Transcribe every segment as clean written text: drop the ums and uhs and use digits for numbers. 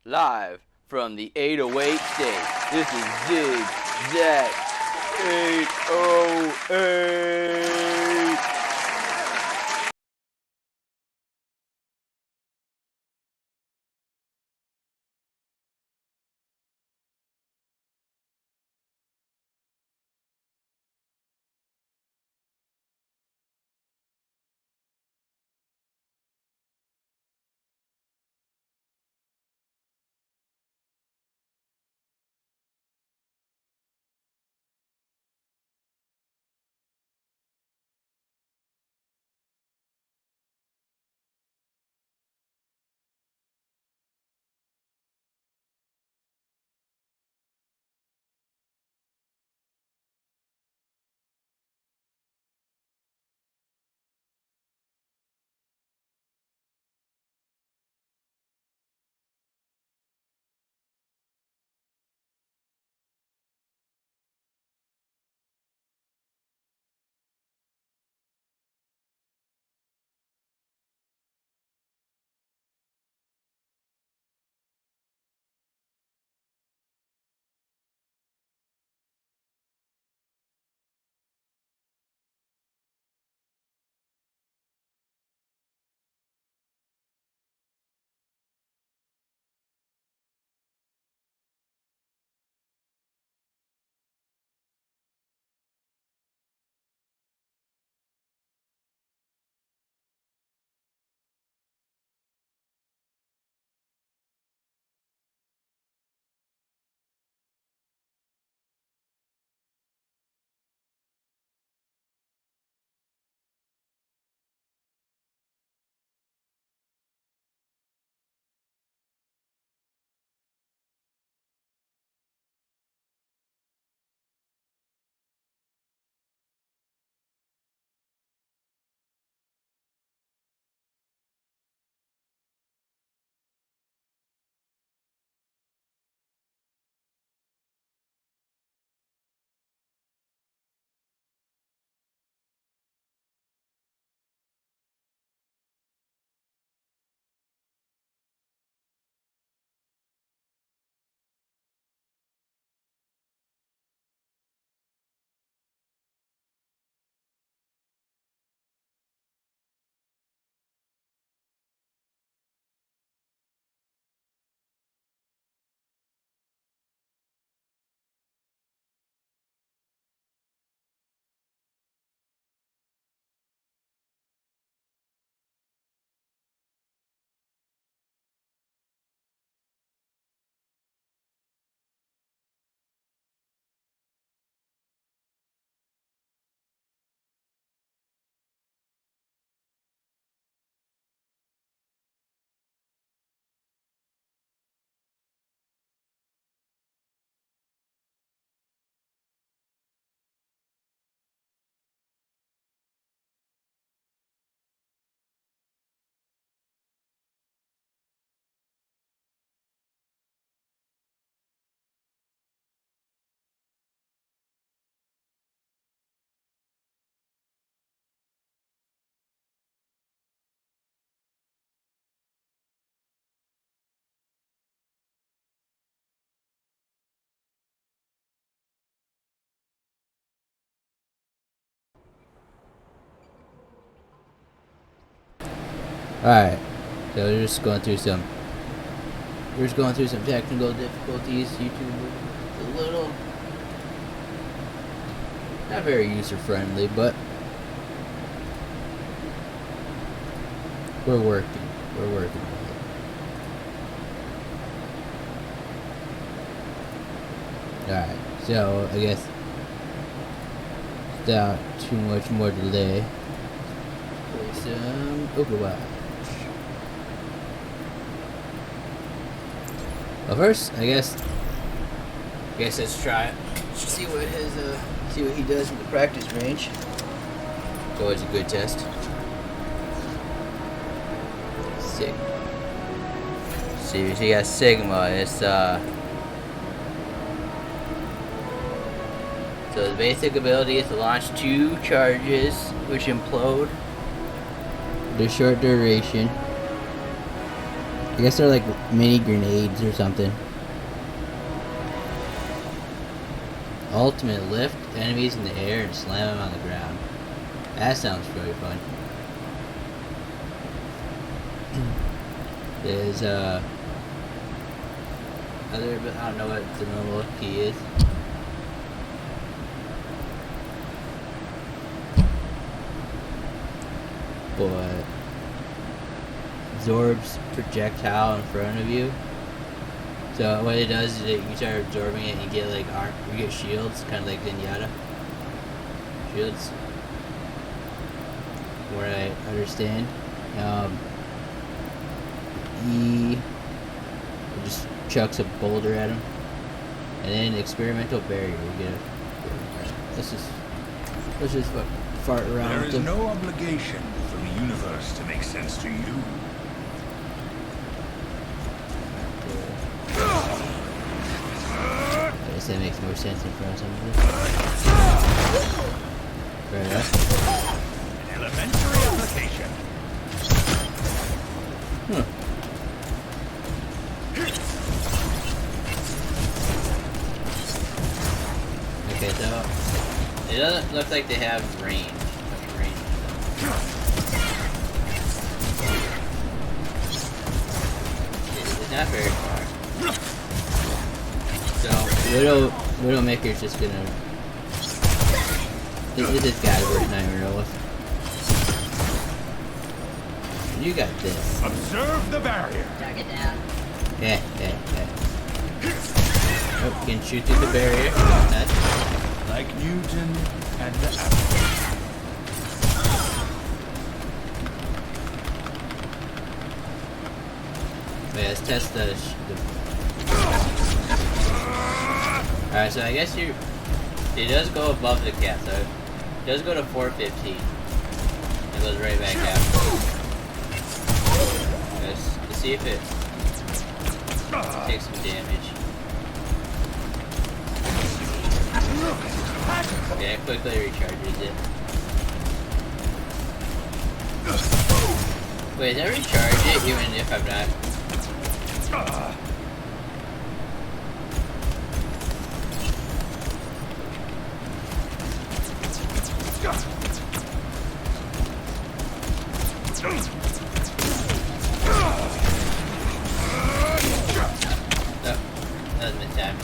Live from the 808 state, this is Zig Zag 808. Alright, so we're just going through some technical difficulties. YouTube is a little not very user friendly, but we're working with it. Alright, so I guess without too much more delay, play some Overwatch. Well, first, I guess let's try it. See what he does in the practice range. It's always a good test. Sick. See, he got Sigma. It's so the basic ability is to launch 2 charges, which implode. The short duration. I guess they're like mini grenades or something. Ultimate, lift enemies in the air and slam them on the ground. That sounds really fun. There's other, but I don't know what the normal key is. But absorbs projectile in front of you. So what it does is you start absorbing it and you get like you get shields, kind of like Zenyatta. Shields. From what I understand. It just chucks a boulder at him. And then experimental barrier. You get let's just fart around There with is them. no obligation for the universe to make sense to you. I guess that makes more sense in front of somebody. Fair enough. An elementary application. Okay, so it doesn't look like they have range. It's not very far. So Widowmaker's just gonna. This guy's worth nightmare with. You got this. Observe the barrier. Knock it down. Yeah. Oh, can shoot through the barrier. That's Like Newton and the apple. Wait, let's test the Alright, so I guess it does go above the cap, so it does go to 415. It goes right back out. Let's see if it takes some damage. Okay, it quickly recharges it. Wait, does that recharge it even if I'm not? That was mid-time.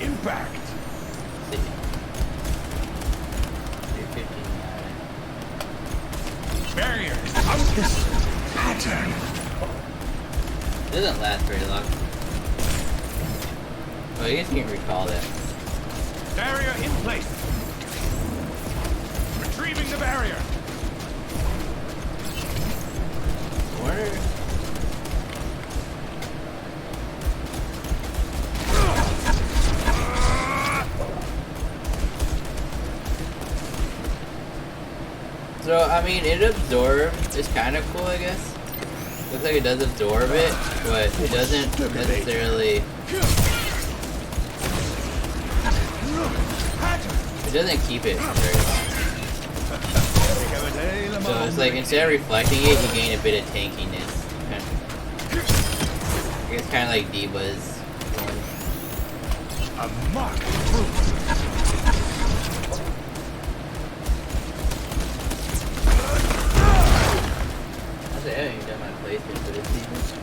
Impact. See. 359. Barriers. Out. Pattern. It doesn't last very long. Well, I guess you can recall that. Barrier in place. Retrieving the barrier. Wonder. So, I mean, it absorbs. It's kind of cool, I guess. Looks like it does absorb it, but it doesn't necessarily. It doesn't keep it for very long. So it's like instead of reflecting it, you gain a bit of tankiness. I guess kind of like D-Buzz. A mock proof. I haven't even done my placement for this season.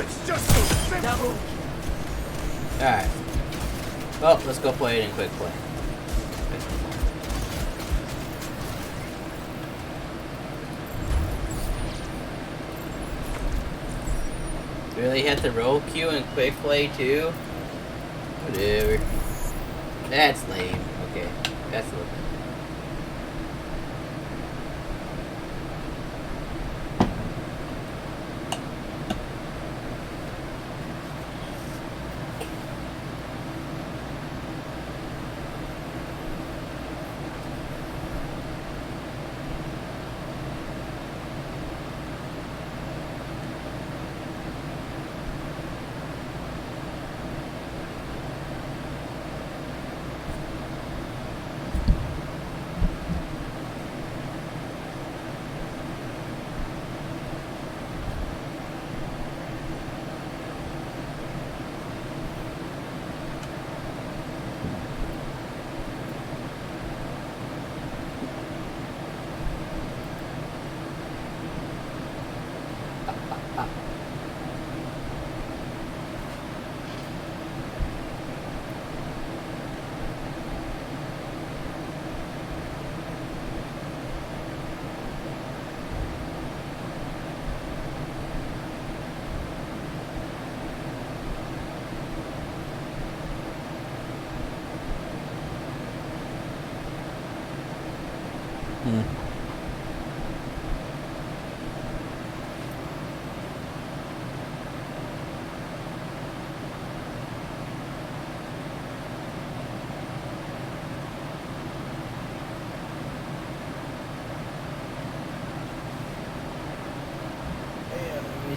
It's just so simple. Alright. Well, let's go play it in quick play. Really had to roll Q and quick play too? Whatever. That's lame. Okay. That's a little bit.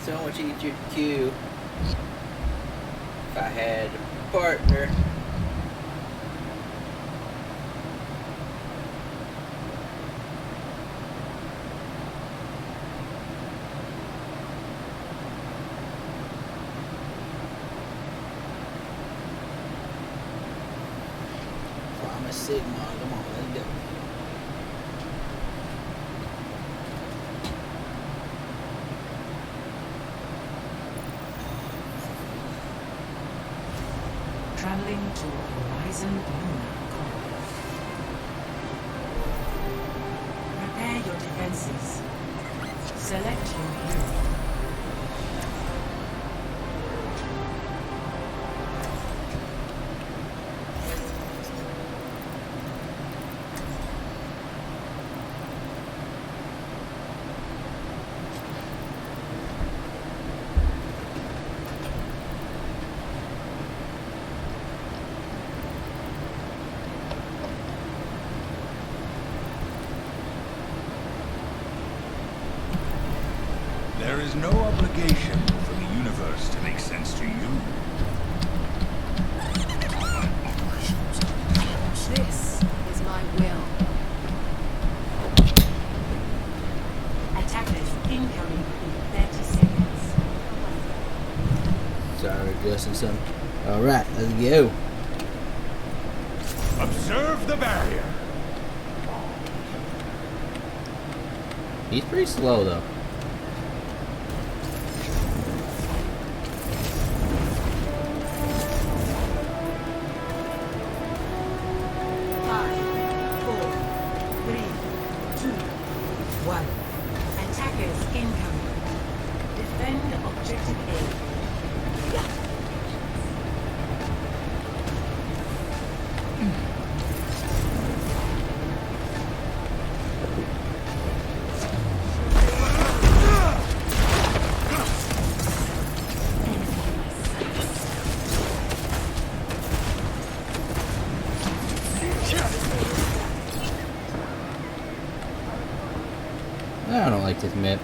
So much easier to queue if I had a partner. Promise Sigma, come on, let's go. Traveling to Horizon Lunar Core. Prepare your defenses. Select your hero. There is no obligation for the universe to make sense to you. This is my will. Attackers incoming in 30 seconds. Sorry, adjusting some. Alright, let's go. Observe the barrier. He's pretty slow though. I don't like this map.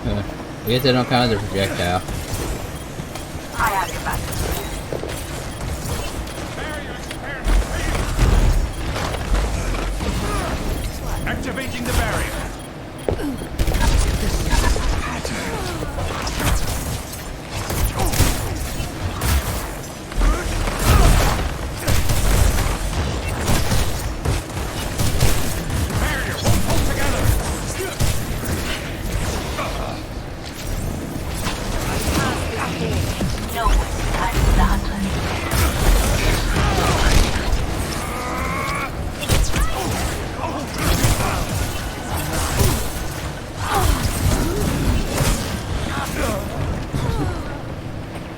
I guess I don't count as a projectile. I have your back. Activating the barrier.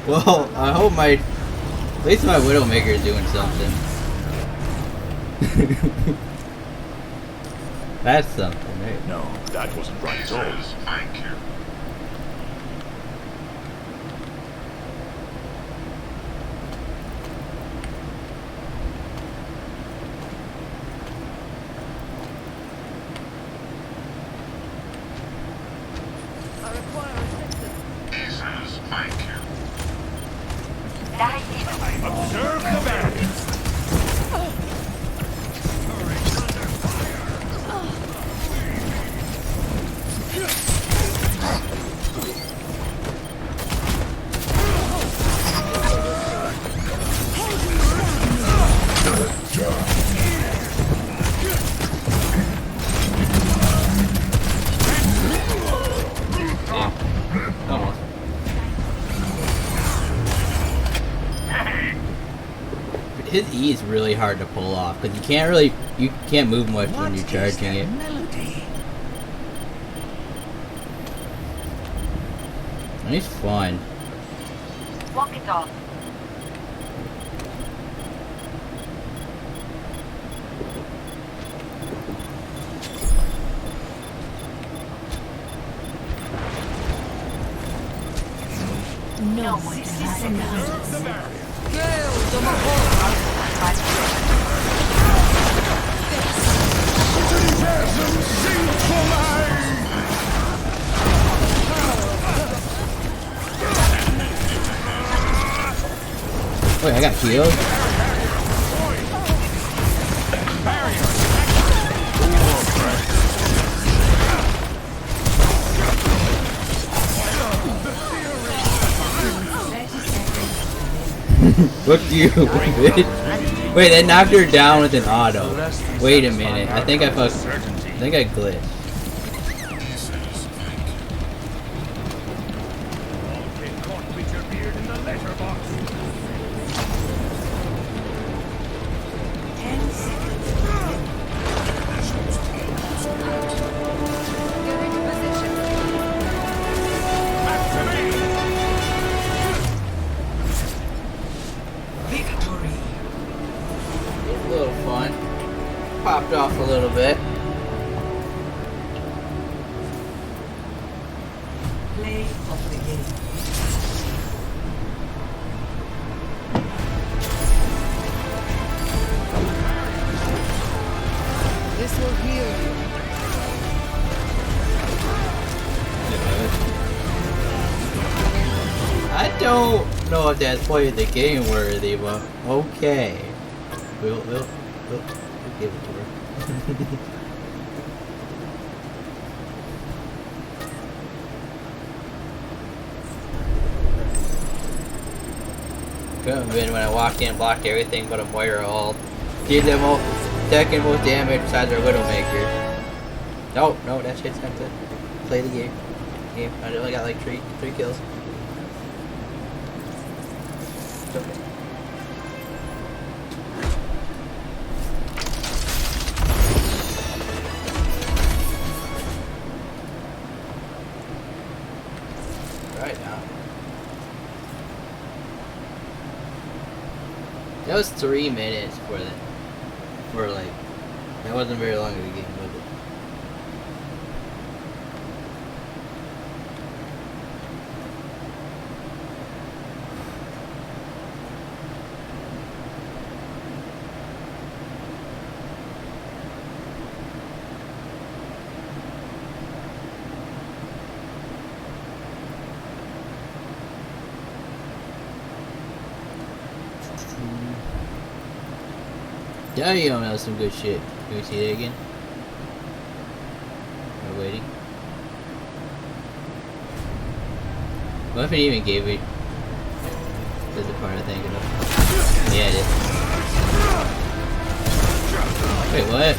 Well, I hope at least my Widowmaker is doing something. That's something, right? No, that wasn't right at all. Thank you. Observe the barrier. His E is really hard to pull off because you can't move much when you're charging it. Melody? And he's fun. Walk it off. No one can hide us. Wait, I got healed? Fuck you, bitch. Wait, that knocked her down with an auto. Wait a minute. I think I glitched. A little fun. Popped off a little bit. Play of the game. This will heal you. I don't know if that's playing the game worthy, but okay. We'll give it to her. Couldn't have been when I walked in, blocked everything but a Moira ult. Did the second most damage besides our Widowmaker. No, that shit's not to play the game. I only got like three kills. It's okay. Right now. That was 3 minutes for like, that wasn't very long of a game, was it? Damn, that was some good shit. Can we see that again? We're waiting. What if it even gave me? That's the part I'm thinking of. Yeah, it is. Wait, what?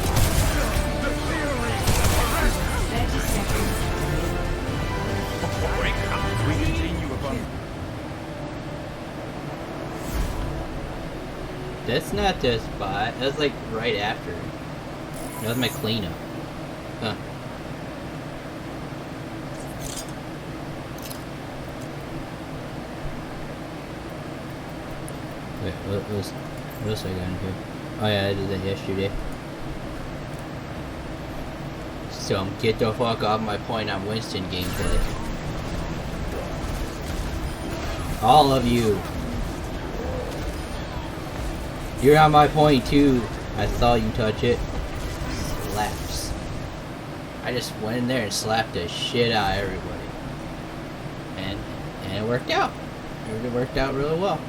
That's not the spot. That's like right after. That was my cleanup. Huh. Wait, what else I got in here? Oh yeah, I did that yesterday. So get the fuck off my point on Winston gameplay. All of you. You're on my point too. I saw you touch it. Slaps. I just went in there and slapped the shit out of everybody. And it worked out. It worked out really well.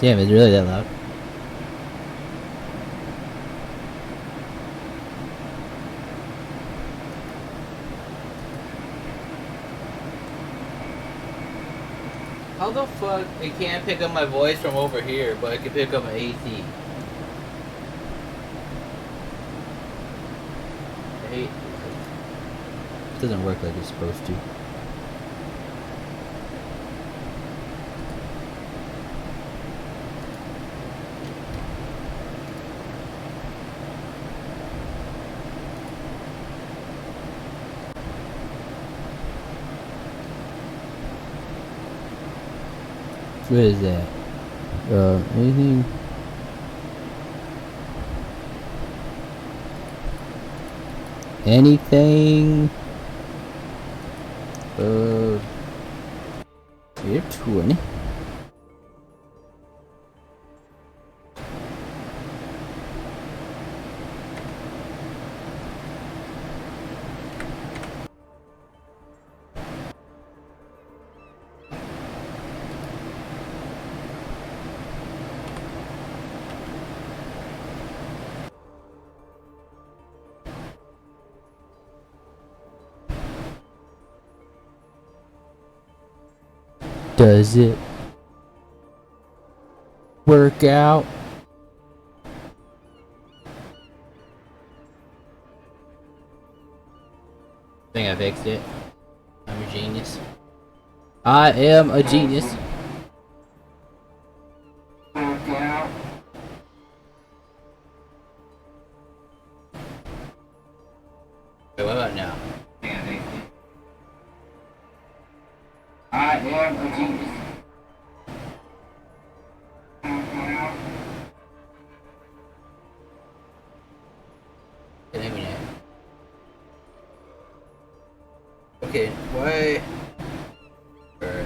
Damn, it's really that loud. How the fuck it can't pick up my voice from over here, but it can pick up my AT? I hate Doesn't work like it's supposed to. What is that? Anything? Anything? You're 20. Does it work out? I think I fixed it. I'm a genius. I am a genius. Work out. Wait, what about now? I am a genius. Okay, why? Alright.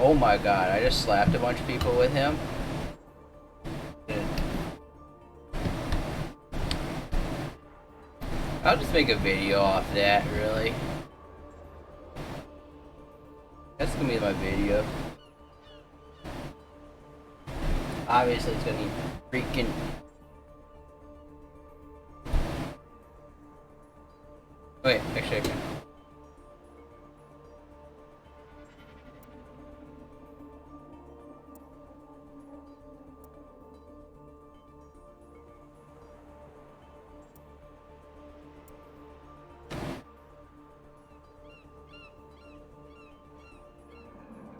Oh my god, I just slapped a bunch of people with him. I'll just make a video off that, really. That's gonna be my video. Obviously, it's gonna be freaking. Wait, actually, I can.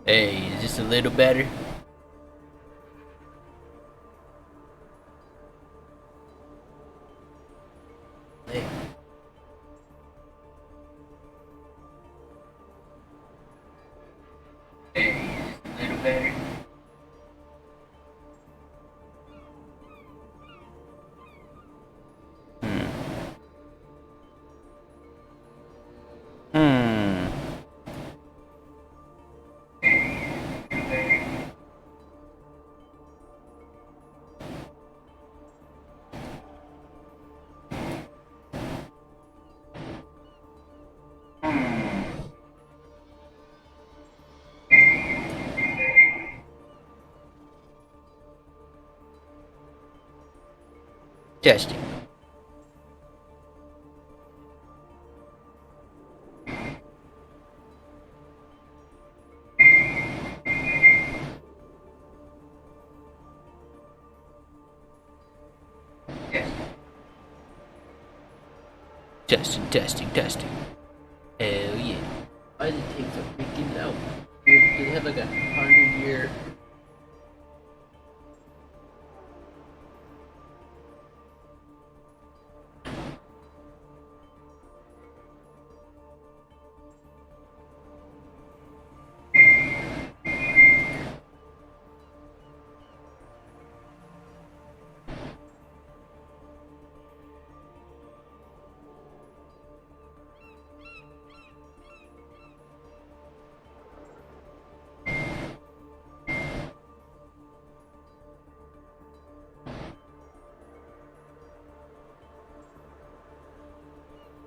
Hey, is this a little better? Hey. Hey, is this a little better? Testing. Testing. Hell yeah. Why does it take so freaking low? Do they have like 100-year?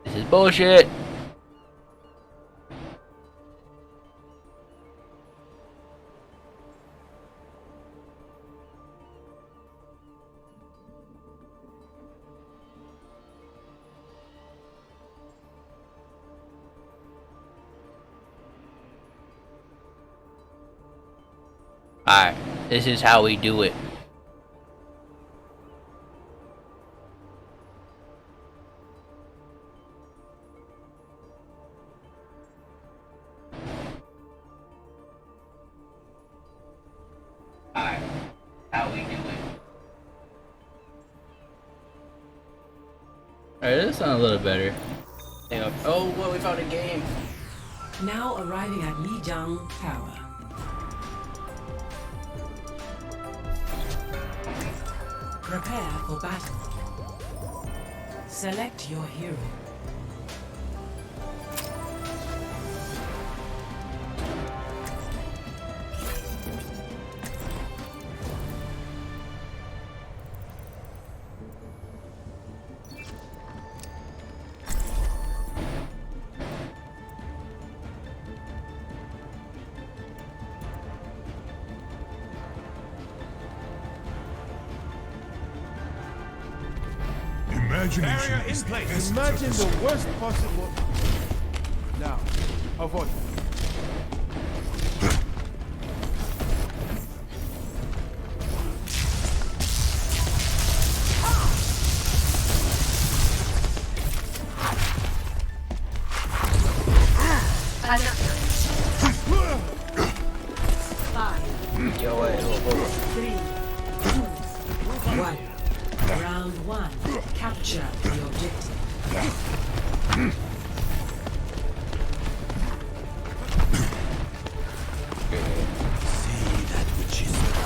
This is bullshit. Alright, this is how we do it. Alright, how we do it. Alright, this sounds a little better. Hang on. Oh, well, we found a game. Now arriving at Lijiang Tower. Prepare for battle. Select your hero. Imagination is the best Imagine of the worst possible. Now, avoid. Yo, wait, hold on. 3, 2, 1. Round 1. Capture the objective. The objective is now.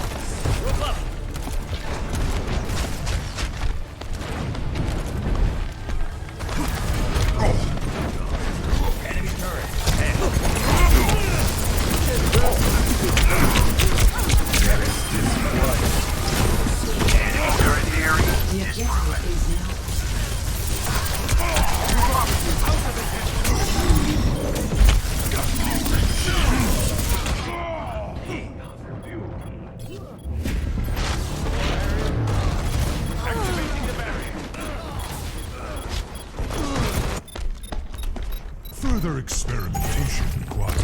Further experimentation required.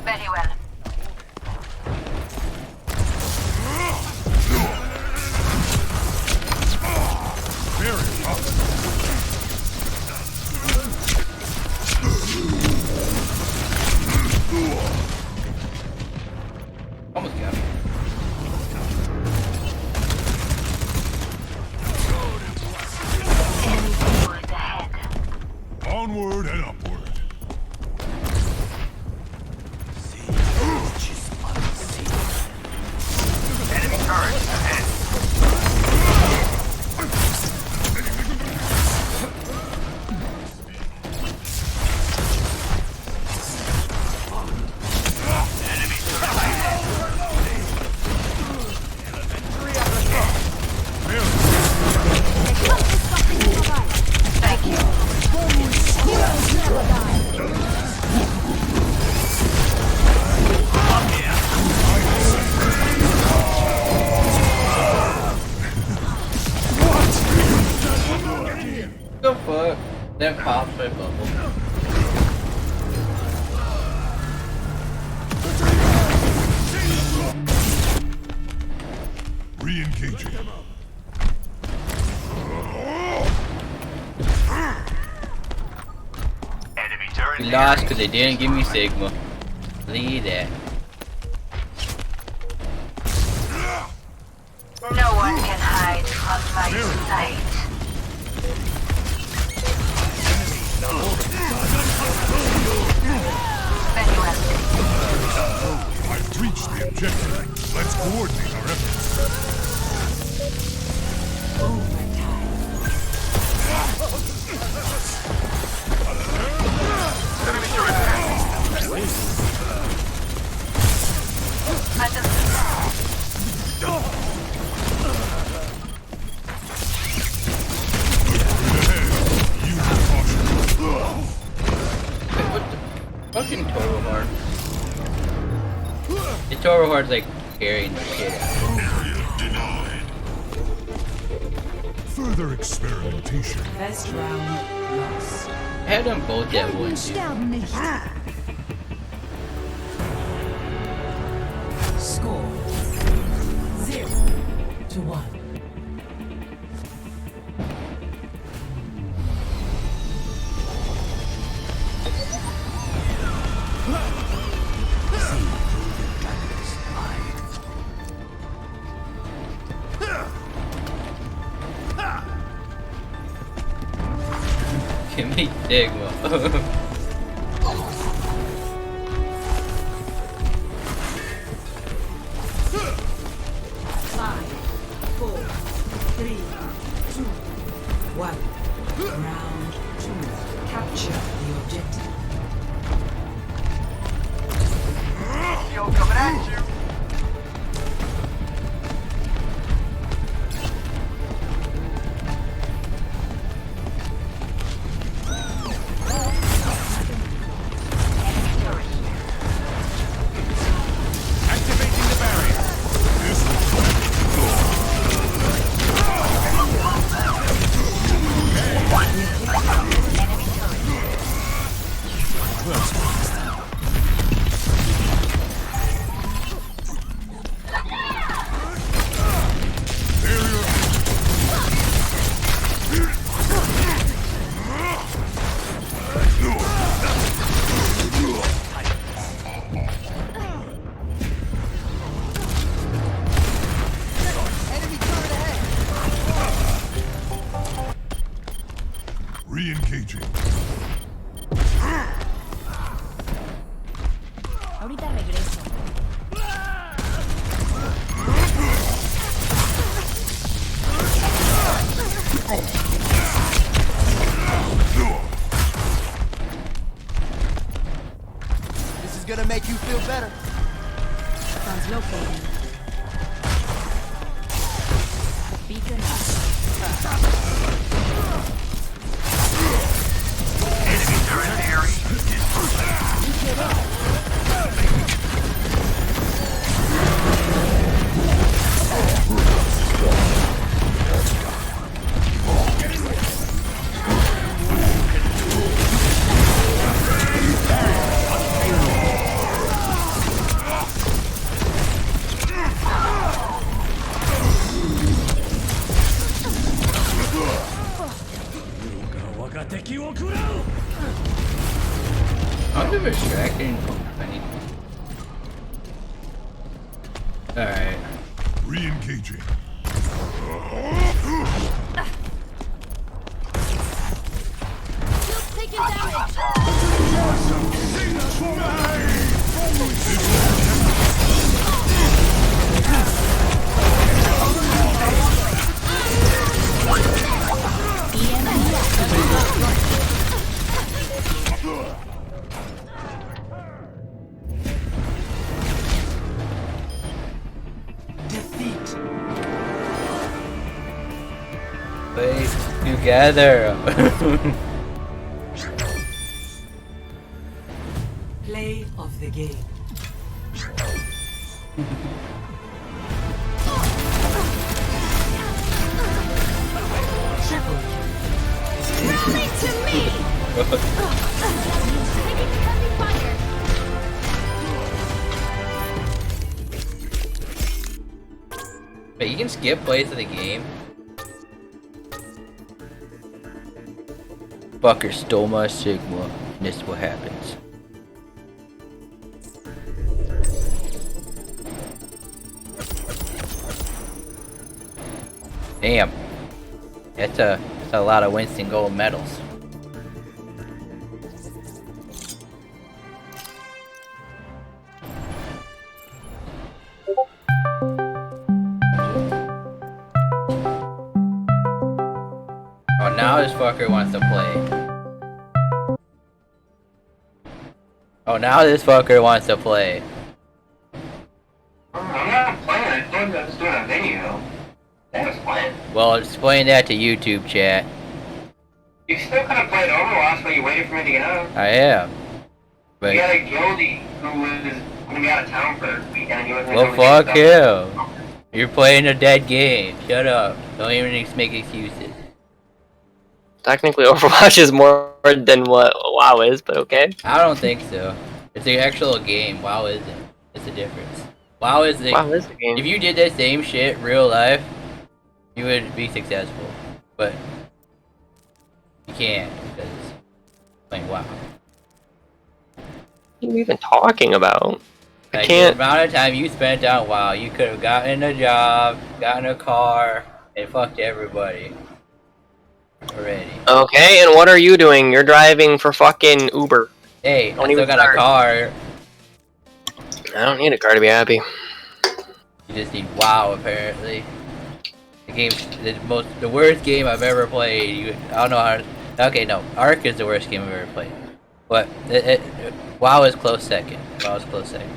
Very well. Very up. Almost got me. Enemy forward ahead. Onward and upward. Enemy turret ahead. Thank you. The fuck? That pops my bubble. Re-engaging. Enemy turret. We lost because they didn't give me Sigma. Leave that. No one can hide from my sight. Very well. I've reached the objective. Let's coordinate our efforts. Use caution. Wait, what the fucking Toro Hard? The Toro Hard's like carrying the shit out. Further experimentation. First round lost. I had them both at once. Sterben nicht. Score 0-1. Give me Sigma. 1. Round 2. Capture the objective. Yo, coming at you. Activating the barrier. Re-engaging. Ahorita regreso. This is gonna make you feel better. Sounds located. Beacon up. Enemy turret area. I'm just distracting. Alright. Re-engaging. Shield taking damage. Defeat. Play together. Play of the game. Triple. Rally to me. Taking heavy fire. But you can skip plays of the game. Fucker stole my Sigma. And this is what happens. Damn. That's a lot of Winston gold medals. Oh, now this fucker wants to play. Oh, now this fucker wants to play. I'm not playing, I thought I was doing a video. That was playing. Well, explain that to YouTube, chat. You still could have played Overwatch while you waited for me to get out. I am. But, You got a guildie who was gonna be out of town for a weekend and he wasn't well, gonna go fuck get stuff. him. You're playing a dead game. Shut up. Don't even make excuses. Technically, Overwatch is more than what WoW is, but okay. I don't think so. It's the actual game. WoW isn't. It's the difference. WoW is the. WoW is the game. If you did the same shit real life, you would be successful. But you can't because you're playing WoW. What are you even talking about? I Like, can't. the amount of time you spent on WoW, you could have gotten a job, gotten a car, and fucked everybody. Already. Okay, and what are you doing? You're driving for fucking Uber. Hey, Don't I still even got start. a car. I don't need a car to be happy. You just need WoW, apparently. The game, the worst game I've ever played. I don't know how. Okay, no, Ark is the worst game I've ever played. But WoW is close second. WoW is close second.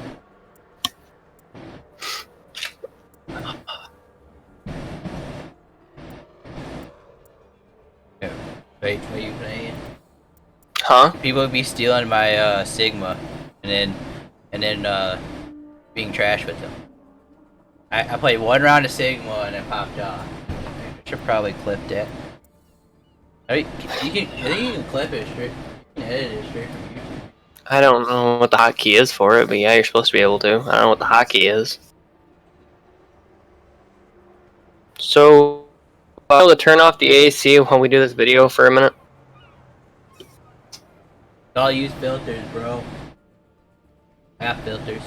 Wait, what are you playing? Huh? People would be stealing my Sigma, and then being trash with them. I played one round of Sigma and then popped off. I should probably clip that. I think you can clip it straight. You can edit it straight from YouTube. I don't know what the hotkey is for it, but yeah, you're supposed to be able to. I don't know what the hotkey is. So, I'll to turn off the AC while we do this video for a minute. I'll use filters, bro. I got filters.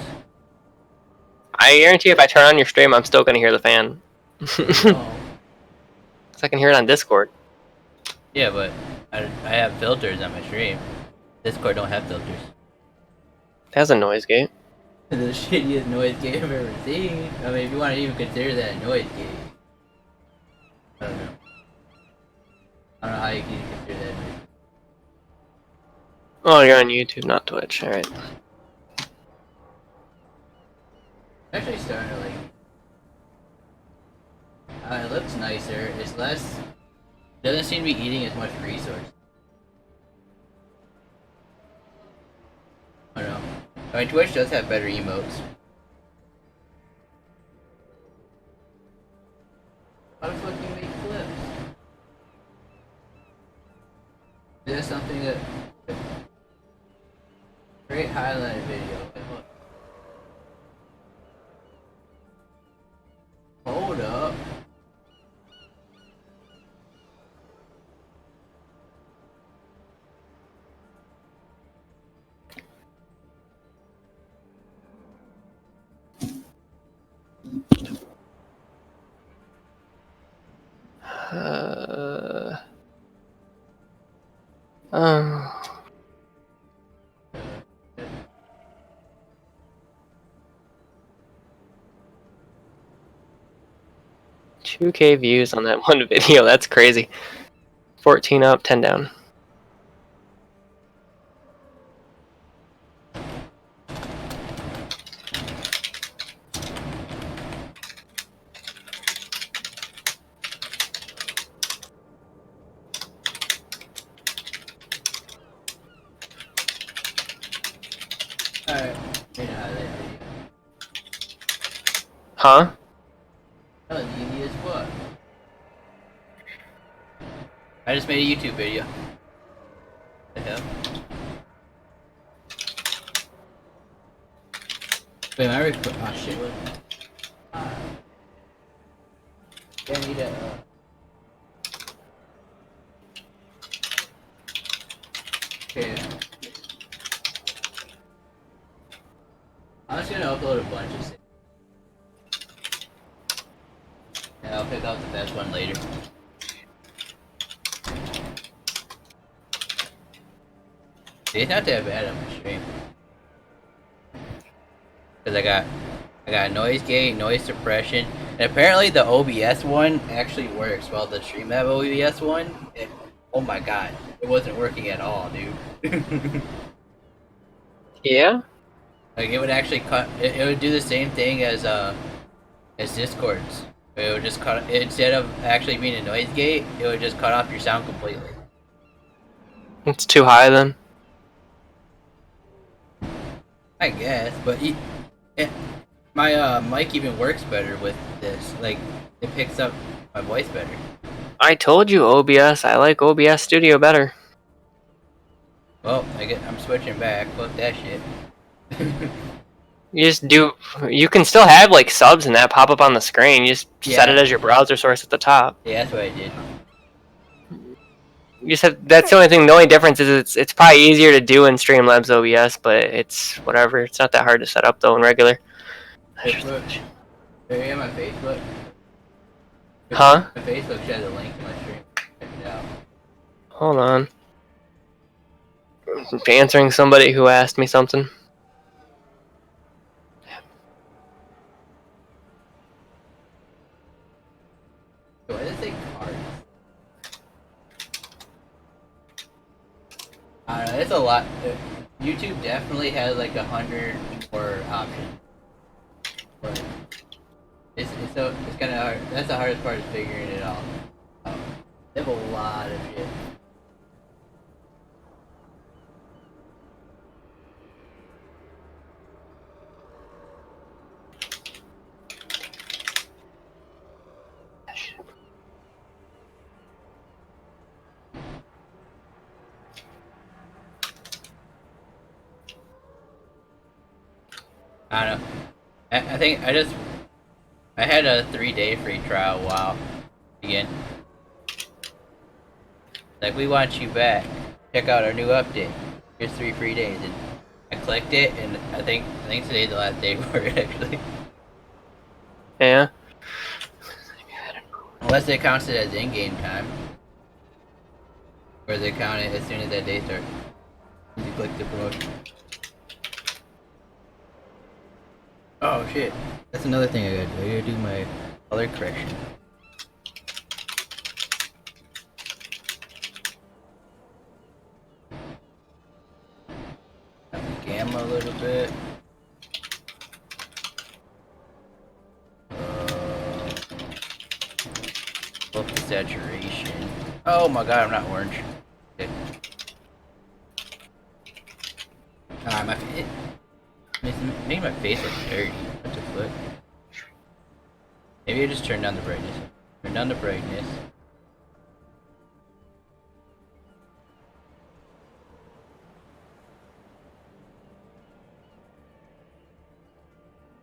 I guarantee if I turn on your stream, I'm still gonna hear the fan. Oh. So I can hear it on Discord. Yeah, but I have filters on my stream. Discord don't have filters. It has a noise gate. The shittiest noise gate I've ever seen. I mean, if you want to even consider that a noise gate. I don't know. I don't know how you can consider that noise. Oh, you're on YouTube, not Twitch. Alright. I'm actually starting to like. It looks nicer. It's less. Doesn't seem to be eating as much resource. I don't know. I mean, Twitch does have better emotes. How the fuck do you make clips? Is that something that... Great highlight video. Hold up. Um, 2K views on that one video. That's crazy. 14 up, 10 down. Alright. Made a highlight video. Huh? That was easy as fuck. I just made a YouTube video. The hell? Wait, my record. Oh shit. Yeah, I need a. Okay. I'm just gonna upload a bunch of things. Yeah, I'll pick out the best one later. It's not that bad on my stream. Cause I got noise gate, noise suppression, and apparently the OBS one actually works. While the stream have OBS one, oh my god, it wasn't working at all, dude. Yeah? Like it would actually cut. It would do the same thing as Discord's. It would just cut, instead of actually being a noise gate, it would just cut off your sound completely. It's too high then. I guess, but my mic even works better with this. Like, it picks up my voice better. I told you OBS. I like OBS Studio better. Well, I'm switching back. Fuck that shit. You just do. You can still have like subs and that pop up on the screen. You just set it Yeah. as your browser source at the top. Yeah, that's what I did. You just have, that's the only thing. The only difference is it's probably easier to do in Streamlabs OBS, but it's whatever. It's not that hard to set up though in regular. Facebook. Are you on my Facebook? Huh? My Facebook has a link to my stream. Check it out. Hold on. I'm answering somebody who asked me something. Why does it say cards? I don't know, it's a lot. YouTube definitely has like 100 more options. But it's kind of hard. That's the hardest part, is figuring it all out. They have a lot of shit. I don't know. I think I had a 3-day free trial. Wow. Again. Like, we want you back. Check out our new update. Here's 3 free days. And I clicked it, and I think today's the last day for it, actually. Yeah. Unless it counts it as in-game time. Or they count it as soon as that day starts. You click the promotion. Oh shit. That's another thing I gotta do. I gotta do my color correction. Gamma a little bit. Up the saturation. Oh my god, I'm not orange. Okay. Ah, making my face look dirty. What the fuck? Maybe I just turn down the brightness. Turn down the brightness.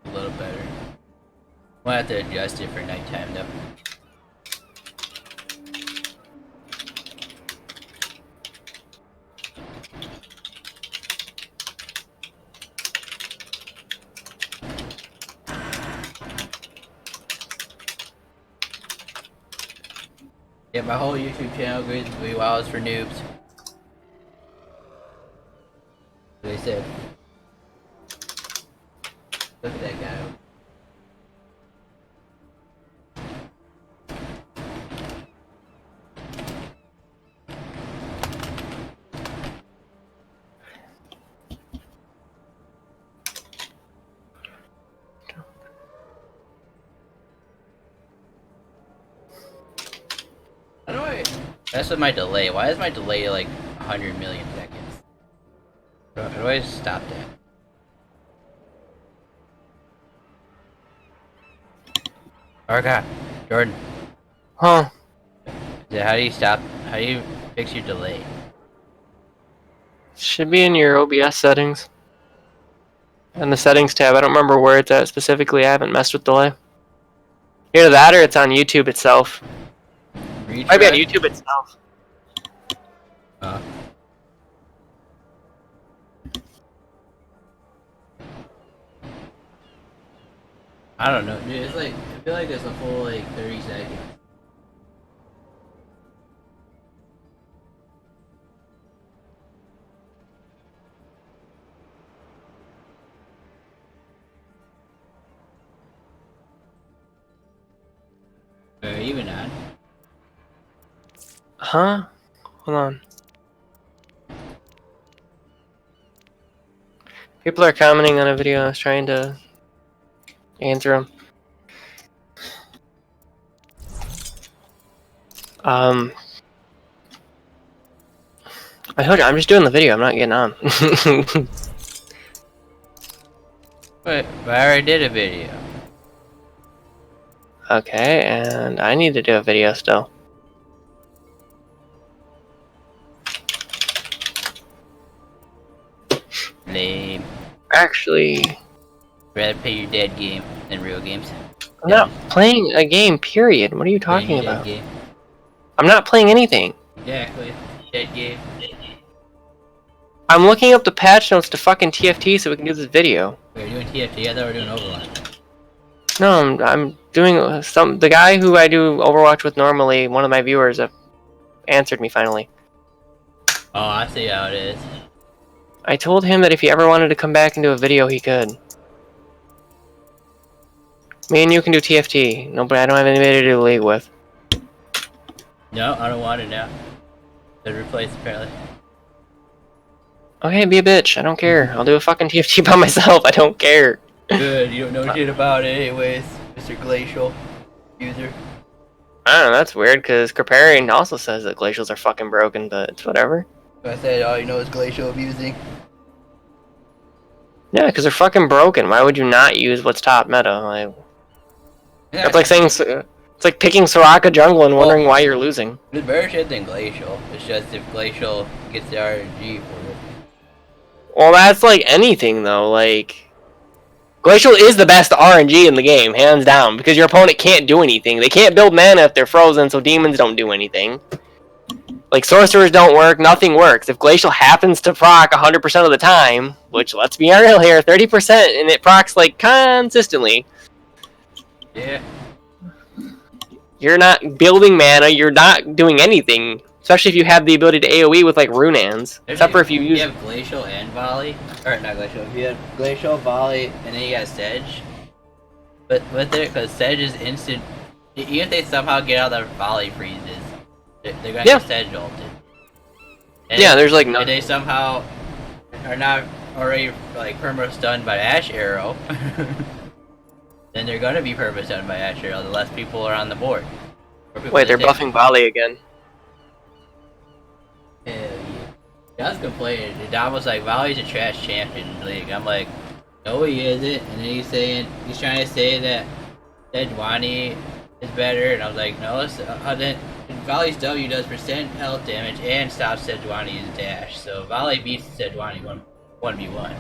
A little better. We'll have to adjust it for nighttime though. Yeah, my whole YouTube channel goes to be Wild for Noobs. They said. Look at that guy. How do I... That's with my delay. Why is my delay like 100 million seconds? How do I stop that? Oh god, Jordan. Huh? Yeah, how do you stop? How do you fix your delay? Should be in your OBS settings. In the settings tab. I don't remember where it's at specifically. I haven't messed with delay. Either that or it's on YouTube itself. Retry? Might be on YouTube itself. I don't know, dude. It's like, I feel like it's a full like 30 seconds. Are you even on? Huh? Hold on. People are commenting on a video. I was trying to answer them. I told you, I'm just doing the video. I'm not getting on. But I already did a video. Okay, and I need to do a video still. actually... Rather play your dead game than real games. I'm not playing a game, period. What are you talking Playing your about? dead game. I'm not playing anything. Exactly. Dead game. I'm looking up the patch notes to fucking TFT so we can do this video. We're doing TFT, I thought we were doing Overwatch. No, I'm doing the guy who I do Overwatch with normally, one of my viewers, answered me finally. Oh, I see how it is. I told him that if he ever wanted to come back and do a video, he could. Me and you can do TFT. No, but I don't have anybody to do the league with. No, I don't want it now. They're replaced apparently. Okay, be a bitch. I don't care. I'll do a fucking TFT by myself. I don't care. Good, you don't know shit about it anyways, Mr. Glacial user. I don't know, that's weird, because Kriparian also says that Glacials are fucking broken, but it's whatever. I said all you know is Glacial abusing. Yeah, because they're fucking broken. Why would you not use what's top meta? Like, Yeah, it's like saying... It's like picking Soraka jungle and wondering why you're losing. it's better shit than Glacial. It's just if Glacial gets the RNG for it. Well, that's like anything, though. Like... Glacial is the best RNG in the game, hands down, because your opponent can't do anything. They can't build mana if they're frozen, so demons don't do anything. Like, sorcerers don't work, nothing works. If Glacial happens to proc 100% of the time, which, let's be real here, 30%, and it procs, like, consistently. Yeah. You're not building mana, you're not doing anything. Especially if you have the ability to AoE with, like, Runans. Except for if you use... You have Glacial and Volley. Or, not Glacial. If you have Glacial, Volley, and then you got Sedge. But with it, because Sedge is instant... Even if they somehow get out of their Volley freezes, they're gonna get Sedge ulted. And yeah, there's, like, if nothing. they somehow are not already, like, perma-stunned by Ash Arrow, then they're gonna be perma-stunned by Ash Arrow, the less people are on the board. Wait, they're buffing Volley again. Hell yeah. I was complaining. Dom was like, Volley's a trash champion in the league. I'm like, no he isn't. And then he's trying to say that Sejuani is better. And I was like, no, then Volley's W does percent health damage and stops Sejuani's dash. So Volley beats Sejuani 1v1.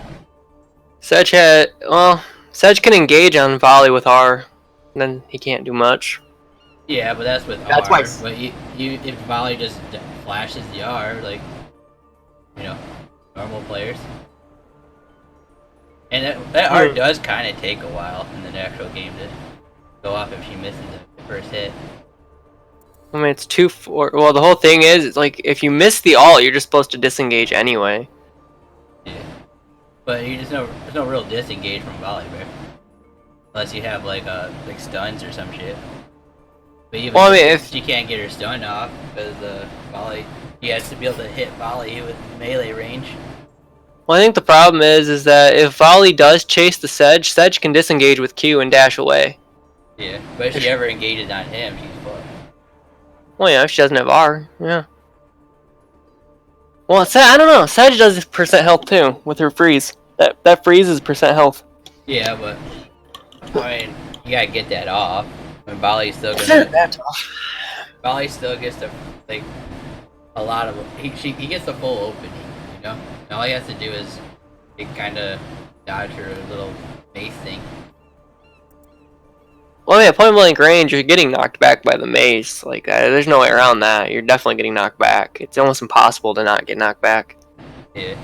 Sedge can engage on Volley with R. And then he can't do much. Yeah, but that's with that's R. Why... But if Volley just flashes the R, like, you know, normal players. And that R does kind of take a while in the actual game to go off if she misses the first hit. I mean, it's 2-4. Well, the whole thing is, it's like, if you miss the ult, you're just supposed to disengage anyway. Yeah. But there's no real disengage from Volley, right? Unless you have, like stuns or some shit. But even if she can't get her stun off, because Volley, he has to be able to hit Volley with melee range. Well, I think the problem is that if Volley does chase the Sedge, Sedge can disengage with Q and dash away. Yeah, but if she ever engages on him, she's fucked. Well, yeah, if she doesn't have R, yeah. Well, I don't know. Sedge does percent health too with her freeze. That freeze is percent health. Yeah, but I mean, you gotta get that off. I mean, Volley's still gonna. Volley still gets the a lot of he gets the full opening, you know. And all he has to do is kind of dodge her little mace thing. Well, yeah, point blank range, you're getting knocked back by the mace. Like, there's no way around that. You're definitely getting knocked back. It's almost impossible to not get knocked back. Yeah.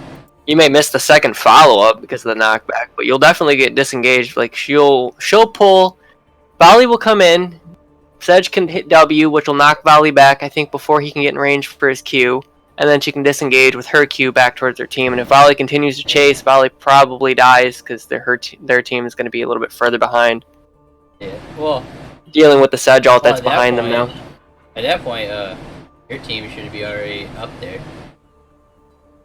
You may miss the second follow-up because of the knockback, but you'll definitely get disengaged. Like, she'll pull, Volley will come in, Sedge can hit W, which will knock Volley back, I think, before he can get in range for his Q, and then she can disengage with her Q back towards her team. And if Volley continues to chase, Volley probably dies because their team is going to be a little bit further behind. Yeah, well, dealing with the Sedge ult that's behind them now. At that point, your team should be already up there.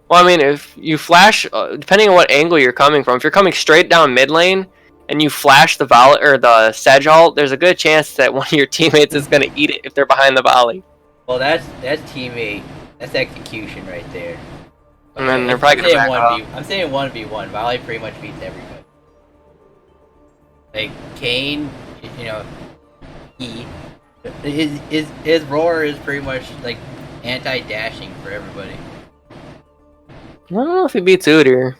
Well, I mean, if you flash, depending on what angle you're coming from, if you're coming straight down mid lane and you flash the Volley or the Sedge ult, there's a good chance that one of your teammates is going to eat it if they're behind the Volley. Well, that's teammate, that's execution right there. And then they're probably going to back off. I'm saying 1v1. Volley pretty much beats everybody. Like Kane, you know, his roar is pretty much like anti-dashing for everybody. I don't know if he beats Udyr.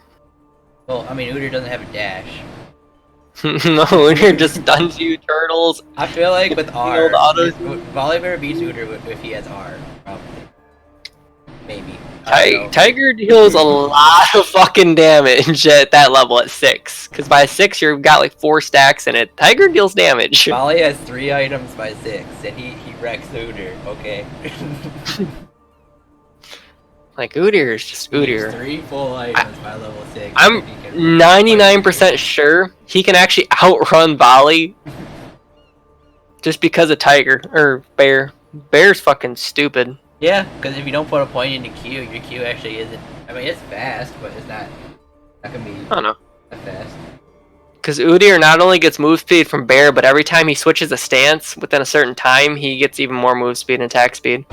Well, I mean, Udyr doesn't have a dash. No, Udyr just stuns you, turtles. I feel like with R, Shield autos. Volibear beats Udyr if he has R, probably. Maybe. I don't know. Tiger deals a lot of fucking damage at that level at 6. Because by 6, you've got like 4 stacks in it. Tiger deals damage. Volley has 3 items by 6, and he wrecks Udyr, okay? Like, Udyr is just Udyr. 3 full items by level 6. I'm 99% sure he can actually outrun Volley. Just because of Tiger. Or Bear. Bear's fucking stupid. Yeah, because if you don't put a point into Q, your Q actually isn't. I mean, it's fast, but it's not gonna be I don't know. that fast. Because Udyr not only gets move speed from Bear, but every time he switches a stance within a certain time, he gets even more move speed and attack speed.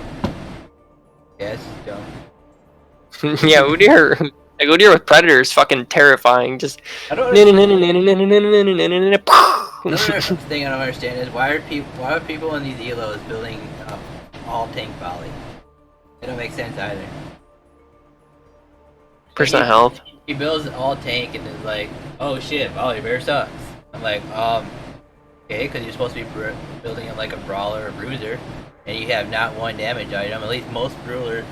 Yeah, it's just dumb. Yeah, Udyr. Like, Udyr with Predator is fucking terrifying. Just. I don't Another thing I don't understand is why are people in these elos building all tank volley? It don't make sense either. Percent health. He builds an all tank and is like, oh shit, Volibear sucks. I'm like, okay, because you're supposed to be building it like a brawler or bruiser, and you have not one damage item. At least most brawlers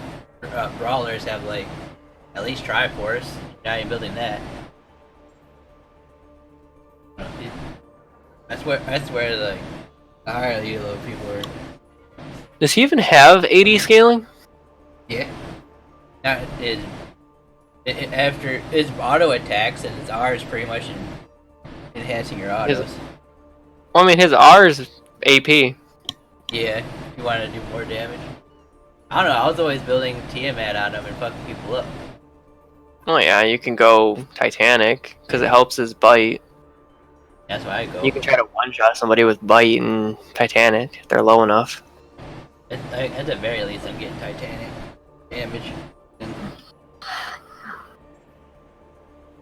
have like at least Triforce. You're not even building that. That's where like the higher elo people are. Does he even have AD scaling? Yeah. Now after his auto attacks and his R is pretty much enhancing your autos. Well, I mean, his R is AP. Yeah, if you want to do more damage. I don't know, I was always building Tiamat on him and fucking people up. Oh yeah, you can go Titanic, because it helps his bite. That's why I go. You can try to one-shot somebody with bite and Titanic, if they're low enough. At the very least, I'm getting Titanic damage. And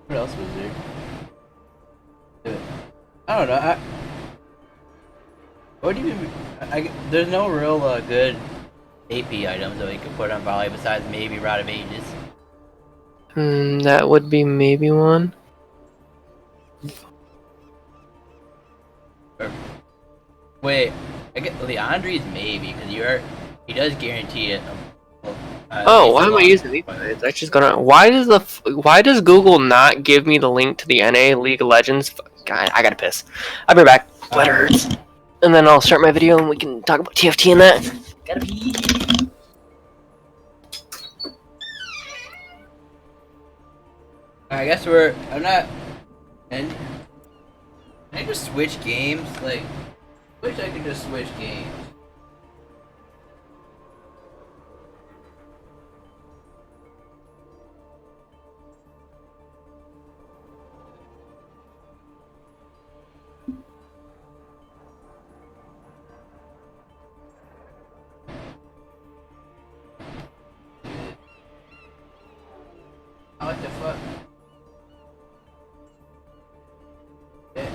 what else was there? I don't know. What do you mean? There's no real good AP items that we could put on Volley besides maybe Rod of Ages. That would be maybe one. Wait, I get Leandri's maybe because he does guarantee it. Oh, why am I using these? It's actually gonna. Why does Google not give me the link to the NA League of Legends? God, I gotta piss. I'll be back. Blood hurts. And then I'll start my video and we can talk about TFT and that. Gotta pee. I guess I'm not. And can I just switch games? Like, I wish I could just switch games. What the fuck? Yeah.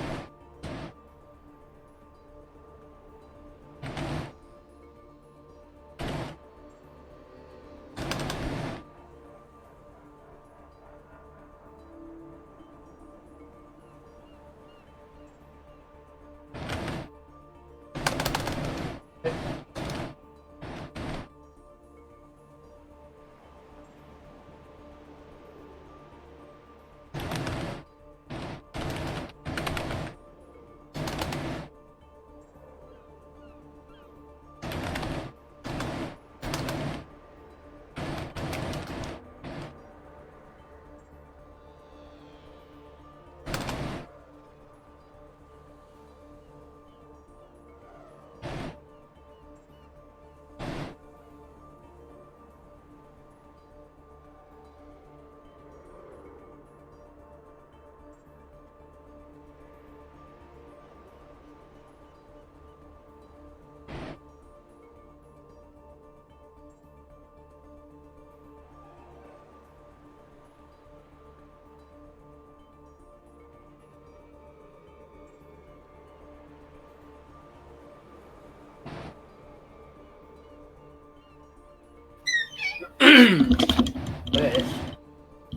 Wait,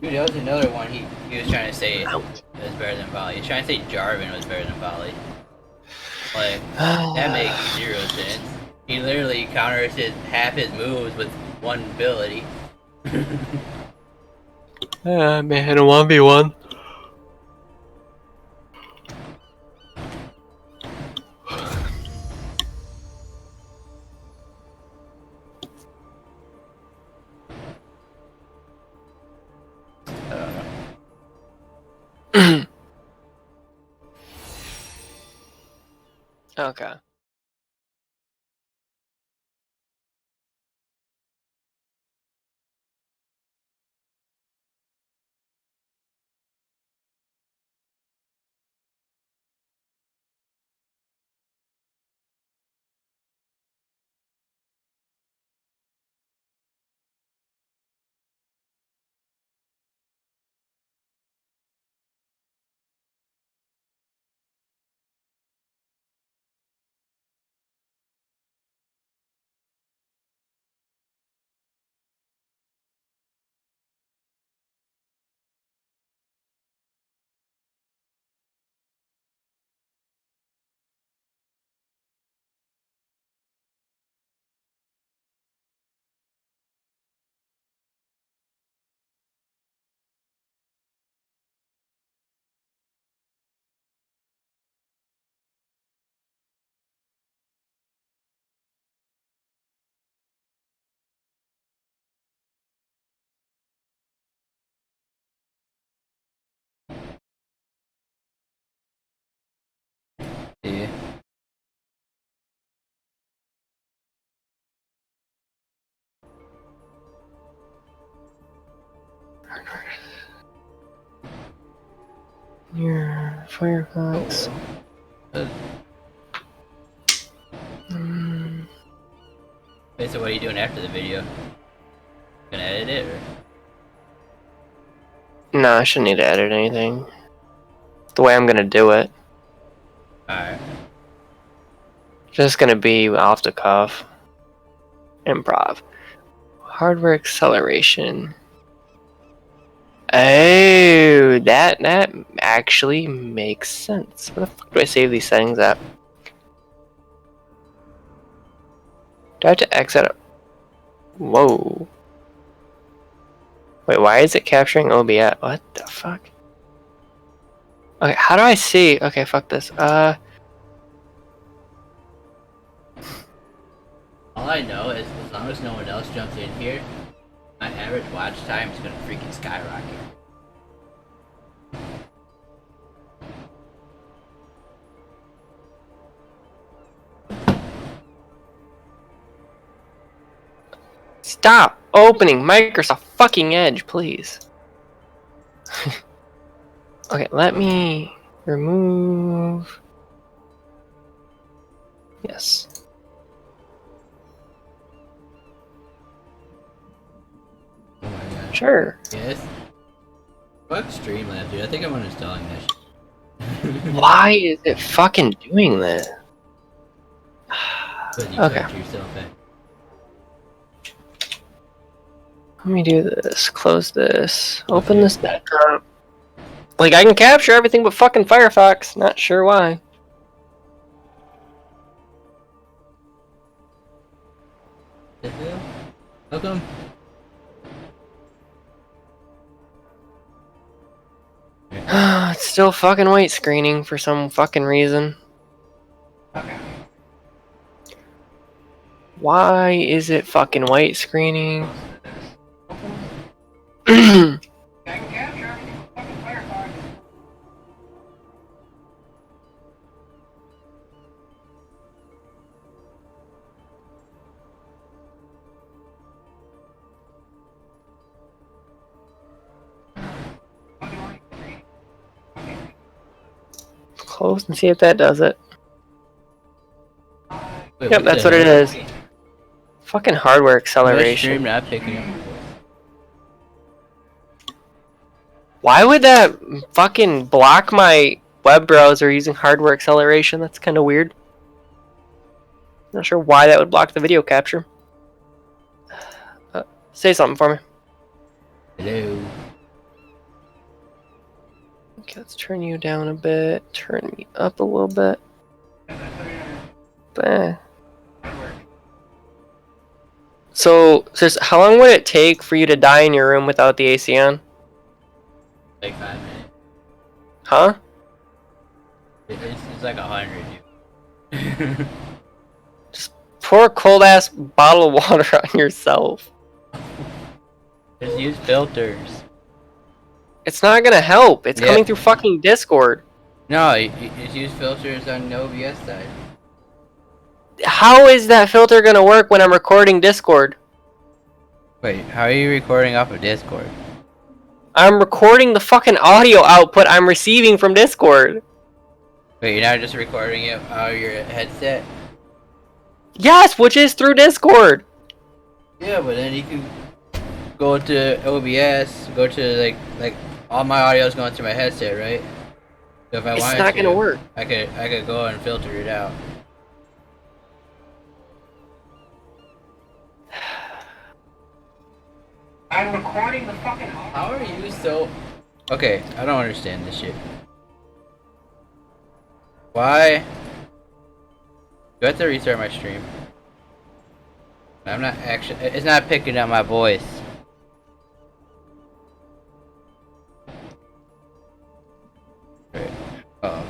dude, there was another one he was trying to say it was better than Volley. He was trying to say Jarvan was better than Volley. Like, that makes zero sense. He literally counters half his moves with one ability. Man, a 1v1. Okay. Yeah. Your Firefox. Wait, so what are you doing after the video? Gonna edit it or? No, I shouldn't need to edit anything. The way I'm gonna do it. Alright. Just gonna be off the cuff. Improv. Hardware acceleration. Oh, that actually makes sense. Where the fuck do I save these settings at? Do I have to exit? Whoa. Wait, why is it capturing OBS? What the fuck? Okay, how do I see? Okay, fuck this. All I know is as long as no one else jumps in here, my average watch time is gonna freaking skyrocket. Stop opening Microsoft fucking Edge, please. Okay, let me remove. Yes. Oh my god. Sure. Yes. Fuck Streamlabs, dude. I think I'm uninstalling that shit. Why is it fucking doing that? Because you Okay. fucked yourself in. Let me do this. Close this. Open this back up. Like, I can capture everything but fucking Firefox. Not sure why. The hell? How come? It's still fucking white screening for some fucking reason. Why is it fucking white screening? I can capture everything with fucking Firefox. Close and see if that does it. Wait, Yep, that's what it is. Fucking hardware My stream acceleration. not picking up. Why would that fucking block my web browser using hardware acceleration? That's kind of weird. Not sure why that would block the video capture. Say something for me. Hello. Okay, let's turn you down a bit. Turn me up a little bit. So, how long would it take for you to die in your room without the AC on? Like 5 minutes. Huh? It's like 100, dude. Just pour a cold ass bottle of water on yourself. Just use filters. It's not gonna help. It's coming through fucking Discord. No, you just use filters on the OBS side. How is that filter gonna work when I'm recording Discord? Wait, how are you recording off of Discord? I'm recording the fucking audio output I'm receiving from Discord. Wait, you're not just recording it out of your headset? Yes, which is through Discord. Yeah, but then you can go to OBS, go to like all my audio is going through my headset, right? So if I It's wanted not gonna work. I could go and filter it out. I'm recording the fucking. How are you so? Okay, I don't understand this shit. Why? Do I have to restart my stream? I'm not actually. It's not picking up my voice. Right. Oh.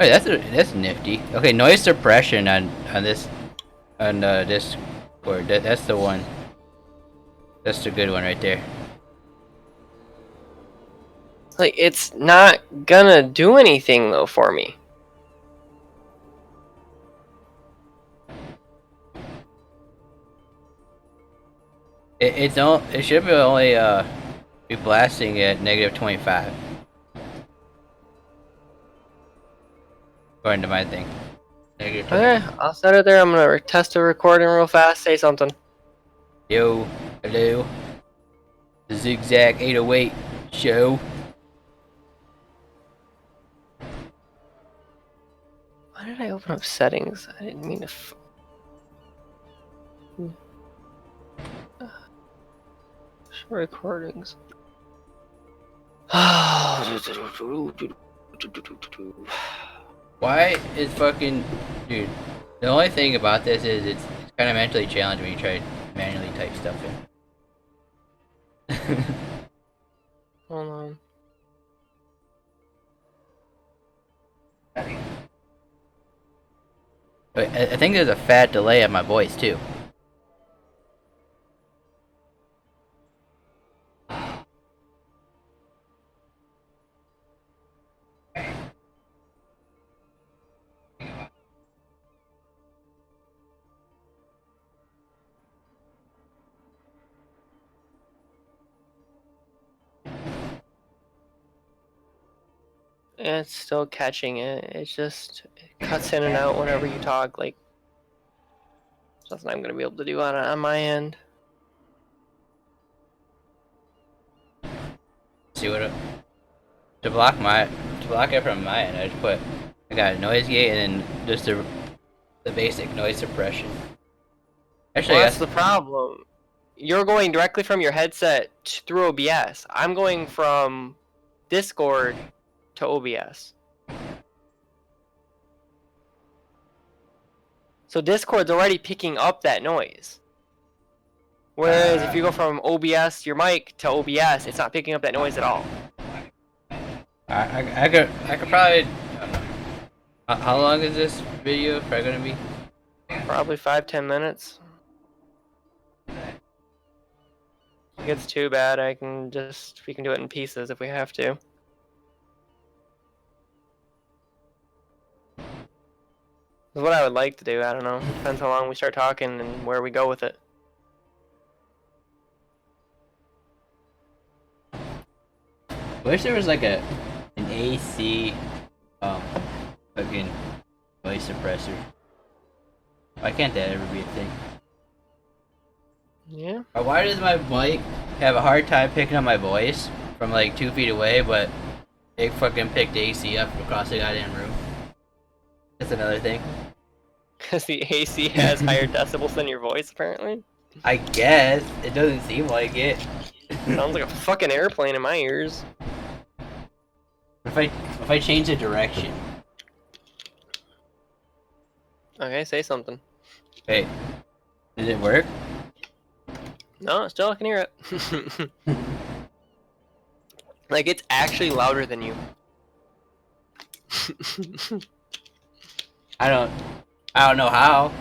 Wait, that's nifty. Okay, noise suppression on this Discord. That's the one. That's the good one right there. Like, it's not gonna do anything though for me. It should be only be blasting at -25. According to my thing. -25. Okay, I'll set it there. I'm gonna test the recording real fast. Say something. Yo, hello. The Zigzag 808 show. Why did I open up settings? I didn't mean to. Show recordings. Why is fucking dude? The only thing about this is it's kind of mentally challenging when you try to manually type stuff in. Hold on. But I think there's a fat delay on my voice too. It's still catching it. It cuts in and out whenever you talk. Like, there's nothing I'm gonna be able to do on my end. See what to block it from my end. I got a noise gate and then just the basic noise suppression. Actually, Well, that's the problem. You're going directly from your headset through OBS. I'm going from Discord to OBS. So Discord's already picking up that noise. Whereas if you go from OBS, your mic, to OBS, it's not picking up that noise at all. I could probably. How long is this video probably gonna be? Probably 5-10 minutes. If it gets too bad, we can do it in pieces if we have to. That's what I would like to do. I don't know. Depends how long we start talking and where we go with it. Wish there was like an AC fucking voice suppressor. Why can't that ever be a thing? Yeah. Or why does my mic have a hard time picking up my voice from like 2 feet away, but it fucking picked AC up across the goddamn room? That's another thing. Because the AC has higher decibels than your voice, apparently. I guess. It doesn't seem like it. Sounds like a fucking airplane in my ears. If I change the direction? Okay, say something. Wait, did it work? No, still I can hear it. Like it's actually louder than you. I don't know how.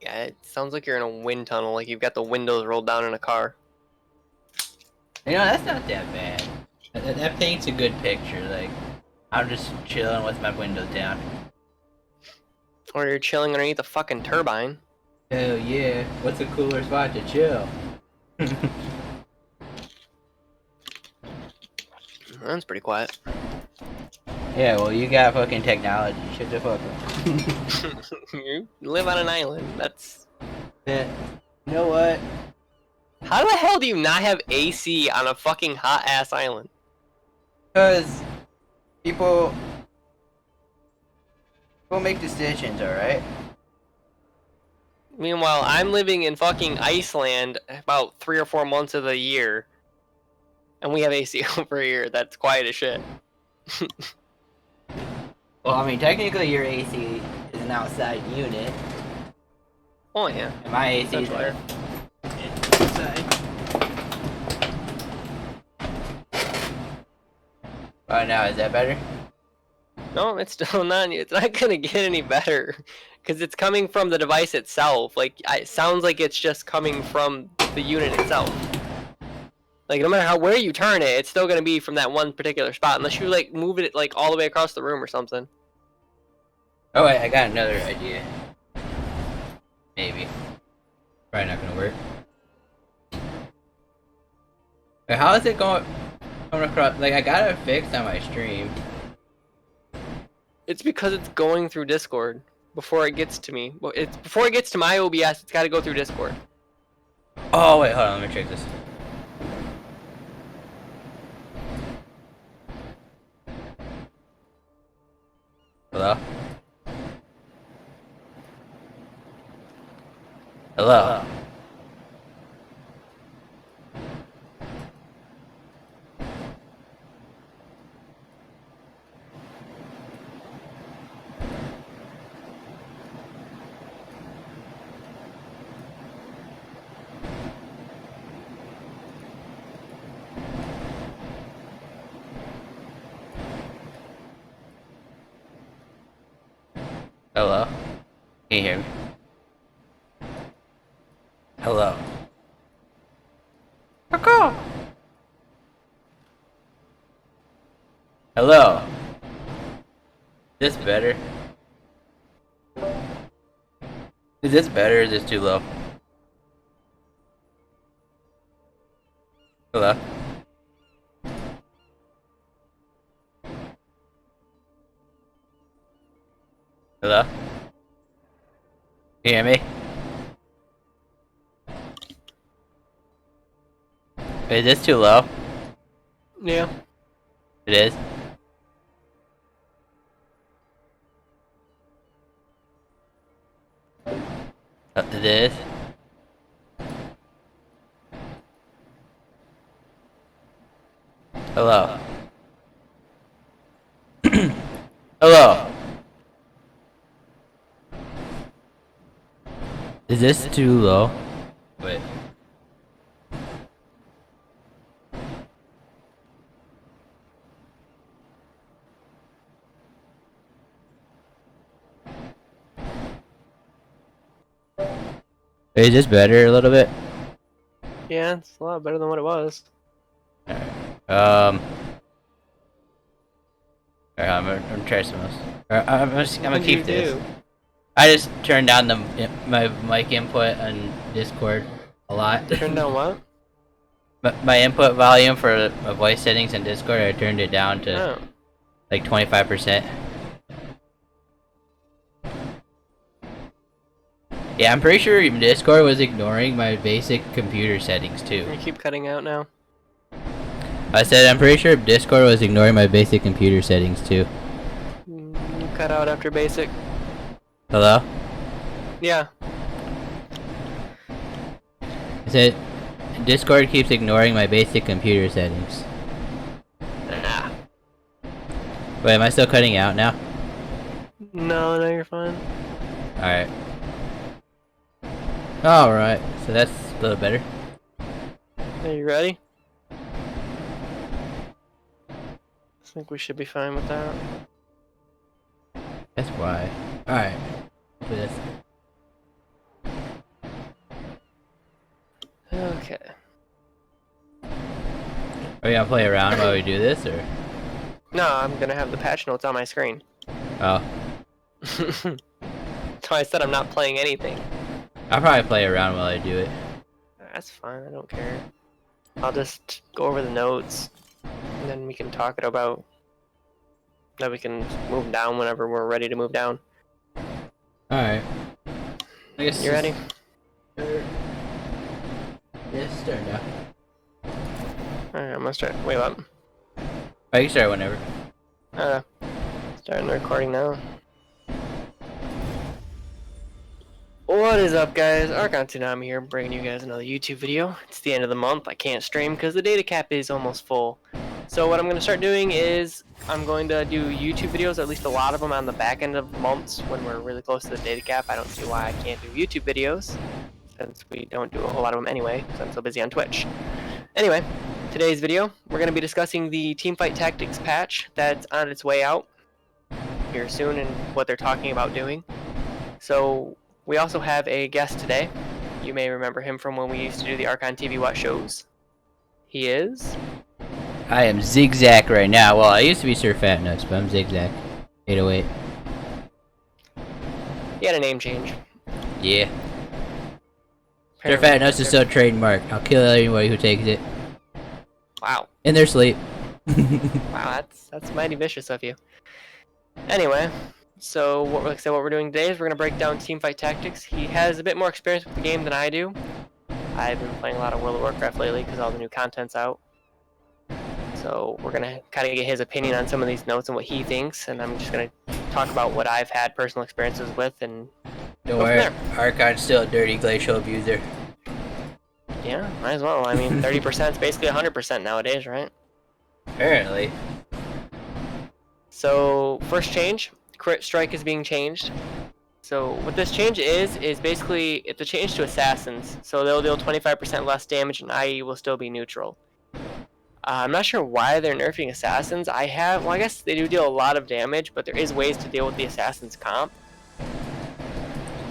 Yeah, it sounds like you're in a wind tunnel, like you've got the windows rolled down in a car. You know, that's not that bad. That paints a good picture. Like, I'm just chilling with my windows down. Or you're chilling underneath a fucking turbine. Hell yeah. What's a cooler spot to chill? That's pretty quiet. Yeah, well, you got fucking technology. Shut the fuck up. You live on an island. That's... Yeah. You know what? How the hell do you not have AC on a fucking hot-ass island? Because people make decisions, alright? Meanwhile, I'm living in fucking Iceland about 3 or 4 months of the year. And we have AC over here. That's quiet as shit. Well, I mean, technically your AC is an outside unit. Oh, yeah. And my AC is That's inside. Oh, now is that better? No, it's still not. It's not gonna get any better, because it's coming from the device itself. Like, it sounds like it's just coming from the unit itself. Like, no matter where you turn it, it's still gonna be from that one particular spot, unless you like move it like all the way across the room or something. Oh wait, I got another idea. Maybe. Probably not gonna work. Wait, how is it going across? Like, I got it fixed on my stream. It's because it's going through Discord before it gets to me. Well, it's before it gets to my OBS. It's got to go through Discord. Oh wait, hold on, let me check this. Hello? Hello? Hello? Can you hear me? Hello? Caw. Hello? Is this better? Is this better or is this too low? Hello? Hello? Can you hear me? Is this too low? Yeah. It is? It is? Hello? Hello? Is this too low? Wait. Is this better a little bit? Yeah, it's a lot better than what it was. Alright, I'm gonna try some else. I'm gonna keep this. I just turned down my mic input on Discord a lot. Turn down what? My input volume for my voice settings in Discord, I turned it down to Oh. like 25%. Yeah, I'm pretty sure Discord was ignoring my basic computer settings too. You keep cutting out now. I said I'm pretty sure Discord was ignoring my basic computer settings too. You cut out after basic. Hello? Yeah. I said Discord keeps ignoring my basic computer settings. Wait, am I still cutting out now? No, no, you're fine. Alright. Alright, so that's a little better. Are you ready? I think we should be fine with that. That's why. Alright. Do this. Okay. Are we gonna play around while we do this, or? No, I'm gonna have the patch notes on my screen. Oh. So I said I'm not playing anything. I'll probably play around while I do it. That's fine, I don't care. I'll just go over the notes, and then we can talk it about. Then we can move down whenever we're ready to move down. Alright. I guess You ready? Yes, start now. Alright, I'm gonna start. Wait, what? Oh, you can start whenever. Starting the recording now. What is up, guys? Archon Tsunami here, bringing you guys another YouTube video. It's the end of the month. I can't stream because the data cap is almost full. So what I'm going to start doing is I'm going to do YouTube videos, at least a lot of them on the back end of months when we're really close to the data cap. I don't see why I can't do YouTube videos, since we don't do a whole lot of them anyway, because I'm so busy on Twitch. Anyway, today's video, we're going to be discussing the Teamfight Tactics patch that's on its way out here soon and what they're talking about doing. So we also have a guest today. You may remember him from when we used to do the Archon TV What shows. He is... I am Zigzag right now. Well, I used to be Sir Fat Nuts, but I'm Zigzag. 808. He had a name change. Yeah. Sir Fat Nuts is still trademarked. I'll kill anybody who takes it. Wow. In their sleep. Wow, that's mighty vicious of you. Anyway, so what we're doing today is we're going to break down Teamfight Tactics. He has a bit more experience with the game than I do. I've been playing a lot of World of Warcraft lately because all the new content's out. So we're going to kind of get his opinion on some of these notes and what he thinks, and I'm just going to talk about what I've had personal experiences with and Don't worry, Archon's still a dirty Glacial abuser. Yeah, might as well. I mean, 30% is basically 100% nowadays, right? Apparently. So, first change, crit strike is being changed. So, what this change is basically, it's a change to assassins. So, they'll deal 25% less damage and IE will still be neutral. I'm not sure why they're nerfing assassins. I guess they do deal a lot of damage, but there is ways to deal with the assassin's comp.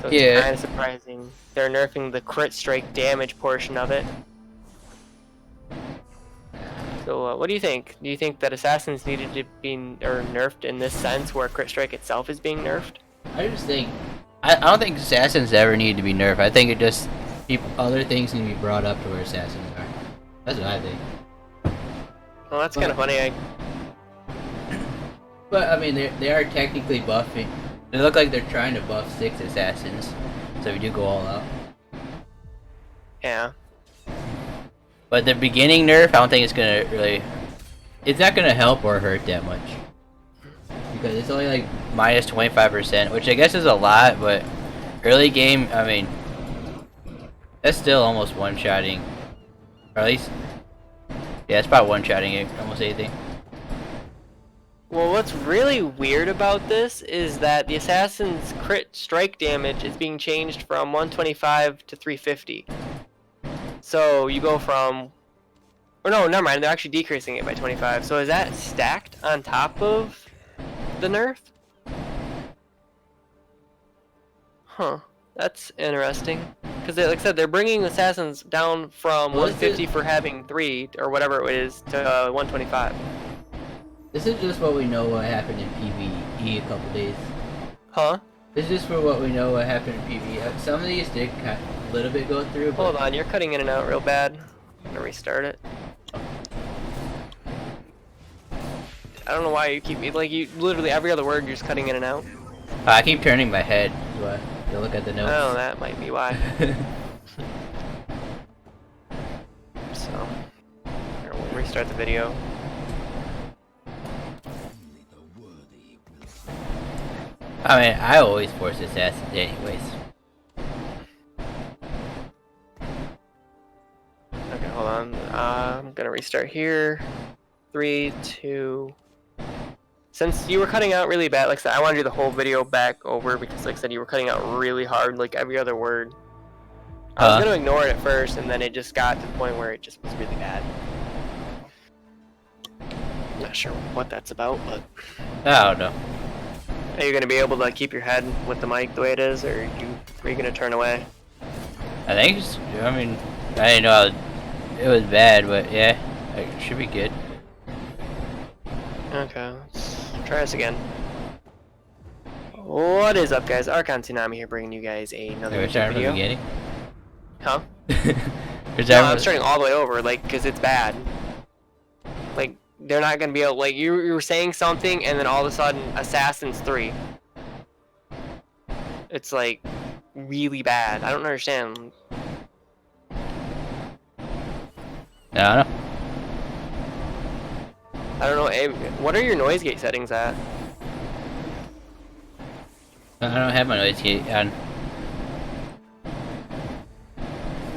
So it's kind of surprising. They're nerfing the crit strike damage portion of it. So what do you think? Do you think that assassins needed to be nerfed in this sense, where crit strike itself is being nerfed? I just think I don't think assassins ever need to be nerfed. I think it just other things need to be brought up to where assassins are. That's what I think. Well, that's kind of funny. But I mean, they are technically buffing. They look like they're trying to buff 6 assassins, so we do go all out. Yeah. But the beginning nerf, I don't think it's gonna really. It's not gonna help or hurt that much because it's only like minus 25%, which I guess is a lot. But early game, I mean, that's still almost one-shotting, or at least, yeah, it's about one-shotting almost anything. Well, what's really weird about this is that the assassin's crit strike damage is being changed from 125 to 350. So you go from, or no, never mind, they're actually decreasing it by 25. So is that stacked on top of the nerf? Huh, that's interesting. Because like I said, they're bringing assassins down from 150 for having 3, or whatever it is, to 125. This is just what we know what happened in PvE a couple days. Huh? This is just for what we know what happened in PvE. Some of these did kind of, a little bit go through. But Hold on, you're cutting in and out real bad. I'm gonna restart it. I don't know why you keep, like, you literally every other word you're just cutting in and out. I keep turning my head to look at the notes. Oh, that might be why. So, here, we'll restart the video. I mean, I always force assassins anyways. Okay, hold on. I'm gonna restart here. 3, 2. Since you were cutting out really bad, like I said, I want to do the whole video back over because, like I said, you were cutting out really hard, like every other word. I was gonna ignore it at first, and then it just got to the point where it just was really bad. I'm not sure what that's about, but I don't know. are you gonna be able to keep your head with the mic the way it is, or are you gonna turn away? I think it's, I mean, I didn't know it was bad, but yeah, it should be good. Okay, let's try this again. What is up, guys? Archon Tsunami here, bringing you guys another We're starting from video. the beginning? Huh? We're No, I'm starting all the way over, like, because it's bad. Like, they're not gonna be able, like, you were saying something, and then all of a sudden, Assassins 3. It's, like, really bad. I don't understand. I don't know. I don't know, Abe, what are your noise gate settings at? I don't have my noise gate on.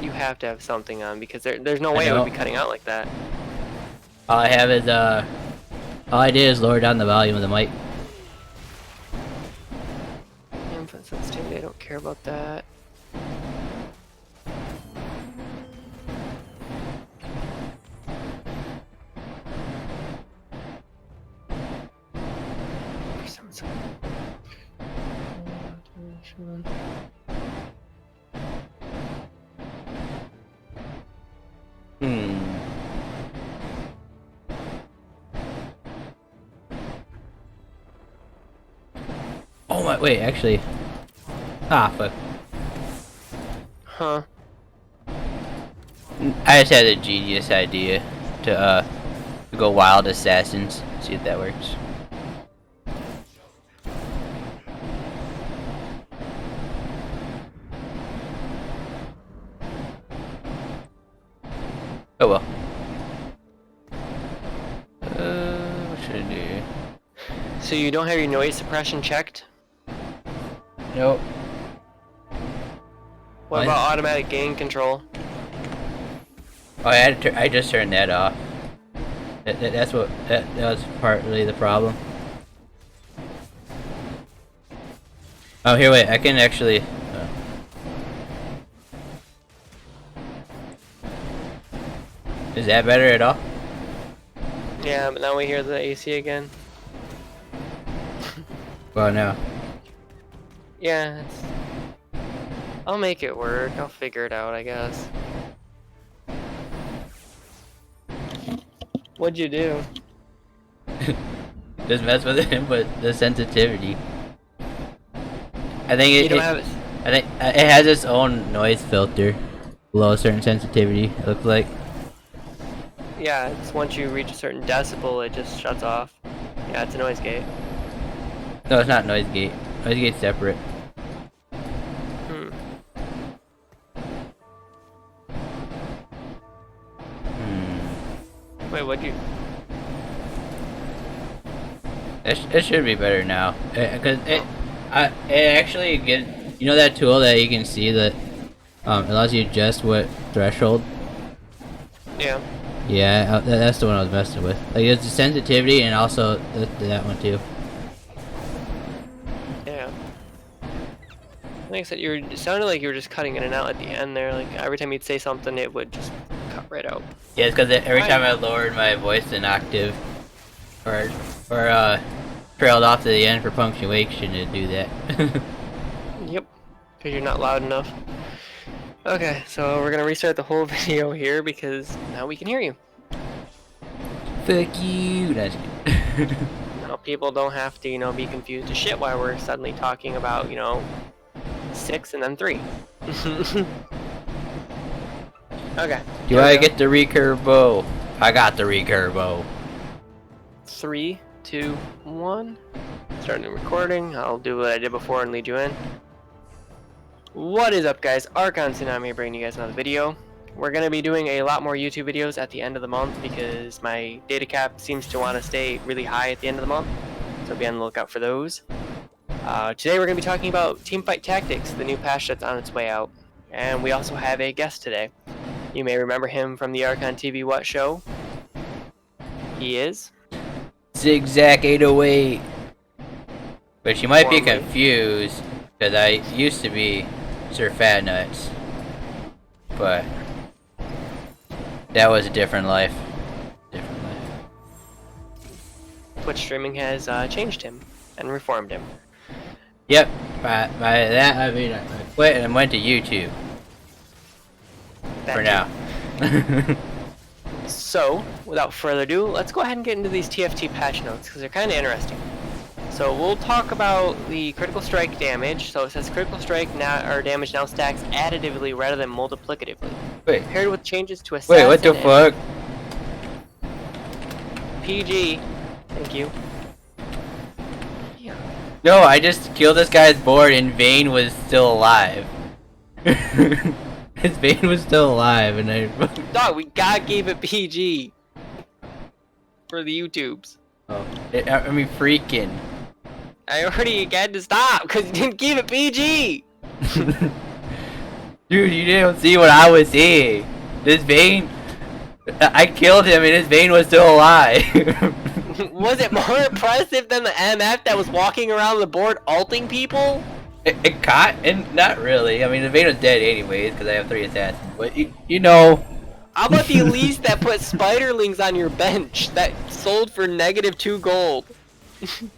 You have to have something on, because there's no way it would be cutting out like that. All I have is, all I did is lower down the volume of the mic. Input sensitivity, I don't care about that. Oh my, wait, actually. Ah, fuck. Huh. I just had a genius idea to go wild assassins. See if that works. Oh well. What should I do? So you don't have your noise suppression checked? Nope. What about automatic gain control? Oh, I just turned that off. That was partly the problem. Oh, here, wait. I can actually. Is that better at all? Yeah, but now we hear the AC again. Well, no. Yeah, I'll make it work. I'll figure it out, I guess. What'd you do? Just mess with it, but the sensitivity. I think You don't have it. I think it has its own noise filter below a certain sensitivity. It looks like. Yeah, it's once you reach a certain decibel, it just shuts off. Yeah, it's a noise gate. No, it's not noise gate. Noise gate's separate. Wait, what'd you? It should be better now, cause it actually gives, you know, that tool that you can see that allows you to adjust what threshold. Yeah. Yeah, that's the one I was messing with. Like, it's the sensitivity and also that one too. Yeah. Like I said, it sounded like you were just cutting in and out at the end there. Like every time you'd say something, it would just cut right out. Yeah, it's because every time I lowered my voice an octave, or trailed off to the end for punctuation, it'd do that. Yep, because you're not loud enough. Okay, so we're gonna restart the whole video here because now we can hear you. Fuck you. That's good. Now people don't have to, be confused as shit while we're suddenly talking about, 6 and then 3. Okay. Do I get the recurve bow? I got the recurve bow. 3, 2, 1. Starting recording. I'll do what I did before and lead you in. What is up, guys? Archon Tsunami here, bringing you guys another video. We're going to be doing a lot more YouTube videos at the end of the month because my data cap seems to want to stay really high at the end of the month. So be on the lookout for those. Today we're going to be talking about Teamfight Tactics, the new patch that's on its way out. And we also have a guest today. You may remember him from the Archon TV What show. He is... Zigzag 808. But you might be Formerly. confused, because I used to be Sir Fat Nuts. But that was a different life. Different life. Twitch streaming has changed him and reformed him. Yep. By that I mean I quit and went to YouTube. That For too. now. So, without further ado, let's go ahead and get into these TFT patch notes because they're kind of interesting. So we'll talk about the critical strike damage. So it says critical strike now or damage now stacks additively rather than multiplicatively. Wait. Paired with changes to assassin. Wait, what the fuck? PG. Thank you. Yeah. No, I just killed this guy's board and Vayne was still alive. His Vayne was still alive and I... Dog, we gotta keep it PG. For the YouTubes. Oh, I mean freaking. I already had to stop because you didn't keep it PG. Dude, you didn't see what I was seeing. This Vayne... I killed him and his Vayne was still alive. Was it more impressive than the MF that was walking around the board ulting people? It caught, and not really. I mean, the Vayne was dead anyways because I have 3 assassins. But you know, How about the Elise that put spiderlings on your bench that sold for -2 gold? see,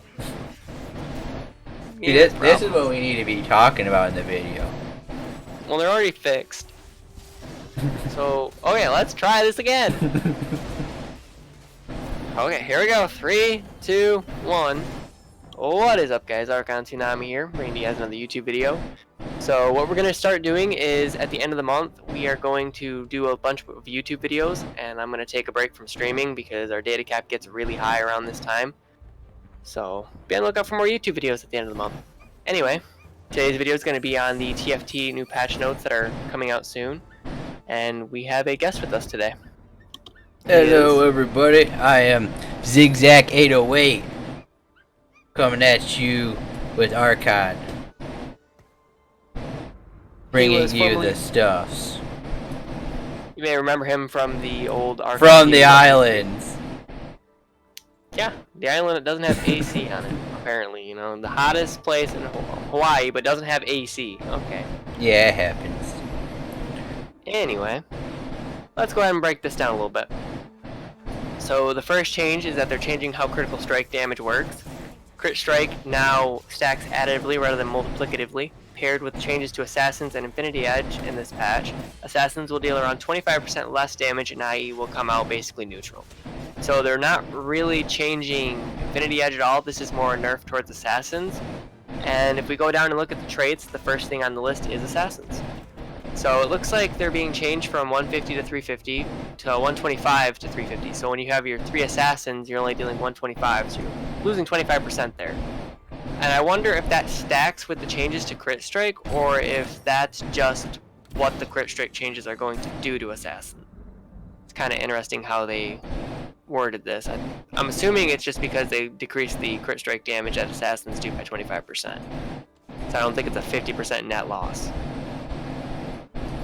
Yeah, this is what we need to be talking about in the video. well, they're already fixed. So, okay, let's try this again. Okay, here we go. 3, 2, 1. What is up, guys? Archon Tsunami here, bringing you guys another YouTube video. So what we're going to start doing is, at the end of the month, we are going to do a bunch of YouTube videos, and I'm going to take a break from streaming because our data cap gets really high around this time. So be on the lookout for more YouTube videos at the end of the month. Anyway, today's video is going to be on the TFT new patch notes that are coming out soon, and we have a guest with us today. Hello, everybody. I am Zigzag 808, coming at you with Archon, bringing you the stuffs You may remember him from the old Arkham from the TV. islands. Yeah, the island that doesn't have AC on it, apparently. You know, the hottest place in Hawaii, but doesn't have AC. Okay. Yeah, it happens. Anyway, let's go ahead and break this down a little bit. So the first change is that they're changing how critical strike damage works. Crit strike now stacks additively rather than multiplicatively. Paired with changes to Assassins and Infinity Edge in this patch, Assassins will deal around 25% less damage and IE will come out basically neutral. So they're not really changing Infinity Edge at all. This is more a nerf towards Assassins. And if we go down and look at the traits, the first thing on the list is Assassins. So it looks like they're being changed from 150 to 350 to 125 to 350. So when you have your 3 Assassins, you're only dealing 125, so you're losing 25% there. And I wonder if that stacks with the changes to crit strike, or if that's just what the crit strike changes are going to do to Assassin. It's kind of interesting how they worded this. I'm assuming it's just because they decreased the crit strike damage that Assassins do by 25%. So I don't think it's a 50% net loss.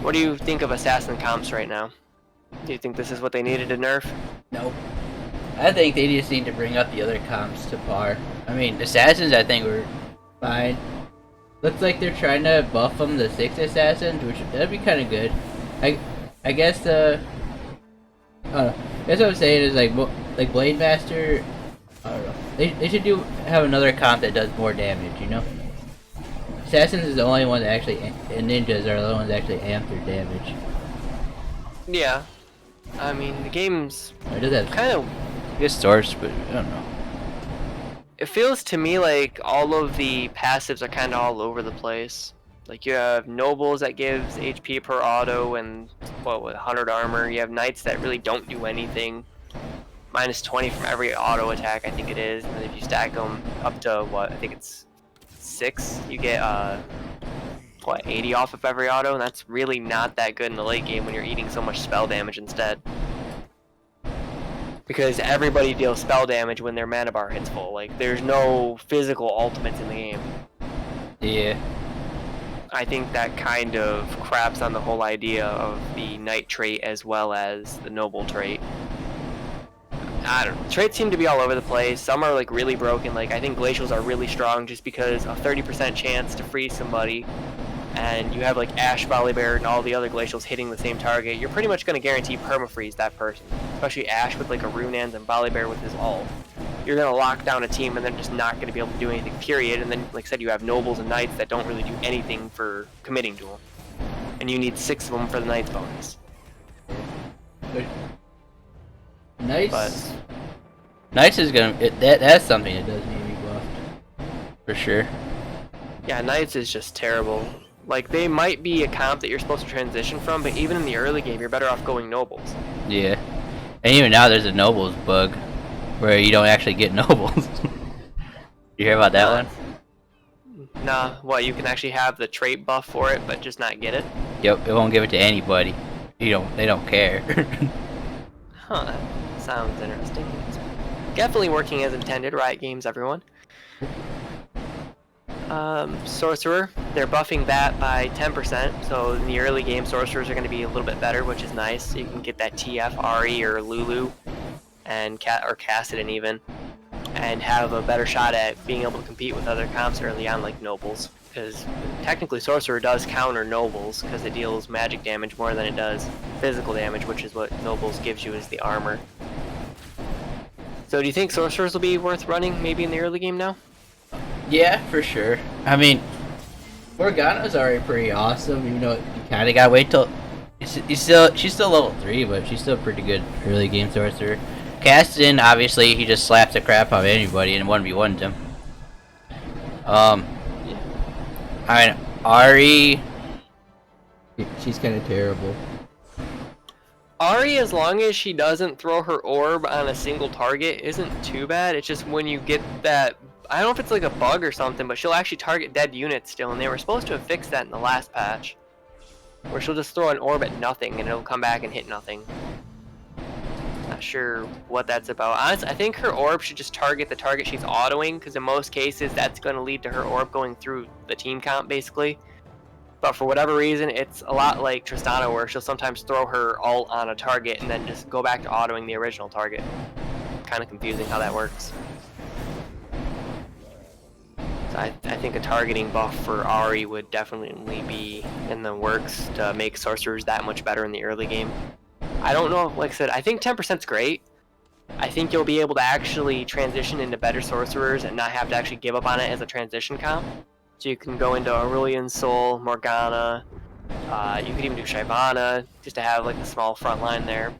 What do you think of Assassin comps right now? Do you think this is what they needed to nerf? Nope. I think they just need to bring up the other comps to par. I mean, Assassins I think were fine. Looks like they're trying to buff them the 6 Assassins, which that'd be kind of good. I guess I don't know. That's what I'm saying is like Blade Master. I don't know. They should have another comp that does more damage. You know. Assassins is the only one that actually, and ninjas are the only ones that actually amp their damage. Yeah. I mean, the game's It does have kind of... good source, but I don't know. It feels to me like all of the passives are kind of all over the place. Like you have Nobles that gives HP per auto and, what, with 100 armor. You have Knights that really don't do anything. Minus 20 from every auto attack, I think it is. And if you stack them up to, what, I think it's 6, you get, what, 80 off of every auto? And that's really not that good in the late game when you're eating so much spell damage instead. Because everybody deals spell damage when their mana bar hits full. Like, there's no physical ultimates in the game. Yeah. I think that kind of craps on the whole idea of the Knight trait as well as the Noble trait. I don't know. Traits seem to be all over the place. Some are like really broken. Like I think Glacials are really strong just because a 30% chance to freeze somebody, and you have like Ash, Volibear, and all the other Glacials hitting the same target. You're pretty much going to guarantee permafreeze that person. Especially Ash with like a Runeans and Volibear with his ult. You're going to lock down a team and they're just not going to be able to do anything, period. And then, like I said, you have Nobles and Knights that don't really do anything for committing to them. And you need 6 of them for the Knights bonus. Nice. Nice is gonna. That's something that does need to be buffed. For sure. Yeah, Knights is just terrible. Like, they might be a comp that you're supposed to transition from, but even in the early game, you're better off going Nobles. Yeah. And even now there's a Nobles bug where you don't actually get Nobles. You hear about that one? Nah, what, you can actually have the trait buff for it, but just not get it? Yep, it won't give it to anybody. They don't care. Huh, that sounds interesting. It's definitely working as intended, Riot Games, everyone. Sorcerer, they're buffing that by 10%, so in the early game, Sorcerers are going to be a little bit better, which is nice. You can get that TF, Ari, or Lulu, and or Kassadin even, and have a better shot at being able to compete with other comps early on, like Nobles. Because technically Sorcerer does counter Nobles, because it deals magic damage more than it does physical damage, which is what Nobles gives you as the armor. So do you think Sorcerers will be worth running maybe in the early game now? Yeah, for sure. I mean, Morgana's already pretty awesome, even though you kind of gotta wait till... she's still level 3, but she's still pretty good early game Sorcerer. Kassadin, obviously, he just slaps the crap out of anybody and 1v1'd him. I mean, Ari... she's kind of terrible. Ari, as long as she doesn't throw her orb on a single target, isn't too bad. It's just when you get that... I don't know if it's like a bug or something, but she'll actually target dead units still, and they were supposed to have fixed that in the last patch. Where she'll just throw an orb at nothing, and it'll come back and hit nothing. Not sure what that's about. Honestly, I think her orb should just target the target she's autoing, because in most cases, that's going to lead to her orb going through the team comp, basically. But for whatever reason, it's a lot like Tristana, where she'll sometimes throw her ult on a target, and then just go back to autoing the original target. Kind of confusing how that works. So I think a targeting buff for Ari would definitely be in the works to make Sorcerers that much better in the early game. I don't know, like I said, I think 10% is great. I think you'll be able to actually transition into better Sorcerers and not have to actually give up on it as a transition comp. So you can go into Aurelion Sol, Morgana, you could even do Shyvana, just to have like a small front line there.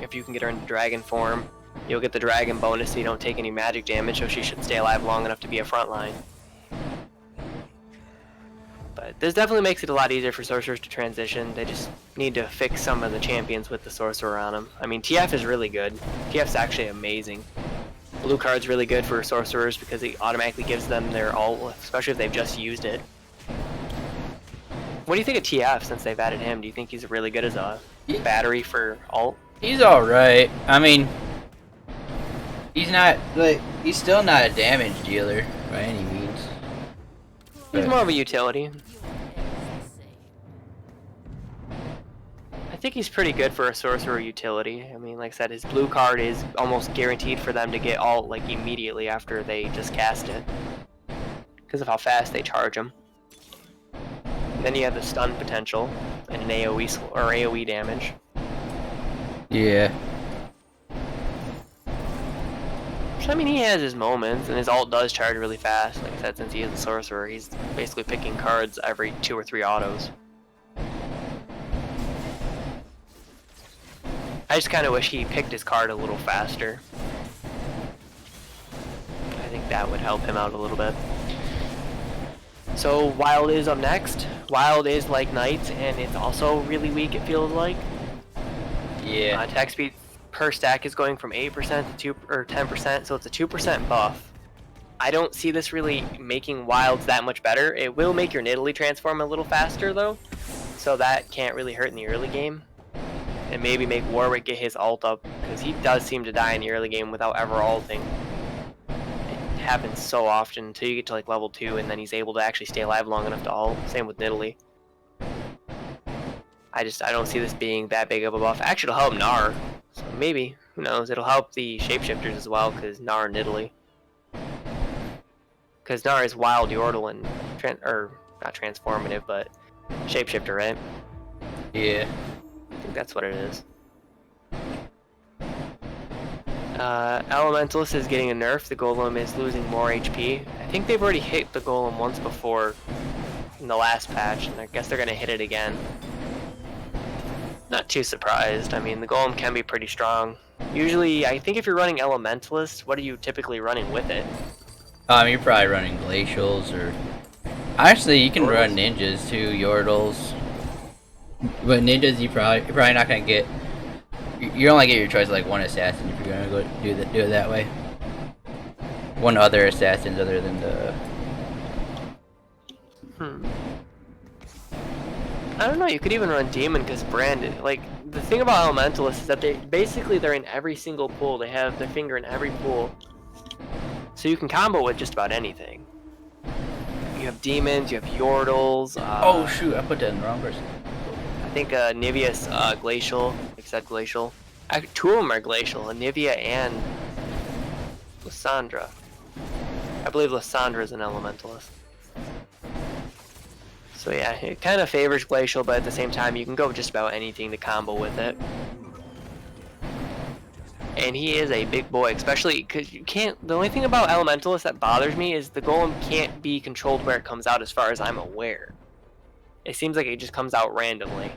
If you can get her into Dragon form, you'll get the Dragon bonus so you don't take any magic damage, so she should stay alive long enough to be a front line. But this definitely makes it a lot easier for Sorcerers to transition. They just need to fix some of the champions with the Sorcerer on them. I mean, TF is really good. TF's actually amazing. Blue card's really good for Sorcerers because it automatically gives them their ult, especially if they've just used it. What do you think of TF since they've added him? Do you think he's really good as a battery for ult? He's alright. I mean, he's not, like, he's still not a damage dealer by any means. He's more of a utility. I think he's pretty good for a Sorcerer utility. I mean, like I said, his blue card is almost guaranteed for them to get ult like immediately after they just cast it, because of how fast they charge him. And then you have the stun potential and an AoE damage. Yeah. I mean, he has his moments, and his ult does charge really fast. Like I said, since he is a Sorcerer, he's basically picking cards every 2 or 3 autos. I just kind of wish he picked his card a little faster. I think that would help him out a little bit. So Wild is up next. Wild is like Knights, and it's also really weak, it feels like. Yeah. Attack speed per stack is going from 8% to 2 or 10%, so it's a 2% buff. I don't see this really making Wilds that much better. It will make your Nidalee transform a little faster though, so that can't really hurt in the early game. And maybe make Warwick get his ult up, because he does seem to die in the early game without ever ulting. It happens so often until you get to like level 2, and then he's able to actually stay alive long enough to ult. Same with Nidalee. I don't see this being that big of a buff. Actually, it'll help Gnar, so maybe who knows? It'll help the shapeshifters as well, because Gnar and Italy. Because Gnar is wild Yordle and or not transformative, but shapeshifter, right? Yeah. I think that's what it is. Elementalist is getting a nerf. The Golem is losing more HP. I think they've already hit the Golem once before in the last patch, and I guess they're gonna hit it again. Not too surprised. I mean, the Golem can be pretty strong. Usually, I think if you're running Elementalist, what are you typically running with it? You're probably running Glacials, or... Actually, you can run Ninjas too, Yordles. But Ninjas, you're probably not gonna get... You only get your choice of like one assassin if you're gonna go do it that way. One other assassins other than the... I don't know, you could even run Demon because Brandon, like, the thing about Elementalists is that they're in every single pool. They have their finger in every pool. So you can combo with just about anything. You have Demons, you have Yordles. Oh shoot, I put that in the wrong person. I think Nivea's Glacial, like I said, Glacial. Two of them are Glacial, Nivea and Lysandra. I believe Lysandra is an Elementalist. So yeah, it kind of favors Glacial, but at the same time, you can go just about anything to combo with it. And he is a big boy, especially because you can't... The only thing about Elementalist that bothers me is the Golem can't be controlled where it comes out as far as I'm aware. It seems like it just comes out randomly,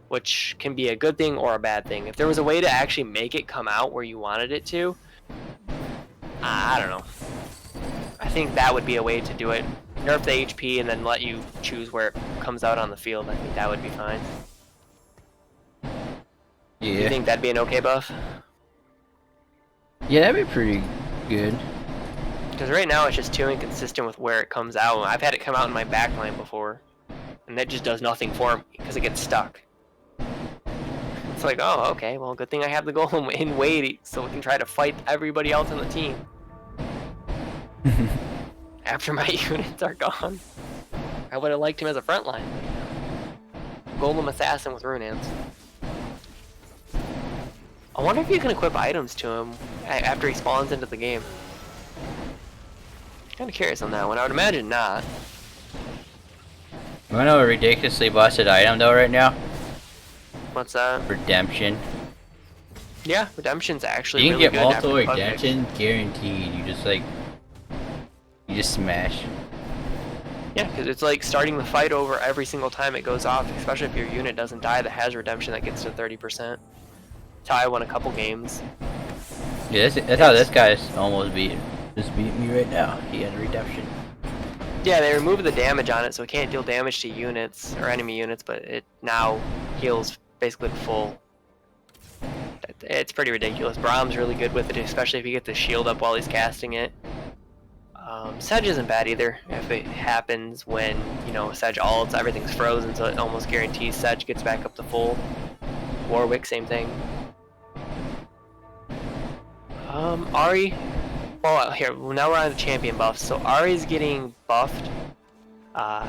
which can be a good thing or a bad thing. If there was a way to actually make it come out where you wanted it to, I don't know. I think that would be a way to do it. Nerf the HP and then let you choose where it comes out on the field. I think that would be fine. Yeah. You think that'd be an okay buff? Yeah, that'd be pretty good. Because right now it's just too inconsistent with where it comes out. I've had it come out in my backline before, and that just does nothing for me because it gets stuck. It's like, oh, okay, well, good thing I have the Golem in wait so we can try to fight everybody else on the team. After my units are gone. I would have liked him as a frontline. Golem Assassin with Runehands. I wonder if you can equip items to him after he spawns into the game. Kind of curious on that one. I would imagine not. You wanna know a ridiculously busted item though right now? What's that? Redemption. Yeah, Redemption's actually You can really get good multiple after redemption guaranteed. You just smash. Yeah, because it's like starting the fight over every single time it goes off, especially if your unit doesn't die that has redemption that gets to 30%. Ty won a couple games. Yeah, that's how this guy's almost beating me right now. He had a redemption. Yeah, they removed the damage on it, so it can't deal damage to units or enemy units, but it now heals basically full. It's pretty ridiculous. Brahm's really good with it, especially if you get the shield up while he's casting it. Sedge isn't bad either. If it happens when, you know, Sedge ults, everything's frozen, so it almost guarantees Sedge gets back up to full. Warwick, same thing. Ahri. Well, here, now we're on the champion buffs. So Ahri's getting buffed.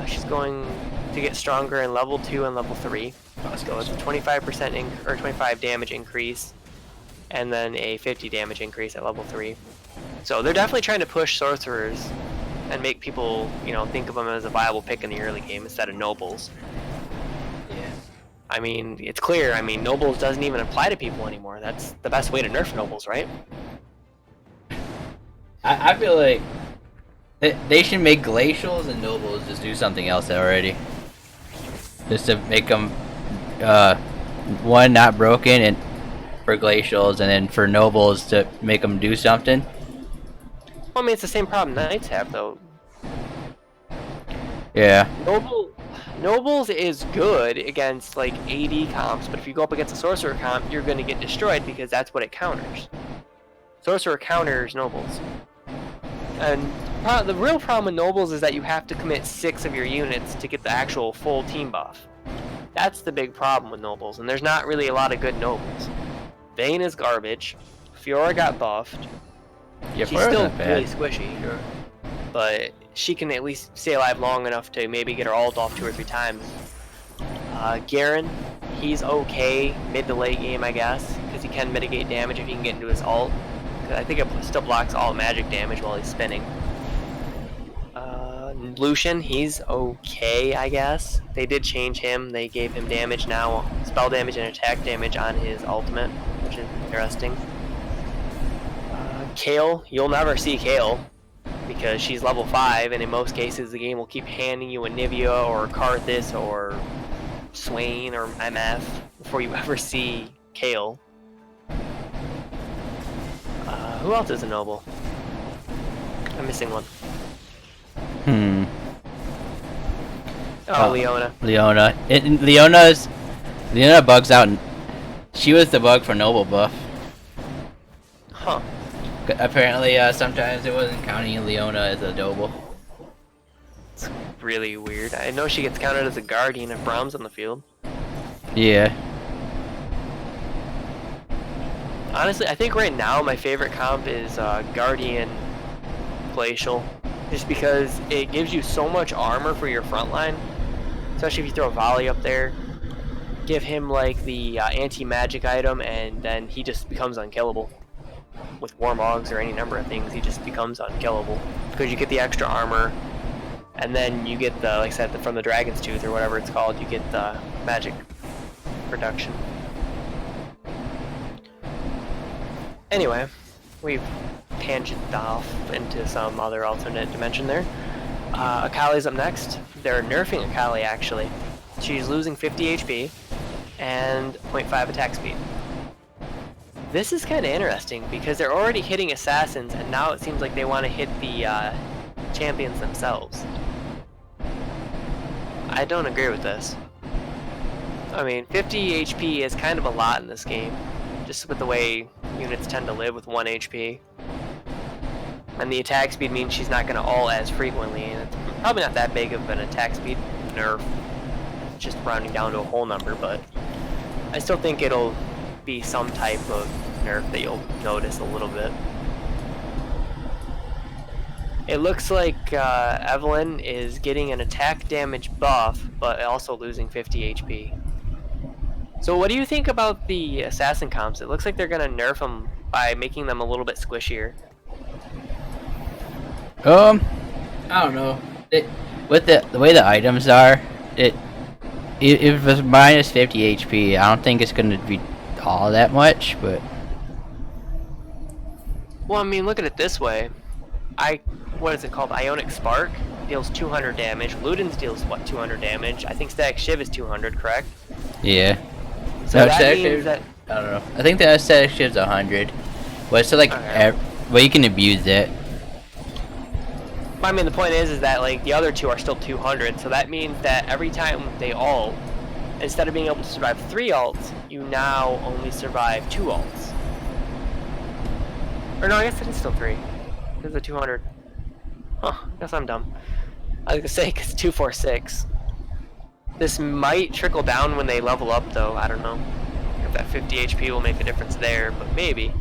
She's going to get stronger in level 2 and level 3. So it's a 25% or 25 damage increase, and then a 50 damage increase at level 3. So they're definitely trying to push sorcerers and make people, you know, think of them as a viable pick in the early game instead of nobles. Yeah. I mean, it's clear. I mean, nobles doesn't even apply to people anymore. That's the best way to nerf nobles, right? I feel like they should make glacials and nobles just do something else already. Just to make them one not broken and for glacials, and then for nobles to make them do something. Well, I mean, it's the same problem knights have, though. Yeah. Nobles is good against like AD comps, but if you go up against a sorcerer comp, you're going to get destroyed because that's what it counters. Sorcerer counters nobles. And the real problem with nobles is that you have to commit 6 of your units to get the actual full team buff. That's the big problem with nobles, and there's not really a lot of good nobles. Vayne is garbage. Fiora got buffed. Yeah, She's still really squishy, sure, but she can at least stay alive long enough to maybe get her ult off 2 or 3 times. Garen, he's okay mid to late game, I guess, because he can mitigate damage if you can get into his ult. 'Cause I think it still blocks all magic damage while he's spinning. Lucian, he's okay, I guess. They did change him. They gave him damage now, spell damage and attack damage on his ultimate, which is interesting. Kayle, you'll never see Kayle because she's level 5, and in most cases the game will keep handing you a Nivea or Karthus or Swain or MF before you ever see Kayle. Who else is a noble? I'm missing one. Oh, Leona. Leona. Leona bugs out. She was the bug for noble buff. Huh. Apparently, sometimes it wasn't counting Leona as a noble. It's really weird. I know she gets counted as a guardian if Braum's on the field. Yeah. Honestly, I think right now my favorite comp is Guardian Glacial. Just because it gives you so much armor for your front line. Especially if you throw a volley up there. Give him like the anti-magic item and then he just becomes unkillable. With Warmogs or any number of things, he just becomes unkillable. Because you get the extra armor, and then you get the, like I said, from the Dragon's Tooth or whatever it's called, you get the magic production. Anyway, we've tangented off into some other alternate dimension there. Akali's up next. They're nerfing Akali actually. She's losing 50 HP and 0.5 attack speed. This is kind of interesting because they're already hitting assassins and now it seems like they want to hit the champions themselves. I don't agree with this. I mean, 50 HP is kind of a lot in this game, just with the way units tend to live with 1 HP. And the attack speed means she's not going to ult as frequently, and it's probably not that big of an attack speed nerf, just rounding down to a whole number, but I still think it'll be some type of nerf that you'll notice a little bit. It looks like Evelyn is getting an attack damage buff, but also losing 50 HP. So what do you think about the assassin comps? It looks like they're gonna nerf them by making them a little bit squishier. I don't know. With the way the items are, if it's minus 50 HP, I don't think it's gonna be all that much, but... Well, I mean, look at it this way. What is it called? Ionic Spark deals 200 damage. Ludens deals, what, 200 damage? I think Static Shiv is 200, correct? Yeah. So No, that means that... I don't know. I think the Static Shiv's 100. But it's like, Okay. well, you can abuse it. I mean, the point is that, like, the other two are still 200, so that means that every time they ult, instead of being able to survive 3 ults, you now only survive 2 ults. Or no, I guess it is still 3. Because the 200. Huh, I guess I'm dumb. I was gonna say, because 246. This might trickle down when they level up, though. I don't know if that 50 HP will make a difference there, but maybe.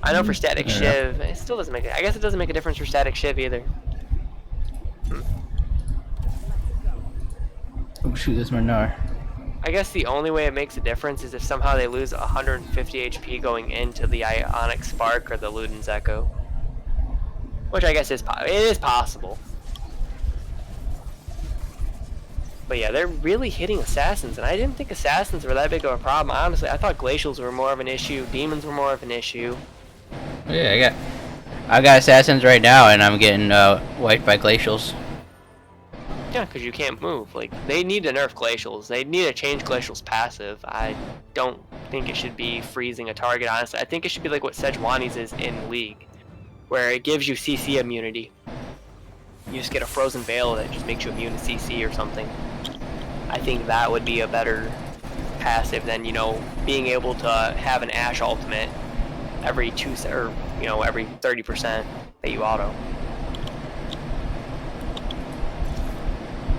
I know for Static Shiv, it still doesn't make it. I guess it doesn't make a difference for Static Shiv either. Oh shoot, this Minar. I guess the only way it makes a difference is if somehow they lose 150 HP going into the Ionic Spark or the Luden's Echo. Which I guess it is possible. But yeah, they're really hitting assassins, and I didn't think assassins were that big of a problem. Honestly, I thought glacials were more of an issue, demons were more of an issue. Yeah, I got assassins right now, and I'm getting wiped by glacials. Yeah, because you can't move. Like, they need to nerf glacials. They need to change glacials passive. I don't think it should be freezing a target, honestly. I think it should be like what Sejuani's is in League, where it gives you CC immunity. You just get a frozen veil that just makes you immune to CC or something. I think that would be a better passive than, you know, being able to have an Ashe ultimate every every 30% that you auto.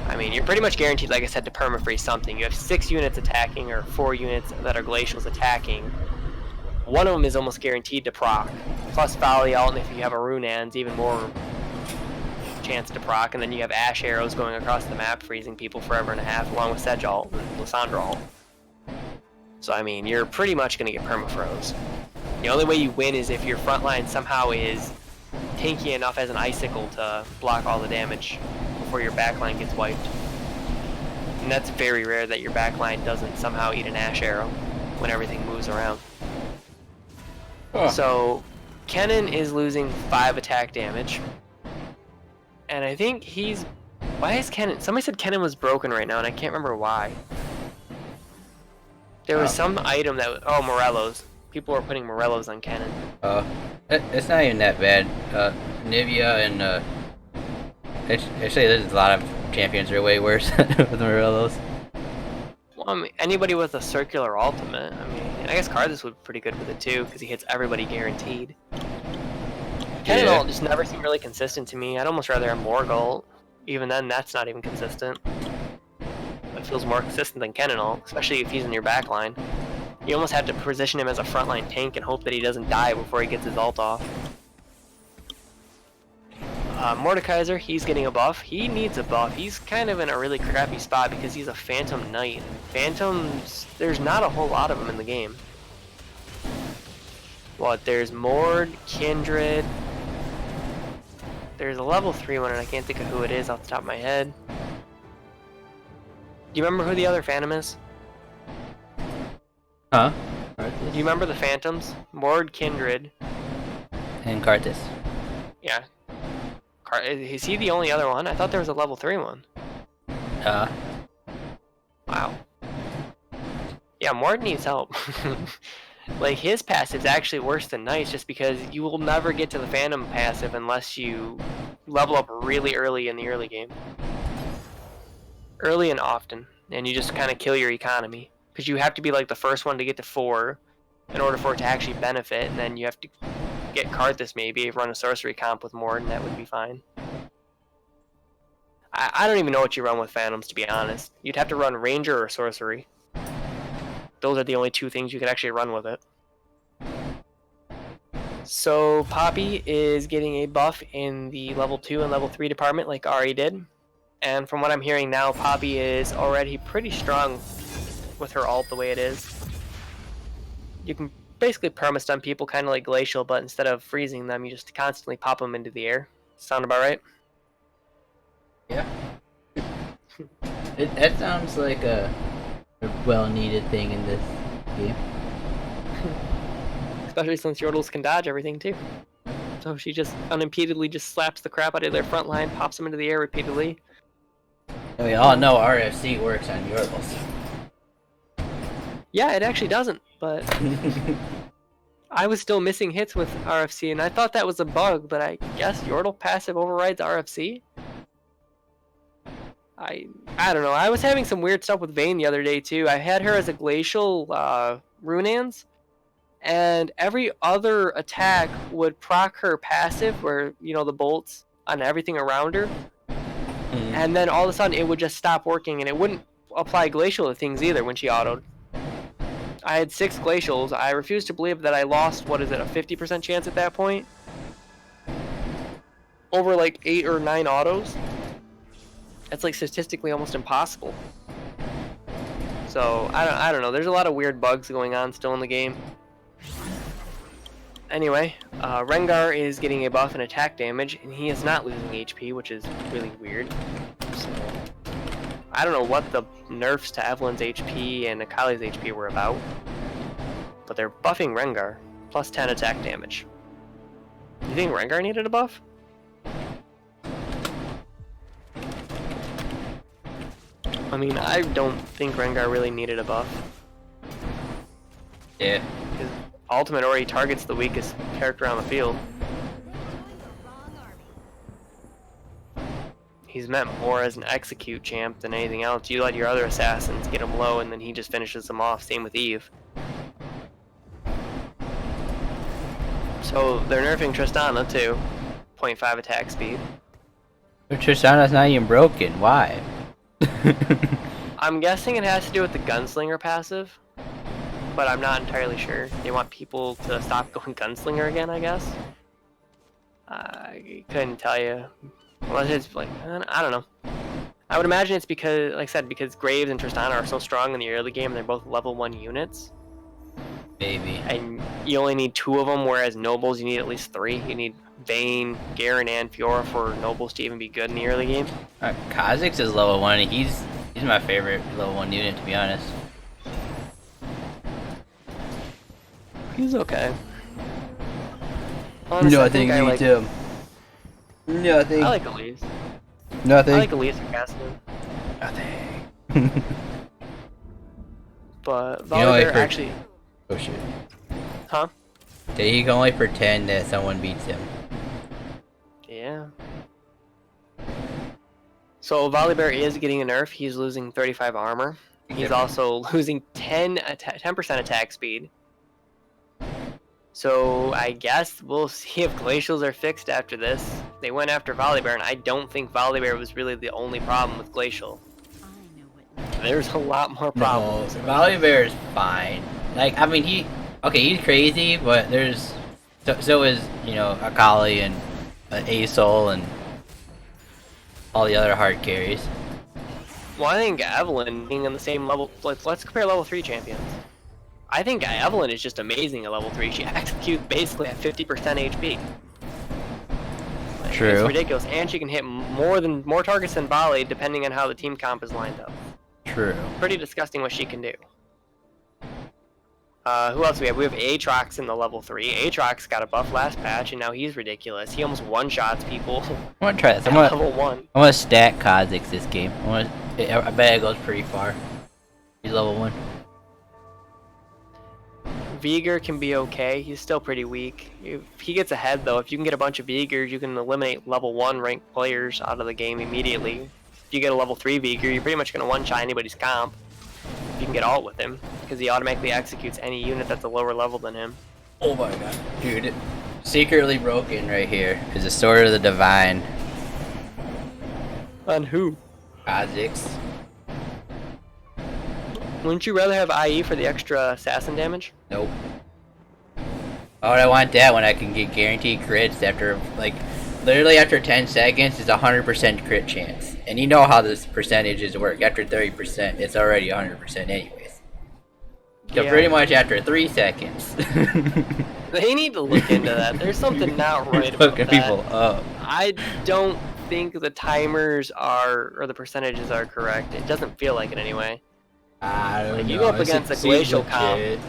I mean, you're pretty much guaranteed, like I said, to perma-freeze something. You have 6 units attacking or 4 units that are glacials attacking. One of them is almost guaranteed to proc. Plus volley ult, and if you have a Runan's, even more chance to proc. And then you have Ashe arrows going across the map, freezing people forever and a half, along with Sedge ult and Lysandra ult. So I mean, you're pretty much gonna get permafroze. The only way you win is if your front line somehow is tanky enough as an icicle to block all the damage before your back line gets wiped. And that's very rare that your back line doesn't somehow eat an ash arrow when everything moves around. Huh. So Kennen is losing 5 attack damage. And I think he's... Why is Kennen... Somebody said Kennen was broken right now, and I can't remember why. There was some item that was... Oh, Morello's. People were putting Morello's on Kennen. It's not even that bad. Nivea and actually, there's a lot of champions are way worse with Morello's. Well, I mean, anybody with a circular ultimate. I mean, I guess Karthus would be pretty good with it too, because he hits everybody guaranteed. Kennen ult just never seemed really consistent to me. I'd almost rather have Morg ult. Even then, that's not even consistent. It feels more consistent than Kennen ult, especially if he's in your back line. You almost have to position him as a frontline tank and hope that he doesn't die before he gets his ult off. Mordekaiser, he's getting a buff. He needs a buff. He's kind of in a really crappy spot because he's a Phantom Knight. Phantoms, there's not a whole lot of them in the game. What, there's Mord, Kindred. There's a level 3 one and I can't think of who it is off the top of my head. Do you remember who the other Phantom is? Huh? Do you remember the Phantoms? Mord, Kindred. And Karthus. Yeah. Is he the only other one? I thought there was a level 3 one. Wow. Yeah, Mord needs help. Like, his passive's actually worse than Knight's just because you will never get to the Phantom passive unless you level up really early in the early game. Early and often. And you just kind of kill your economy. Because you have to be like the first one to get to 4 in order for it to actually benefit, and then you have to get Karthus maybe, run a sorcery comp with Mord, and that would be fine. I don't even know what you run with Phantoms, to be honest. You'd have to run Ranger or Sorcery. Those are the only 2 things you could actually run with it. So Poppy is getting a buff in the level 2 and level 3 department like Ari did. And from what I'm hearing now, Poppy is already pretty strong with her ult the way it is. You can basically perma-stun people kind of like Glacial, but instead of freezing them, you just constantly pop them into the air. Sound about right? Yeah. That sounds like a well-needed thing in this game. Especially since Yordles can dodge everything too. So she just unimpededly just slaps the crap out of their front line, pops them into the air repeatedly. And we all know RFC works on Yordles. Yeah, it actually doesn't, but I was still missing hits with RFC, and I thought that was a bug, but I guess Yordle passive overrides RFC? I don't know. I was having some weird stuff with Vayne the other day, too. I had her as a Glacial Runaan's, and every other attack would proc her passive, where, you know, the bolts on everything around her, and then all of a sudden it would just stop working, and it wouldn't apply Glacial to things either when she autoed. I had 6 Glacials. I refuse to believe that I lost, what is it, a 50% chance at that point? Over like 8 or 9 autos? That's like statistically almost impossible. So, I don't know. There's a lot of weird bugs going on still in the game. Anyway, Rengar is getting a buff in attack damage, and he is not losing HP, which is really weird. So, I don't know what the nerfs to Evelyn's HP and Akali's HP were about, but they're buffing Rengar, plus 10 attack damage. You think Rengar needed a buff? I mean, I don't think Rengar really needed a buff. Yeah. His ultimate already targets the weakest character on the field. He's meant more as an execute champ than anything else. You let your other assassins get him low, and then he just finishes them off. Same with Eve. So they're nerfing Tristana too. 0.5 attack speed. But Tristana's not even broken. Why? I'm guessing it has to do with the Gunslinger passive, but I'm not entirely sure. They want people to stop going Gunslinger again, I guess. I couldn't tell you. Unless it's like, I don't know. I would imagine it's because, like I said, because Graves and Tristana are so strong in the early game, and they're both level 1 units. Maybe. And you only need 2 of them, whereas Nobles you need at least 3. You need Vayne, Garen, and Fiora for Nobles to even be good in the early game. Kha'Zix is level 1. He's my favorite level 1 unit, to be honest. He's okay. Honestly, Nothing, I me like, too. Nothing. I like Elise. Nothing. I like Elise and Cassidy. Nothing. But You know, Volibear actually... Oh shit. Huh? Yeah, he can only pretend that someone beats him. Yeah. So Volibear is getting a nerf. He's losing 35 armor. He's also losing 10% attack speed. So I guess we'll see if Glacials are fixed after this. They went after Volibear, and I don't think Volibear was really the only problem with Glacial. There's a lot more problems. No, Volibear is fine. Like, I mean, he's crazy, but there's... So is, you know, Akali and Asol and all the other hard carries. Well, I think Evelyn being on the same level... Let's compare level 3 champions. I think Evelyn is just amazing at level 3. She executes basically at 50% HP. Like, True. It's ridiculous, and she can hit more targets than Volley, depending on how the team comp is lined up. True. Pretty disgusting what she can do. Who else do we have? We have Aatrox in the level 3. Aatrox got a buff last patch, and now he's ridiculous. He almost one-shots people. I want to try this. at level 1. I want to stack Kha'Zix this game. I bet it goes pretty far. He's level 1. Veigar can be okay. He's still pretty weak. If he gets ahead, though, if you can get a bunch of Veigars, you can eliminate level 1 ranked players out of the game immediately. If you get a level 3 Veigar, you're pretty much going to one-shot anybody's comp. You can get alt with him, because he automatically executes any unit that's a lower level than him. Oh my god. Dude, secretly broken right here is the Sword of the Divine. On who? Kha'Zix. Wouldn't you rather have IE for the extra assassin damage? Nope. Why would I want that when I can get guaranteed crits after, like, literally after 10 seconds is a 100% crit chance. And you know how this percentages work. After 30%, it's already 100% anyways. So Yeah. pretty much after 3 seconds. They need to look into that. There's something not right about Fucking that. people up. I don't think the timers are, or the percentages are correct. It doesn't feel like it anyway. I don't Like, know. you go up This against a seems Glacial comp. legit.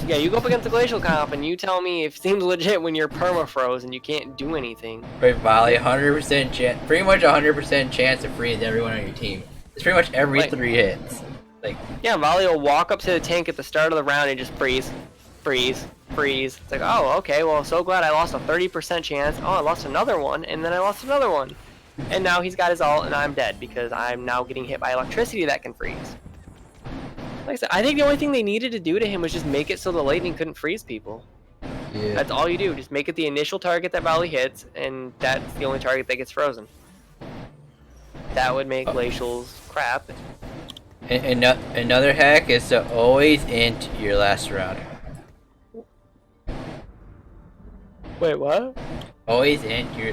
Yeah, you go up against a Glacial comp and you tell me it seems legit when you're perma-froze and you can't do anything. Right, Volley, 100% chance, pretty much 100% chance to freeze everyone on your team. It's pretty much every Like- 3 hits. Like, Yeah, Volley will walk up to the tank at the start of the round and just freeze. Freeze. Freeze. It's like, oh, okay, well, so glad I lost a 30% chance. Oh, I lost another one, and then I lost another one. And now he's got his ult, and I'm dead because I'm now getting hit by electricity that can freeze. Like I said, I think the only thing they needed to do to him was just make it so the lightning couldn't freeze people. yeah. That's all you do. Just make it the initial target that Volley hits, and that's the only target that gets frozen. That would make Glacials crap. Another hack is to always int your last round. Wait, what? Always int your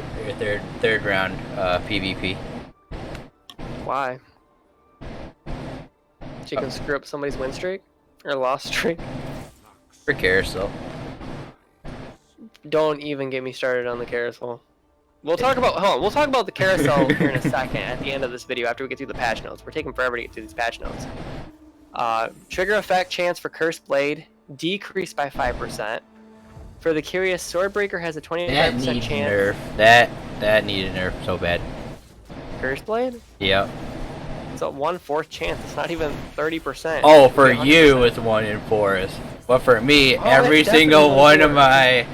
third round PvP. Why? So you can screw up somebody's win streak? Or loss streak? For carousel. Don't even get me started on the carousel. We'll talk about we'll talk about the carousel here in a second at the end of this video after we get through the patch notes. We're taking forever to get through these patch notes. Trigger effect chance for Cursed Blade decreased by 5%. For the Curious, Swordbreaker has a 25% That needs chance. nerf. That needed nerf so bad. Cursed Blade? Yep. It's a 1/4 chance. It's not even 30%. Oh, for It's you 100%. it's 1 in 4. But for me, Oh, every it's single definitely one of 1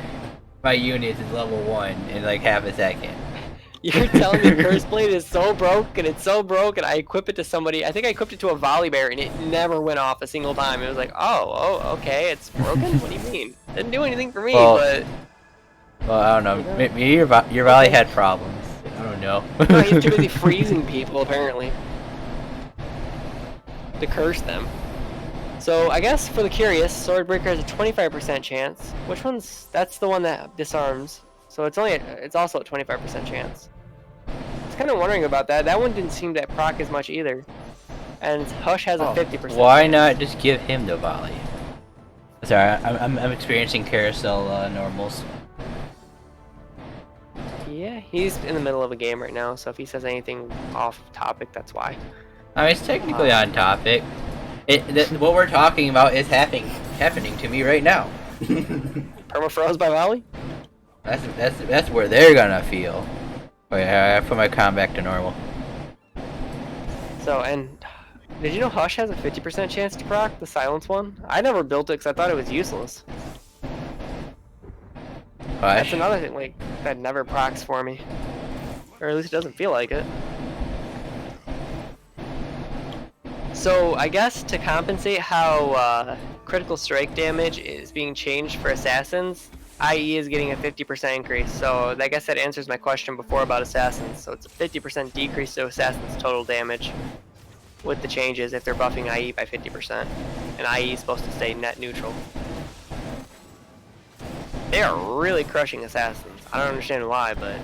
my units is level 1 in like half a second. You're telling me Cursed Blade is so broke, and it's so broke, and I equip it to somebody. I think I equipped it to a Volibear, and it never went off a single time. It was like, oh, okay, it's broken? What do you mean? Didn't do anything for me, Well, but... Well, I don't know. Maybe your Volley had problems. I don't know. No, he's too busy freezing people, apparently. To curse them. So, I guess for the Curious, Swordbreaker has a 25% chance. Which one's... That's the one that disarms. So it's also a 25% chance. It's kind kind of wondering about that. That one didn't seem to proc as much either. And Hush has a 50%. Why not just give him the volley? Sorry, I'm experiencing carousel normals. Yeah, he's in the middle of a game right now, so if he says anything off topic, that's why. I mean, it's technically on topic. What we're talking about is happening to me right now. Permafroze by volley? That's where they're gonna feel. Wait, I put my comm back to normal. So, and did you know Hush has a 50% chance to proc, the silence one? I never built it because I thought it was useless. That's Hush? another thing, like, that never procs for me. Or at least it doesn't feel like it. So, I guess to compensate how critical strike damage is being changed for assassins, IE is getting a 50% increase. So, I guess that answers my question before about assassins. So, it's a 50% decrease to assassins' total damage with the changes if they're buffing IE by 50%. And IE is supposed to stay net neutral. They are really crushing assassins. I don't understand why, but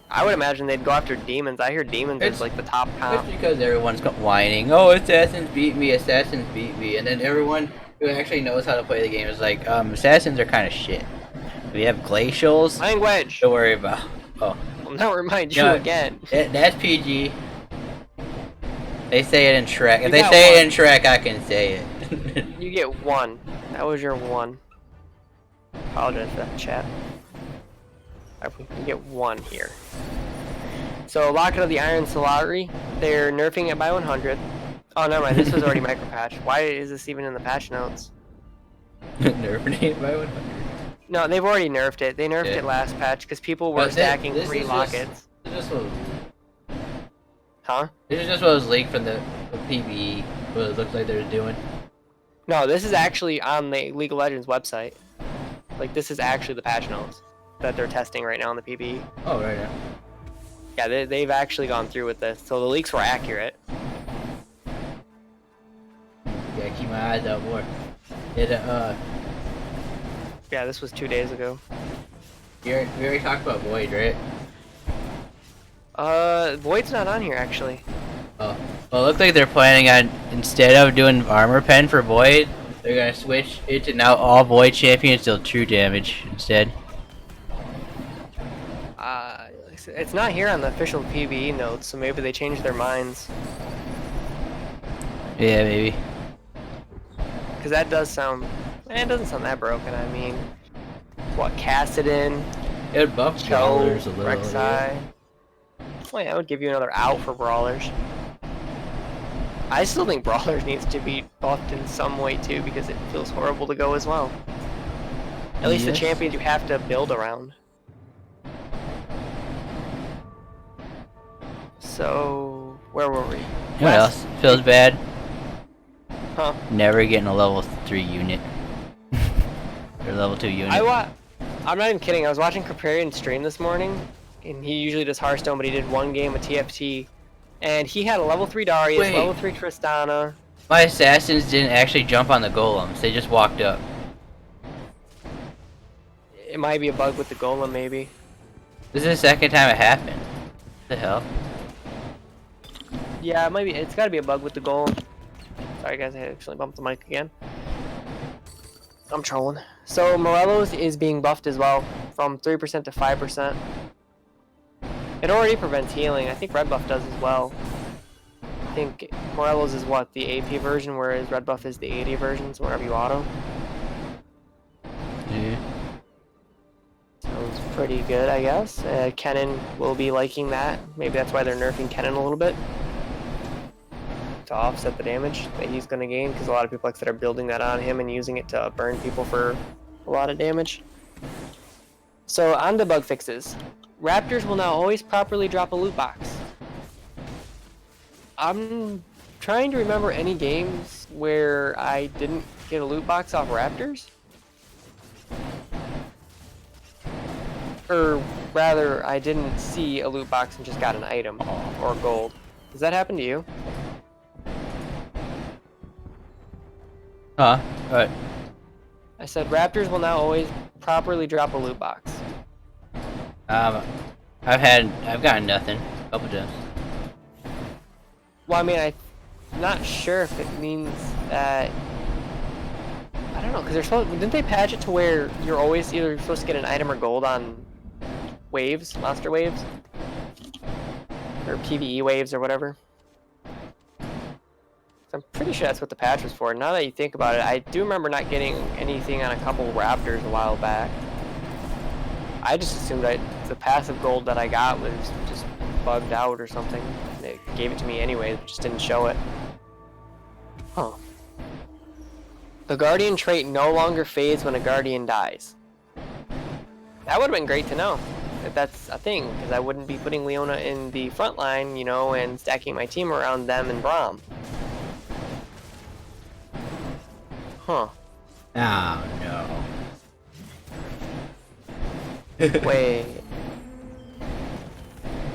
I would imagine they'd go after demons. I hear demons is like the top comp. It's because everyone's whining, oh, assassins beat me, and then everyone who actually knows how to play the game is like, assassins are kind of shit. We have glacials. Language! Don't worry about. Oh. I'll now remind you again. That's PG. They say it in Shrek. If You they got say one. it in Shrek, I can say it. You get one. That was your one. Apologize for that, chat. You get one here. So, Locket of the Iron Solari, they're nerfing it by 100. Oh, never mind, this was already micro patch. Why is this even in the patch notes? Nerfing it by 100. No, they've already nerfed it. They nerfed it last patch because people were stacking 3 lockets. Huh? This is just what was leaked from the PvE, what it looks like they're doing. No, this is actually on the League of Legends website. Like, this is actually the patch notes that they're testing right now on the PvE. Oh, right now. Yeah, they've actually gone through with this, so the leaks were accurate. Yeah, keep my eyes out more. Yeah, this was 2 days ago. We already talked about Void, right? Void's not on here, actually. Oh. Well, it looks like they're planning on, instead of doing armor pen for Void, they're gonna switch it to now all Void champions deal true damage instead. It's not here on the official PvE notes, so maybe they changed their minds. Yeah, maybe. Because that does sound... it doesn't sound that broken, I mean... What, Cassidon? It would buff Cho, Brawlers a little. Rek'Sai. Well, yeah, I would give you another out for Brawlers. I still think Brawlers needs to be buffed in some way too, because it feels horrible to go as well. At least the champions you have to build around. So, where were we? What else feels bad? Huh? Never getting a level 3 unit. Or level 2 unit. I'm not even kidding, I was watching Kripparrian stream this morning, and he usually does Hearthstone, but he did one game of TFT, and he had a level 3 Darius, level 3 Tristana. My assassins didn't actually jump on the golems, they just walked up. It might be a bug with the golem, maybe. This is the second time it happened. What the hell? Yeah, it might be. It's gotta be a bug with the golem. Sorry guys, I actually bumped the mic again. I'm trolling. So Morelos is being buffed as well, from 3% to 5%. It already prevents healing. I think Red Buff does as well. I think Morelos is what, the AP version, whereas Red Buff is the AD version, so whenever you auto. Yeah. Sounds pretty good, I guess. Kennen will be liking that. Maybe that's why they're nerfing Kennen a little bit. To offset the damage that he's going to gain, because a lot of people, like I said, are building that on him and using it to burn people for a lot of damage. So, on to bug fixes. Raptors will now always properly drop a loot box. I'm trying to remember any games where I didn't get a loot box off Raptors. Or rather, I didn't see a loot box and just got an item or gold. Does that happen to you? Huh? What? I said Raptors will now always properly drop a loot box. I've gotten nothing. Couple times. Well, I mean, I'm not sure if it means that. I don't know, because they're supposed. Didn't they patch it to where you're always either supposed to get an item or gold on waves, monster waves, or PvE waves or whatever? I'm pretty sure that's what the patch was for. Now that you think about it, I do remember not getting anything on a couple raptors a while back. I just assumed the passive gold that I got was just bugged out or something. They gave it to me anyway, but just didn't show it. Huh. The Guardian trait no longer fades when a Guardian dies. That would have been great to know if that's a thing, because I wouldn't be putting Leona in the front line, you know, and stacking my team around them and Braum. Huh. Oh no. Wait.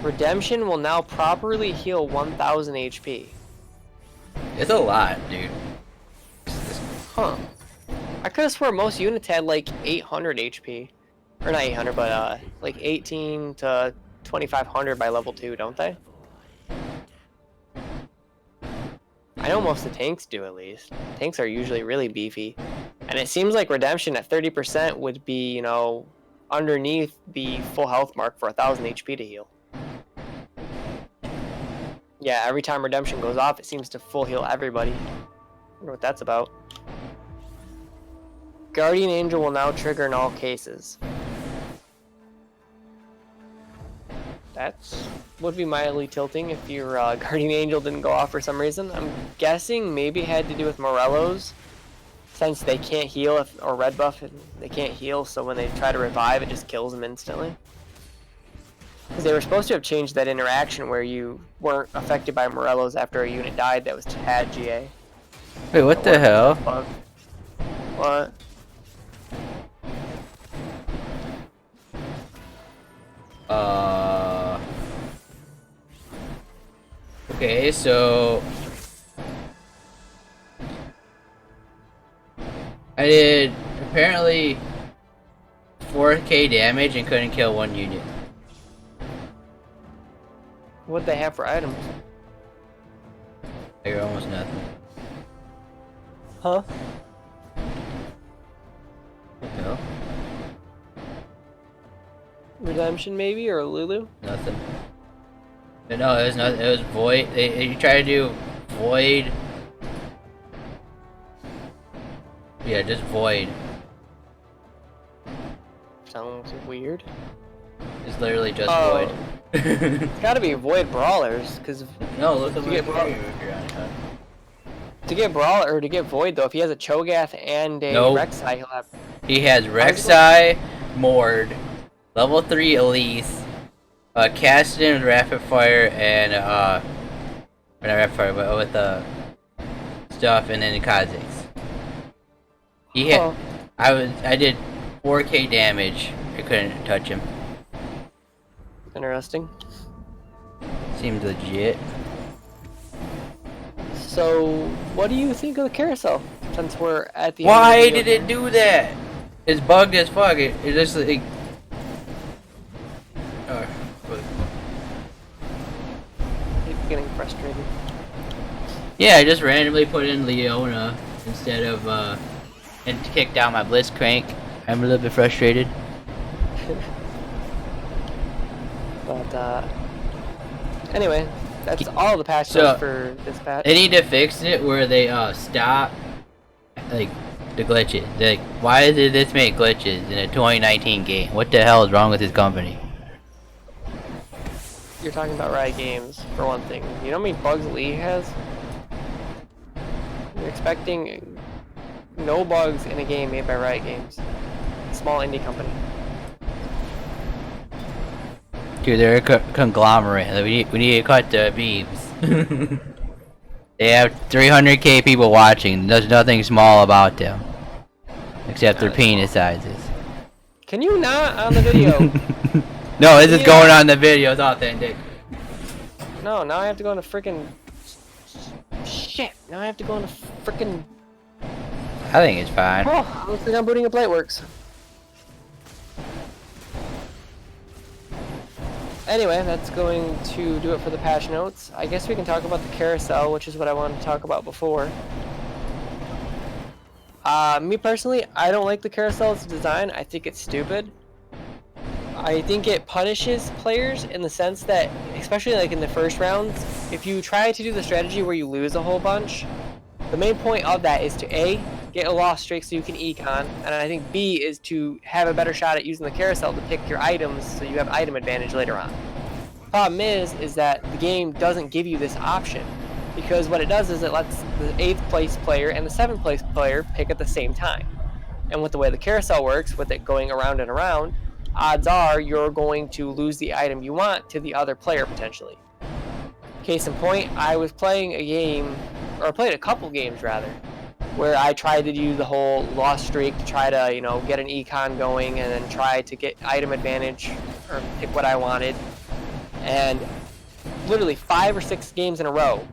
Redemption will now properly heal 1000 HP. It's a lot, dude. Huh. I could have swore most units had like 800 HP. Or not 800, but like 18 to 2500 by level 2, don't they? I know most of the tanks do, at least. Tanks are usually really beefy. And it seems like Redemption at 30% would be, you know, underneath the full health mark for 1000 HP to heal. Yeah, every time Redemption goes off, it seems to full heal everybody. I wonder what that's about. Guardian Angel will now trigger in all cases. That's would be mildly tilting if your Guardian Angel didn't go off for some reason. I'm guessing maybe it had to do with Morello's, since they can't heal, or red buff, they can't heal, so when they try to revive, it just kills them instantly. Because they were supposed to have changed that interaction where you weren't affected by Morello's after a unit died that had GA. Wait, what the hell? What? Okay, so I did apparently 4k damage and couldn't kill one unit. What'd they have for items? Like almost nothing. Huh? What the hell? Redemption maybe, or Lulu? Nothing. No, it was not. It was void. You try to do void. Yeah, just void. Sounds weird. It's literally just Oh. void. It's gotta be void brawlers, because No, look at To get my to get brawl or to get void though, if he has a Cho'Gath and a Nope. Rek'Sai, he'll have. He has Rek'Sai, Mord, level 3 Elise, Caston with Rapid Fire, and or not Rapid Fire, but with stuff, and then the Kazakhs. He had, Oh. I did 4k damage. I couldn't touch him. Interesting. Seems legit. So, what do you think of the carousel? Since we're at the Why end of the did it do that? It's bugged as fuck. It just like. It's getting frustrated. Yeah, I just randomly put in Leona instead of and kicked out my Blitzcrank. I'm a little bit frustrated. But anyway, that's all the patches So, for this patch. They need to fix it where they stop like the glitches. Like, why did this make glitches in a 2019 game? What the hell is wrong with this company? You're talking about Riot Games, for one thing. You know how many bugs Lee has? You're expecting no bugs in a game made by Riot Games. Small indie company. Dude, they're a conglomerate. We need to cut the beams. They have 300k people watching. There's nothing small about them, except their penis sizes. Can you not on the video? No, this is going on the video. It's authentic. No, now I have to go into freaking shit. Now I have to go into freaking. I think it's fine. Oh, looks like I'm booting up Lightworks. anyway, that's going to do it for the patch notes. I guess we can talk about the carousel, which is what I wanted to talk about before. Me personally, I don't like the carousel's design. I think it's stupid. I think it punishes players in the sense that, especially like in the first rounds, if you try to do the strategy where you lose a whole bunch, the main point of that is to A, get a loss streak so you can econ, and I think B is to have a better shot at using the carousel to pick your items so you have item advantage later on. Problem is that the game doesn't give you this option, because what it does is it lets the 8th place player and the 7th place player pick at the same time. And with the way the carousel works, with it going around and around, odds are you're going to lose the item you want to the other player potentially. Case in point, I was playing a game, or played a couple games rather, where I tried to do the whole loss streak to try to, you know, get an econ going and then try to get item advantage or pick what I wanted. And literally 5 or 6 games in a row,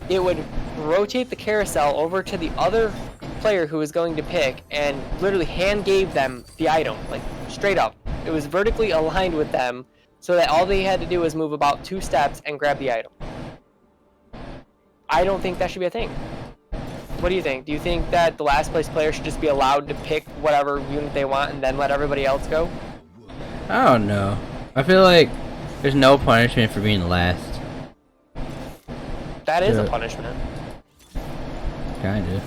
it would rotate the carousel over to the other player who was going to pick and literally hand gave them the item, like straight up. It was vertically aligned with them so that all they had to do was move about 2 steps and grab the item. I don't think that should be a thing. What do you think? Do you think that the last place player should just be allowed to pick whatever unit they want and then let everybody else go? I don't know. I feel like there's no punishment for being last. That is a punishment. Kinda.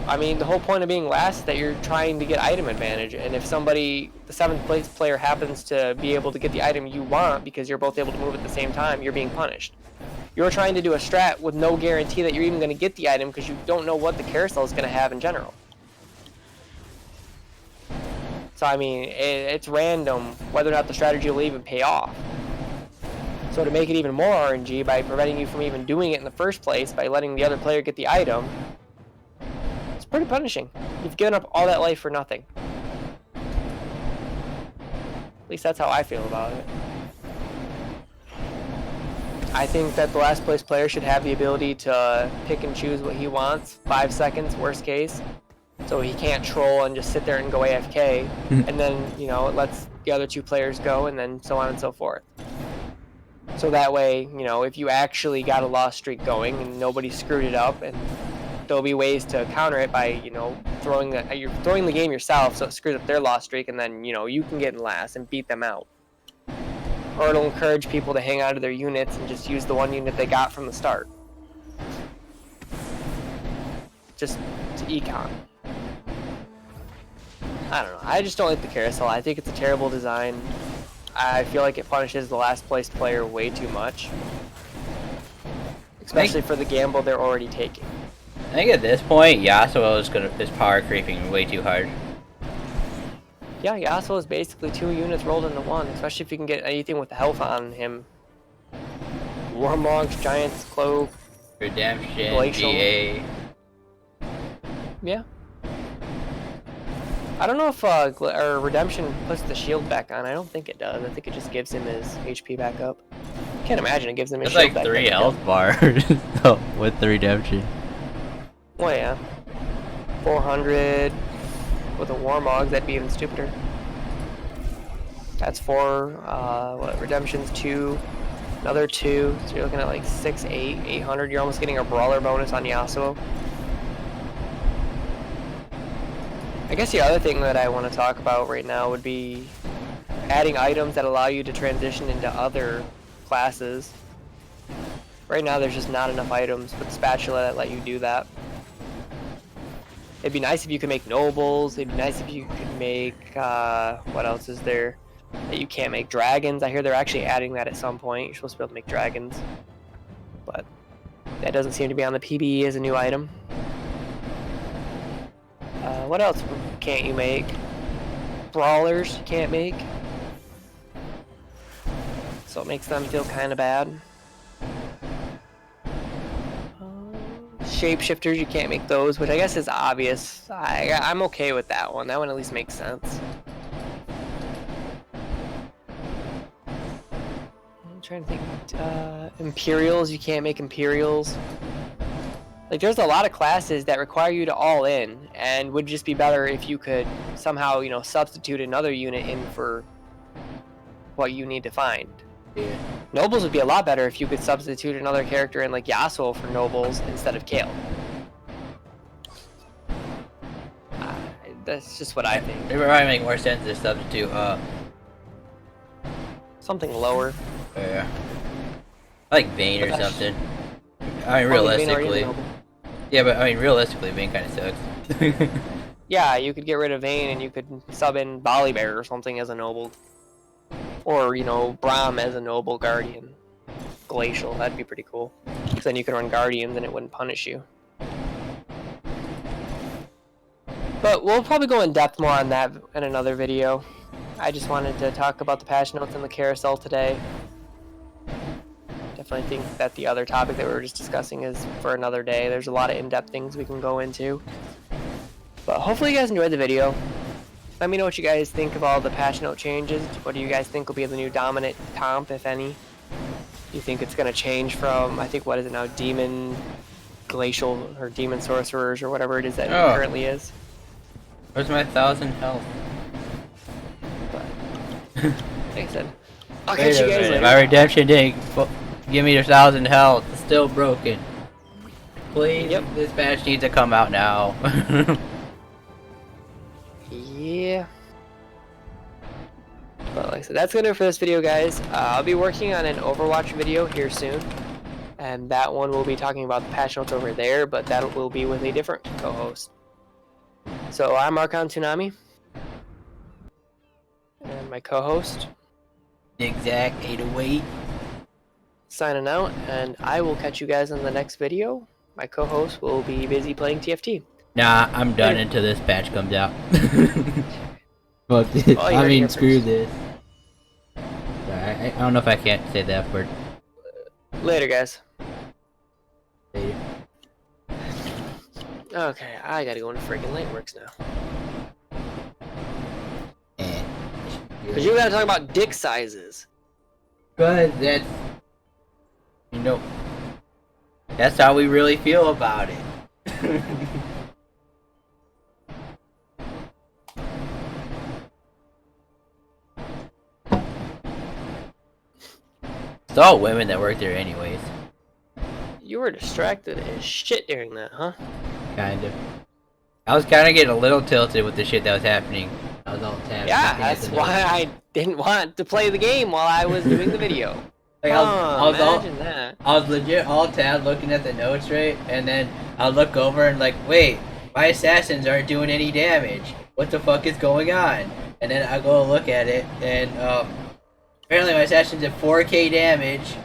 I mean, the whole point of being last is that you're trying to get item advantage, and if somebody, the 7th place player, happens to be able to get the item you want because you're both able to move at the same time, you're being punished. You're trying to do a strat with no guarantee that you're even going to get the item because you don't know what the carousel is going to have in general. So, I mean, it's random whether or not the strategy will even pay off. So to make it even more RNG by preventing you from even doing it in the first place by letting the other player get the item, it's pretty punishing. You've given up all that life for nothing. At least that's how I feel about it. I think that the last place player should have the ability to pick and choose what he wants, 5 seconds, worst case. So he can't troll and just sit there and go AFK, and then, you know, it lets the other 2 players go, and then so on and so forth. So that way, you know, if you actually got a loss streak going and nobody screwed it up, and there'll be ways to counter it by, you know, you're throwing the game yourself so it screws up their loss streak, and then, you know, you can get in last and beat them out. Or it'll encourage people to hang on to their units and just use the one unit they got from the start. Just to econ. I don't know. I just don't like the carousel. I think it's a terrible design. I feel like it punishes the last place player way too much. Especially for the gamble they're already taking. I think at this point, Yasuo is power creeping way too hard. Yeah, Yasuo is basically 2 units rolled into 1, especially if you can get anything with the health on him. Warmogs, Giant's Cloak, Redemption, Glacial. GA. Yeah. I don't know if Redemption puts the shield back on. I don't think it does. I think it just gives him his HP back up. Can't imagine it gives him his It's shield like back 3 up. health bars so, with the redemption. Oh yeah. 400 with a Warmog, that'd be even stupider. That's 4, what, Redemption's 2, another 2, so you're looking at like 6, 8, 800. You're almost getting a brawler bonus on Yasuo. I guess the other thing that I want to talk about right now would be adding items that allow you to transition into other classes. Right now there's just not enough items with Spatula that let you do that. It'd be nice if you could make nobles. It'd be nice if you could make, what else is there that you can't make? Dragons. I hear they're actually adding that at some point. You're supposed to be able to make dragons. But that doesn't seem to be on the PBE as a new item. What else can't you make? Brawlers you can't make. So it makes them feel kind of bad. Shapeshifters, you can't make those, which I guess is obvious. I'm okay with that one. That one at least makes sense. I'm trying to think. Imperials, you can't make Imperials. Like, there's a lot of classes that require you to all in, and would just be better if you could somehow, you know, substitute another unit in for what you need to find. Yeah. Nobles would be a lot better if you could substitute another character in like Yasuo for nobles instead of Kale. That's just what I think. It would probably make more sense to substitute Something lower. yeah. Like Vayne or something. I mean, Well, Vayne already is a realistically. noble. Yeah, but I mean, realistically, Vayne kind of sucks. Yeah, you could get rid of Vayne and you could sub in Volibear or something as a noble. Or, you know, Braum as a noble guardian. Glacial, that'd be pretty cool. Because then you could run guardians and it wouldn't punish you. But we'll probably go in depth more on that in another video. I just wanted to talk about the patch notes and the carousel today. Definitely think that the other topic that we were just discussing is for another day. There's a lot of in-depth things we can go into. But hopefully you guys enjoyed the video. Let me know what you guys think of all the patch note changes. What do you guys think will be the new dominant comp, if any? Do you think it's going to change from, I think, what is it now, Demon Glacial or Demon Sorcerers or whatever it is that it currently is? Where's my 1,000 health? But, like I said, I'll catch you guys later. My redemption didn't give me 1,000 health. It's still broken. Please, this patch needs to come out now. Yeah. But like I said, that's gonna do it for this video, guys. I'll be working on an Overwatch video here soon. And that one will be talking about the patch notes over there, but that will be with a different co-host. So I'm Archon Tsunami. And my co-host, Zigzag 808. signing out, and I will catch you guys in the next video. My co-host will be busy playing TFT. Nah, I'm done until this patch comes out. Fuck this. Oh, I mean, screw this. I don't know if I can't say that word. Later, guys. Later. Okay, I gotta go into freaking Lightworks now. Because you gotta talk about dick sizes. But that's... You know... That's how we really feel about it. It's all women that work there anyways. You were distracted as shit during that, huh? Kind of. I was kind of getting a little tilted with the shit that was happening. I was all tapped. Yeah, that's why I didn't want to play the game while I was doing the video. Like, imagine that. I was legit all tabbed looking at the notes, right? And then I'll look over and like, wait, my assassins aren't doing any damage. What the fuck is going on? And then I go look at it, and apparently my assassins did 4k damage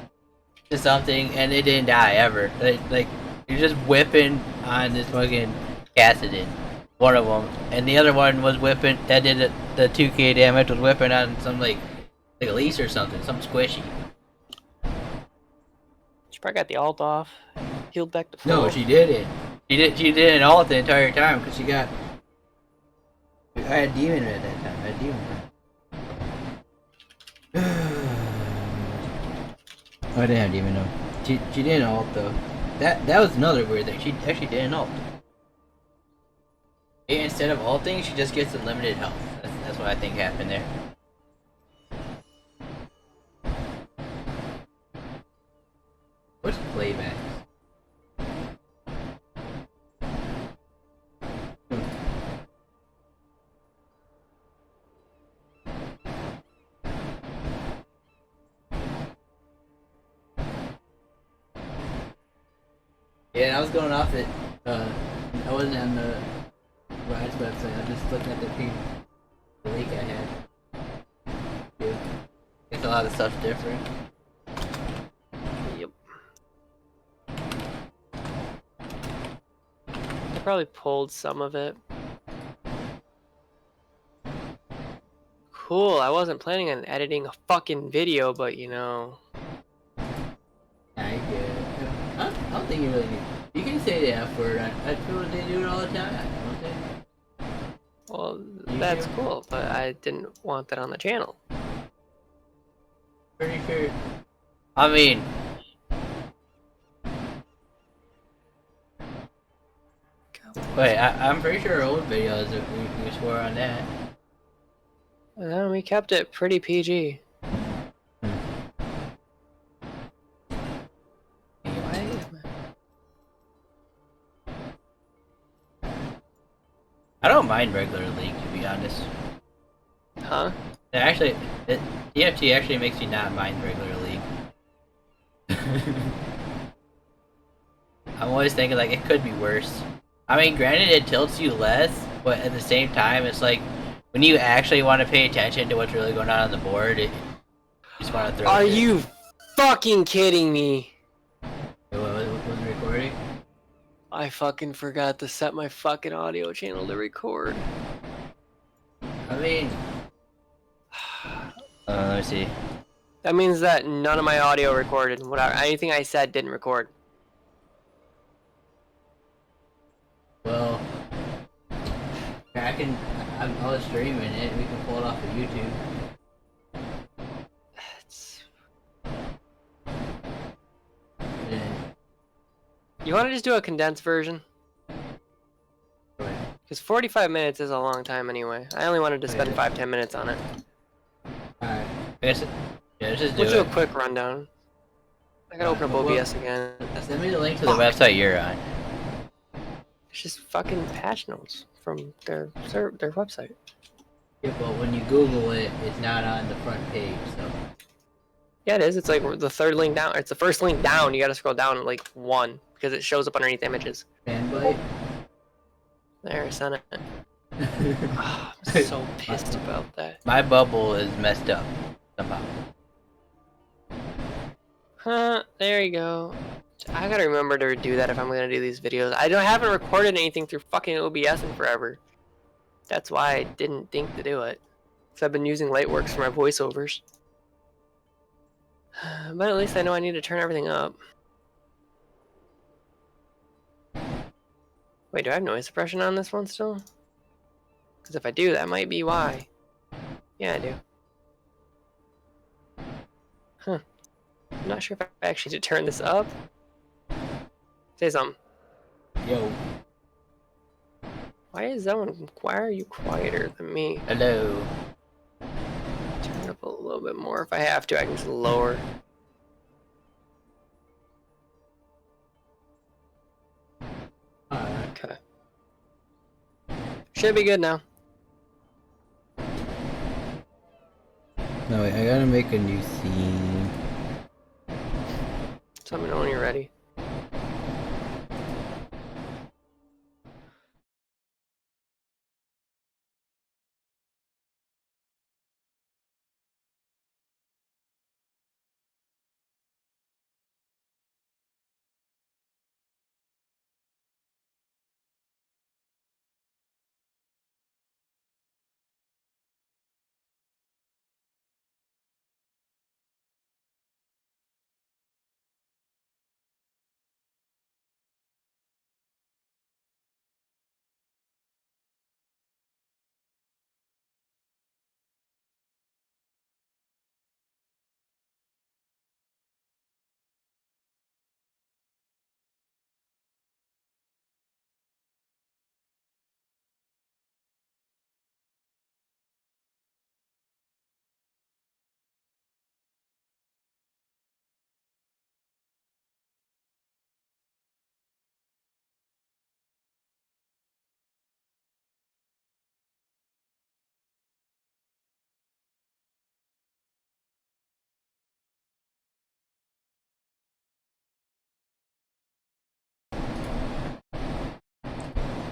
to something, and they didn't die ever. Like you're just whipping on this fucking Cassidon, one of them, and the other one was whipping that did the 2k damage, was whipping on some like Elise or something, something squishy. She probably got the alt off, healed back to full. No, she didn't. She didn't alt the entire time because she got. I had demon at that time. I had demon. Oh, I didn't have demon though. She didn't alt though. That was another weird thing. She actually didn't alt. And instead of alting, she just gets unlimited health. That's what I think happened there. What's playback? Yeah, I was going off it. I wasn't on the Ride's website. I was just looking at the link I had. Yeah, I guess a lot of stuff's different. Yep. I probably pulled some of it. Cool, I wasn't planning on editing a fucking video, but you know. I get it. I don't think you really need. You can say the F word. I feel like they do it all the time, don't they? Well, that's cool, but I didn't want that on the channel. Pretty sure. I mean. Wait, I'm pretty sure old videos we swore on that. We kept it pretty PG. mind regular league, to be honest. Huh? TFT actually makes me not mind regular league. I'm always thinking like it could be worse. I mean, granted it tilts you less, but at the same time, it's like when you actually want to pay attention to what's really going on the board, you just want to throw. Are you fucking kidding me? What was recording? I fucking forgot to set my fucking audio channel to record. I mean, let me see. That means that none of my audio recorded. Whatever, anything I said didn't record. Well, I was streaming it. We can pull it off of YouTube. You want to just do a condensed version? Because 45 minutes is a long time anyway. I only wanted to spend 5-10 minutes on it. Alright. Let's just do We'll do a it. quick rundown. I gotta open up OBS again. Send me the link to the website you're on. It's just fucking patch notes from their website. Yeah, but when you Google it, it's not on the front page, so. Yeah, it is. It's like the third link down. It's the first link down. You gotta scroll down like 1 because it shows up underneath images. Fanboy? There, I sent it. Oh, I'm so pissed about that. My bubble is messed up somehow. Huh, there you go. I gotta remember to do that if I'm gonna do these videos. I haven't recorded anything through fucking OBS in forever. That's why I didn't think to do it. Because I've been using Lightworks for my voiceovers. But at least I know I need to turn everything up. Wait, do I have noise suppression on this one still? Because if I do, that might be why. Yeah, I do. Huh. I'm not sure if I actually need to turn this up. Say something. Yo. Why are you quieter than me? Hello. Turn it up a little bit more if I have to. I can just lower. Okay. Should be good now. No, wait, I gotta make a new theme. So let me know when you're ready.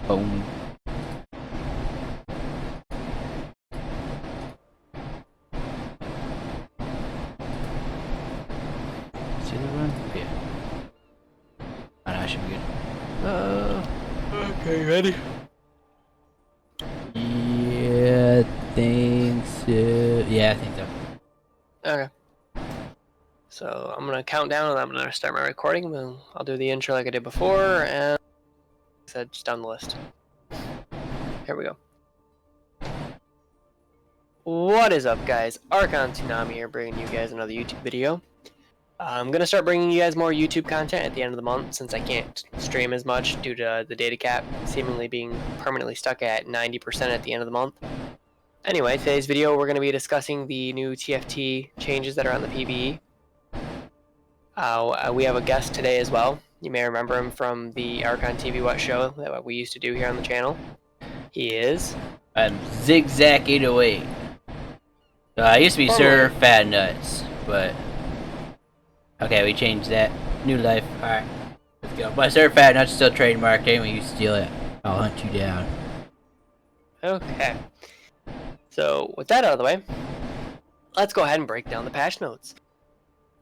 Boom. See the run? Yeah. I know I should be good. Okay, you ready? Yeah, I think so. Yeah, I think so. Okay. So I'm gonna count down and I'm gonna start my recording. Then I'll do the intro like I did before, and like I said, just down the list. Here we go. What is up, guys? Archon Tsunami here, bringing you guys another YouTube video. I'm gonna start bringing you guys more YouTube content at the end of the month since I can't stream as much due to the data cap seemingly being permanently stuck at 90% at the end of the month. Anyway, today's video we're going to be discussing the new TFT changes that are on the PvE. We have a guest today as well. You may remember him from the Archon TV What show that we used to do here on the channel. He is. I'm Zigzag 808. I used to be Sir Fat Nuts, but okay, we changed that. New life. All right, let's go. But Sir Fat Nuts still trademarked. Hey, when you steal it, I'll hunt you down. Okay. So with that out of the way, let's go ahead and break down the patch notes.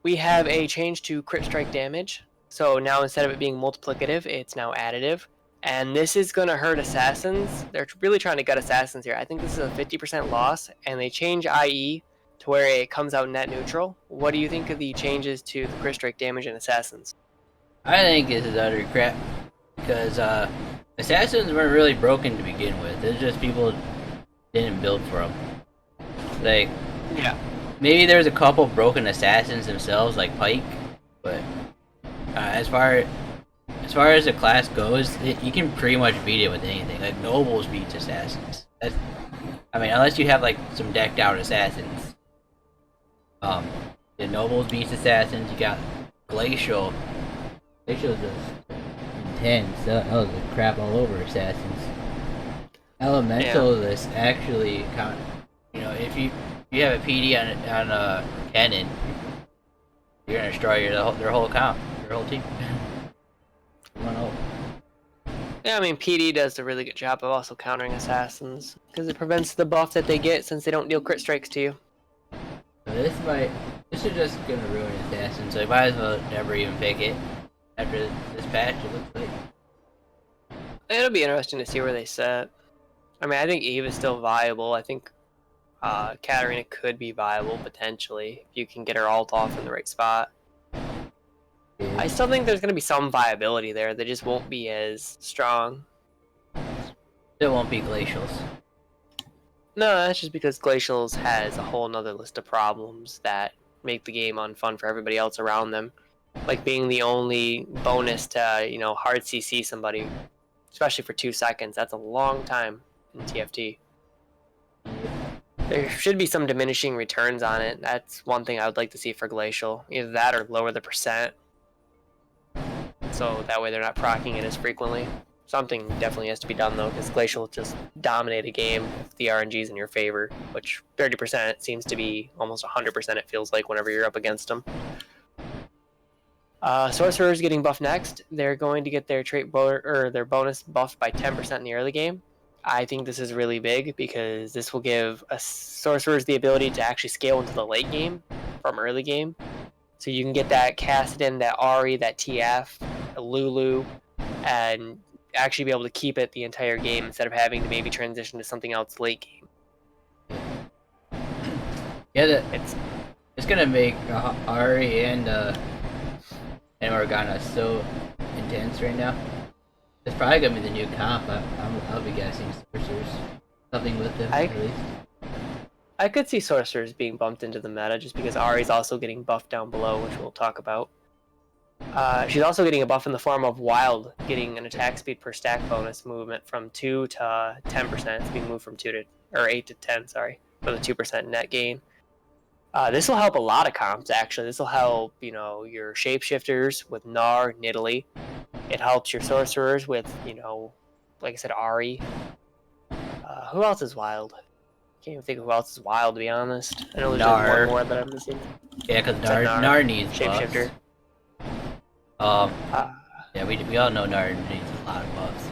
We have a change to crit strike damage. So now instead of it being multiplicative, it's now additive. And this is going to hurt assassins. They're really trying to gut assassins here. I think this is a 50% loss, and they change IE to where it comes out net neutral. What do you think of the changes to the crit strike damage in assassins? I think this is utter crap because assassins weren't really broken to begin with. It's just people didn't build for them. Like, yeah, maybe there's a couple broken assassins themselves, like Pike, but as far as the class goes, you can pretty much beat it with anything. Like nobles beats assassins. I mean, unless you have like some decked out assassins. The nobles beats assassins. You got Glacial. Glacial's just intense. That was the crap all over assassins. Elemental is actually kind of, you know, if you have a PD on a cannon, you're gonna destroy their whole account, your whole team. 1-0. Yeah, I mean, PD does a really good job of also countering assassins because it prevents the buff that they get since they don't deal crit strikes to you. This is just gonna ruin assassins, so you might as well never even pick it after this patch. It looks like It'll be interesting to see where they set. I mean, I think Eve is still viable. I think Katarina could be viable potentially if you can get her ult off in the right spot. I still think there's going to be some viability there. They just won't be as strong. It won't be Glacials. No, that's just because Glacials has a whole nother list of problems that make the game unfun for everybody else around them. Like being the only bonus to, you know, hard CC somebody, especially for 2 seconds. That's a long time in TFT. There should be some diminishing returns on it. That's one thing I would like to see for Glacial. Either that or lower the percent. So that way they're not proccing it as frequently. Something definitely has to be done though, because Glacial will just dominate a game if the RNG is in your favor, which 30% seems to be almost 100% it feels like whenever you're up against them. Sorcerers getting buffed next. They're going to get their their bonus buffed by 10% in the early game. I think this is really big because this will give sorcerers the ability to actually scale into the late game from early game. So you can get that Cassidon, that Ahri, that TF, Lulu, and actually be able to keep it the entire game instead of having to maybe transition to something else late game. Yeah, it's gonna make Ahri and Morgana so intense right now. It's probably gonna be the new comp. I'll be guessing sorcerers, something with them at least. I could see sorcerers being bumped into the meta just because Ahri's also getting buffed down below, which we'll talk about. She's also getting a buff in the form of Wild, getting an attack speed per stack bonus movement from 2 to 10%. It's being moved from 8 to 10, sorry, for the 2% net gain. This will help a lot of comps, actually. This will help, you know, your shapeshifters with Gnar, Nidalee. It helps your sorcerers with, you know, like I said, Ahri. Who else is wild? Can't even think of who else is wild, to be honest. I know there's just one more that I'm missing. Yeah, because Gnar needs shapeshifter. Yeah, we all know Gnar needs a lot of buffs.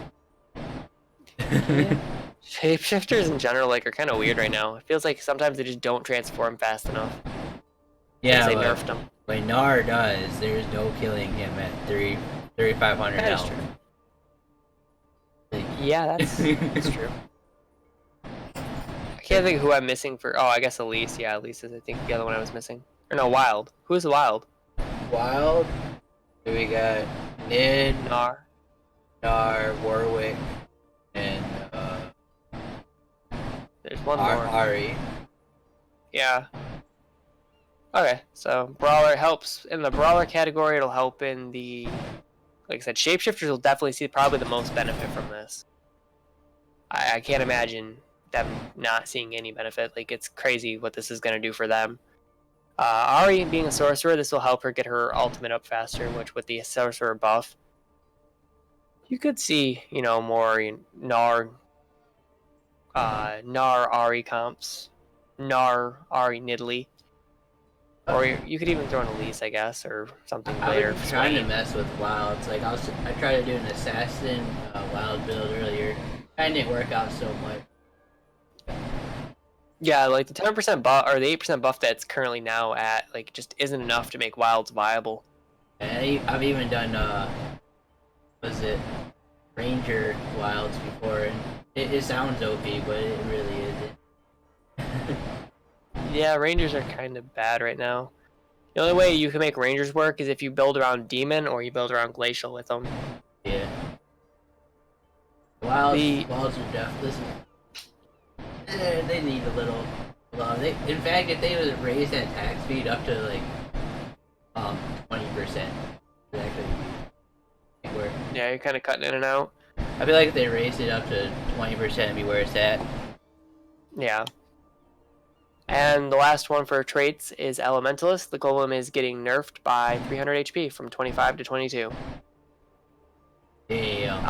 Yeah. Shapeshifters in general are kind of weird right now. It feels like sometimes they just don't transform fast enough. Yeah, they nerfed them. When Gnar does, there's no killing him at 3,500 That is health. True. Yeah, that's true. I can't think of who I'm missing for. Oh, I guess Elise. Yeah, Elise is I think the other one I was missing. Or no, Wild. Who's Wild? Wild. We got Nid, Gnar, Warwick, and there's one more. Ahri. Yeah. Okay, so Brawler helps. In the Brawler category, it'll help in the... Like I said, Shapeshifters will definitely see probably the most benefit from this. I can't imagine them not seeing any benefit. Like, it's crazy what this is going to do for them. Ahri being a Sorcerer, this will help her get her ultimate up faster, which with the Sorcerer buff, you could see, you know, more Gnar Gnar Ari comps, Gnar Ari Nidalee. Or you could even throw in Elise, I guess, or something later. I've been trying to mess with wilds. Like I tried to do an assassin wild build earlier. Kind didn't work out so much. Yeah, like the 10% buff or the 8% buff that's currently now at, like, just isn't enough to make wilds viable. And I've even done was it Ranger wilds before, and it sounds OP, but it really isn't. Yeah, Rangers are kind of bad right now. The only way you can make Rangers work is if you build around Demon or you build around Glacial with them. Yeah. Wilds are definitely. They need a little love. In fact, if they would raise that attack speed up to like 20%, it actually work. Yeah, you're kind of cutting in and out. I feel like if they raised it up to 20%, it'd be where it's at. Yeah. And the last one for traits is Elementalist. The Golem is getting nerfed by 300 HP from 25 to 22. Damn.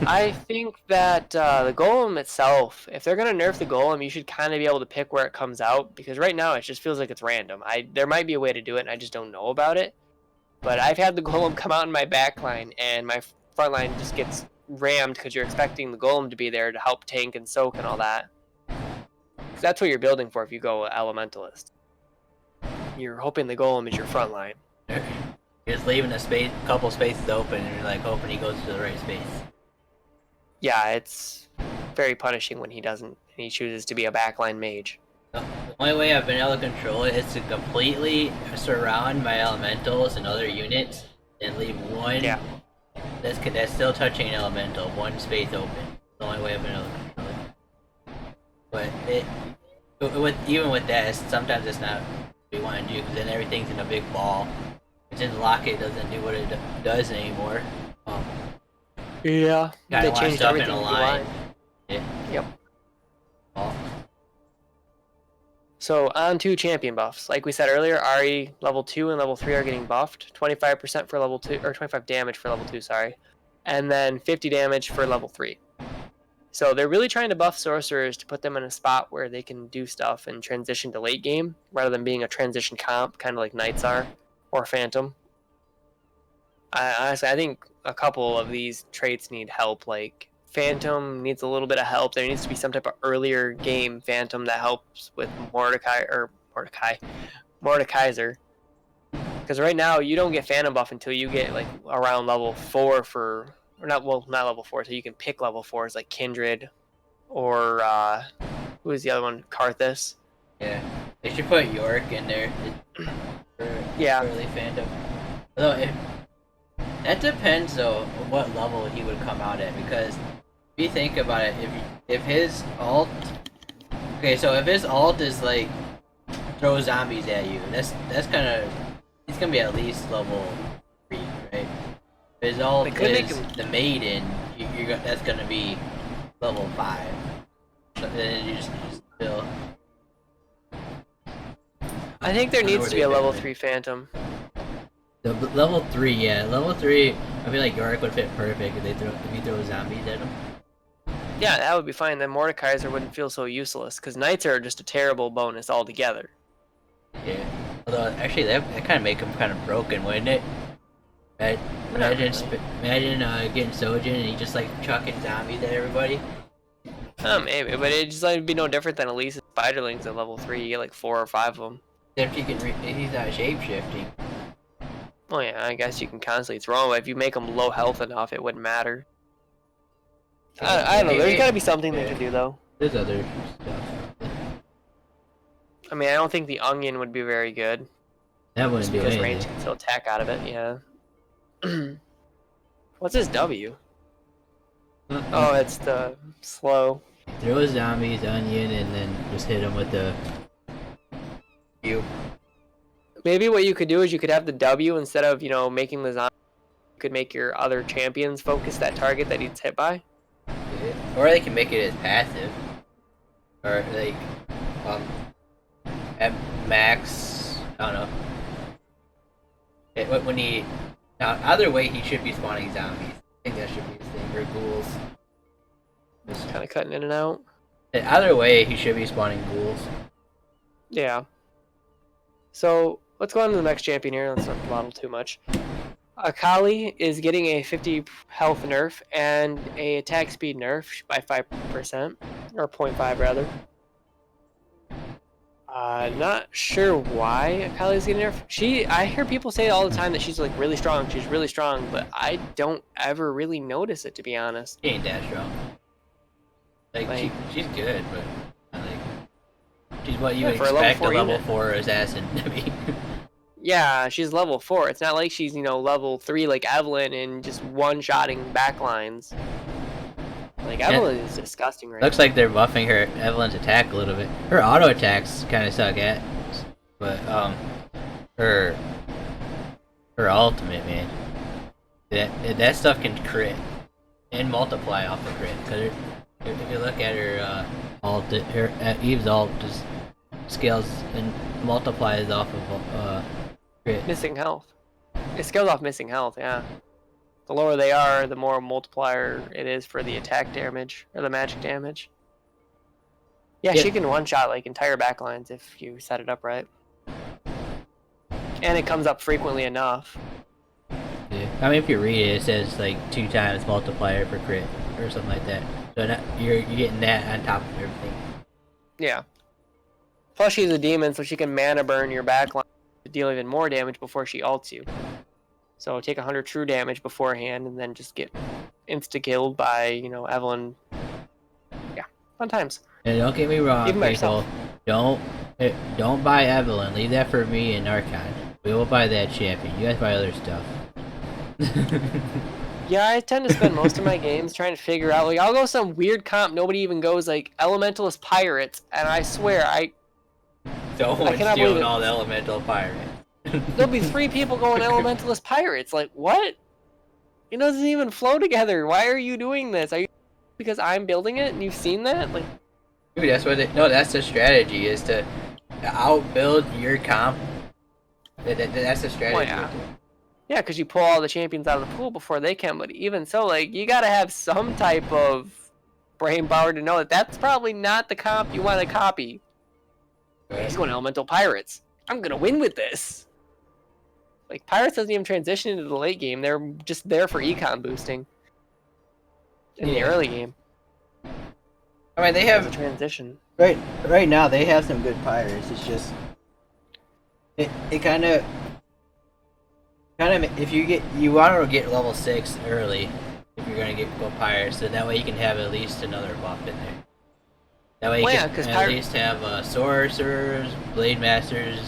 I think that the Golem itself, if they're going to nerf the Golem, you should kind of be able to pick where it comes out. Because right now it just feels like it's random. There might be a way to do it and I just don't know about it. But I've had the Golem come out in my backline and my front line just gets rammed because you're expecting the Golem to be there to help tank and soak and all that. That's what you're building for if you go Elementalist. You're hoping the Golem is your front line. You're just leaving a couple spaces open, and you're like hoping he goes to the right space. Yeah, it's very punishing when he doesn't, and he chooses to be a backline mage. The only way I've been able to control it is to completely surround my elementals and other units, and leave one that's still touching an elemental, one space open. The only way I've been able to control it. But even with that, sometimes it's not what we want to do, because then everything's in a big ball. And then Locket doesn't do what it does anymore. Yeah, they changed stuff everything in a line. Yeah. Yep. Oh. So on to champion buffs. Like we said earlier, Ari level 2 and level 3 are getting buffed. 25% for level 2, or 25 damage for level 2, sorry. And then 50 damage for level 3. So they're really trying to buff sorcerers to put them in a spot where they can do stuff and transition to late game, rather than being a transition comp, kind of like Knights are, or Phantom. Honestly, I think a couple of these traits need help. Like Phantom needs a little bit of help. There needs to be some type of earlier game Phantom that helps with Mordekaiser. Because right now you don't get Phantom buff until you get like around level 4 for. Or not level 4, so you can pick level 4s like Kindred, or who is the other one? Karthus. Yeah, they should put York in there for early Phantom. Although that depends though on what level he would come out at, because if you think about it, if his alt, so if his alt is like throw zombies at you, that's kind of, he's gonna be at least level 3, right? If his alt is the Maiden, that's gonna be level 5. So then you just still. I think there needs to be a level 3 Phantom. The level 3, yeah, level 3. I feel like Yorick would fit perfect if you throw zombies at him. Yeah, that would be fine. Then Mordekaiser wouldn't feel so useless, because Knights are just a terrible bonus altogether. Yeah, although actually that kind of make him kind of broken, wouldn't it? Imagine getting Sojin and he just like chucking zombies at everybody. Maybe, but it'd just like be no different than Elise's Spiderlings at level 3. You get like 4 or 5 of them. If he can, he's not shape-shifting. Oh yeah, I guess you can constantly throw them, but if you make them low health enough, it wouldn't matter. I don't know, there's gotta be something they can do though. There's other stuff. I mean, I don't think the Onion would be very good. That wouldn't do anything. Range can still attack out of it, yeah. What's his W? Oh, it's the slow. Throw zombies, Onion, and then just hit him with the Q. Maybe what you could do is you could have the W instead of, making the zombie. You could make your other champions focus that target that he's hit by. Or they can make it as passive. Or like, at max, I don't know. When he, now either way he should be spawning zombies. I think that should be his thing, or ghouls. Just kind of cutting in and out. Either way, he should be spawning ghouls. Yeah. So let's go on to the next champion here. Let's not dawdle too much. Akali is getting a 50 health nerf and a attack speed nerf by 5%, or 0.5 rather. Not sure why Akali's getting nerfed. I hear people say all the time that she's like really strong. She's really strong, but I don't ever really notice it, to be honest. She ain't that strong. She's good, but she's what you would expect a level 4 assassin to be. Yeah, she's level 4. It's not like she's, level 3 like Evelyn and just one-shotting backlines. Like, Evelyn is disgusting right Looks now. like they're buffing her Evelyn's attack a little bit. Her auto attacks kind of suck at, but her ultimate, man, that stuff can crit and multiply off the crit. Cause if you look at her Eve's ult just scales and multiplies off of crit. Missing health. It scales off missing health, yeah. The lower they are, the more multiplier it is for the attack damage, or the magic damage. Yeah, she can one-shot like entire backlines if you set it up right. And it comes up frequently enough. Yeah. I mean, if you read it, it says like 2 times multiplier for crit, or something like that. So you're getting that on top of everything. Yeah. Plus she's a demon, so she can mana burn your backline to deal even more damage before she ults you. So take 100 true damage beforehand, and then just get insta-killed by, Evelyn. Yeah, fun times. And don't get me wrong, Even by people. Don't buy Evelyn. Leave that for me and Archon. We will buy that champion. You guys buy other stuff. Yeah, I tend to spend most of my games trying to figure out, like, I'll go some weird comp nobody even goes, like, Elementalist Pirates, and I swear, Someone's stealing all the Elemental Pirates. There'll be 3 people going Elementalist Pirates. Like, what? It doesn't even flow together. Why are you doing this? Are you because I'm building it and you've seen that? Like, dude, that's what that's the strategy, is to outbuild your comp. That's the strategy. well, yeah. Yeah, because you pull all the champions out of the pool before they can, but even so, like, you gotta have some type of brain power to know that that's probably not the comp you want to copy. Right. He's going Elemental Pirates. I'm gonna win with this. Like, Pirates doesn't even transition into the late game. They're just there for econ boosting. In the early game. I mean, they have a transition. Right now, they have some good pirates. It's just it kind of if you want to get level 6 early if you're gonna go pirates, so that way you can have at least another buff in there. That way you can at least have sorcerers, blade masters,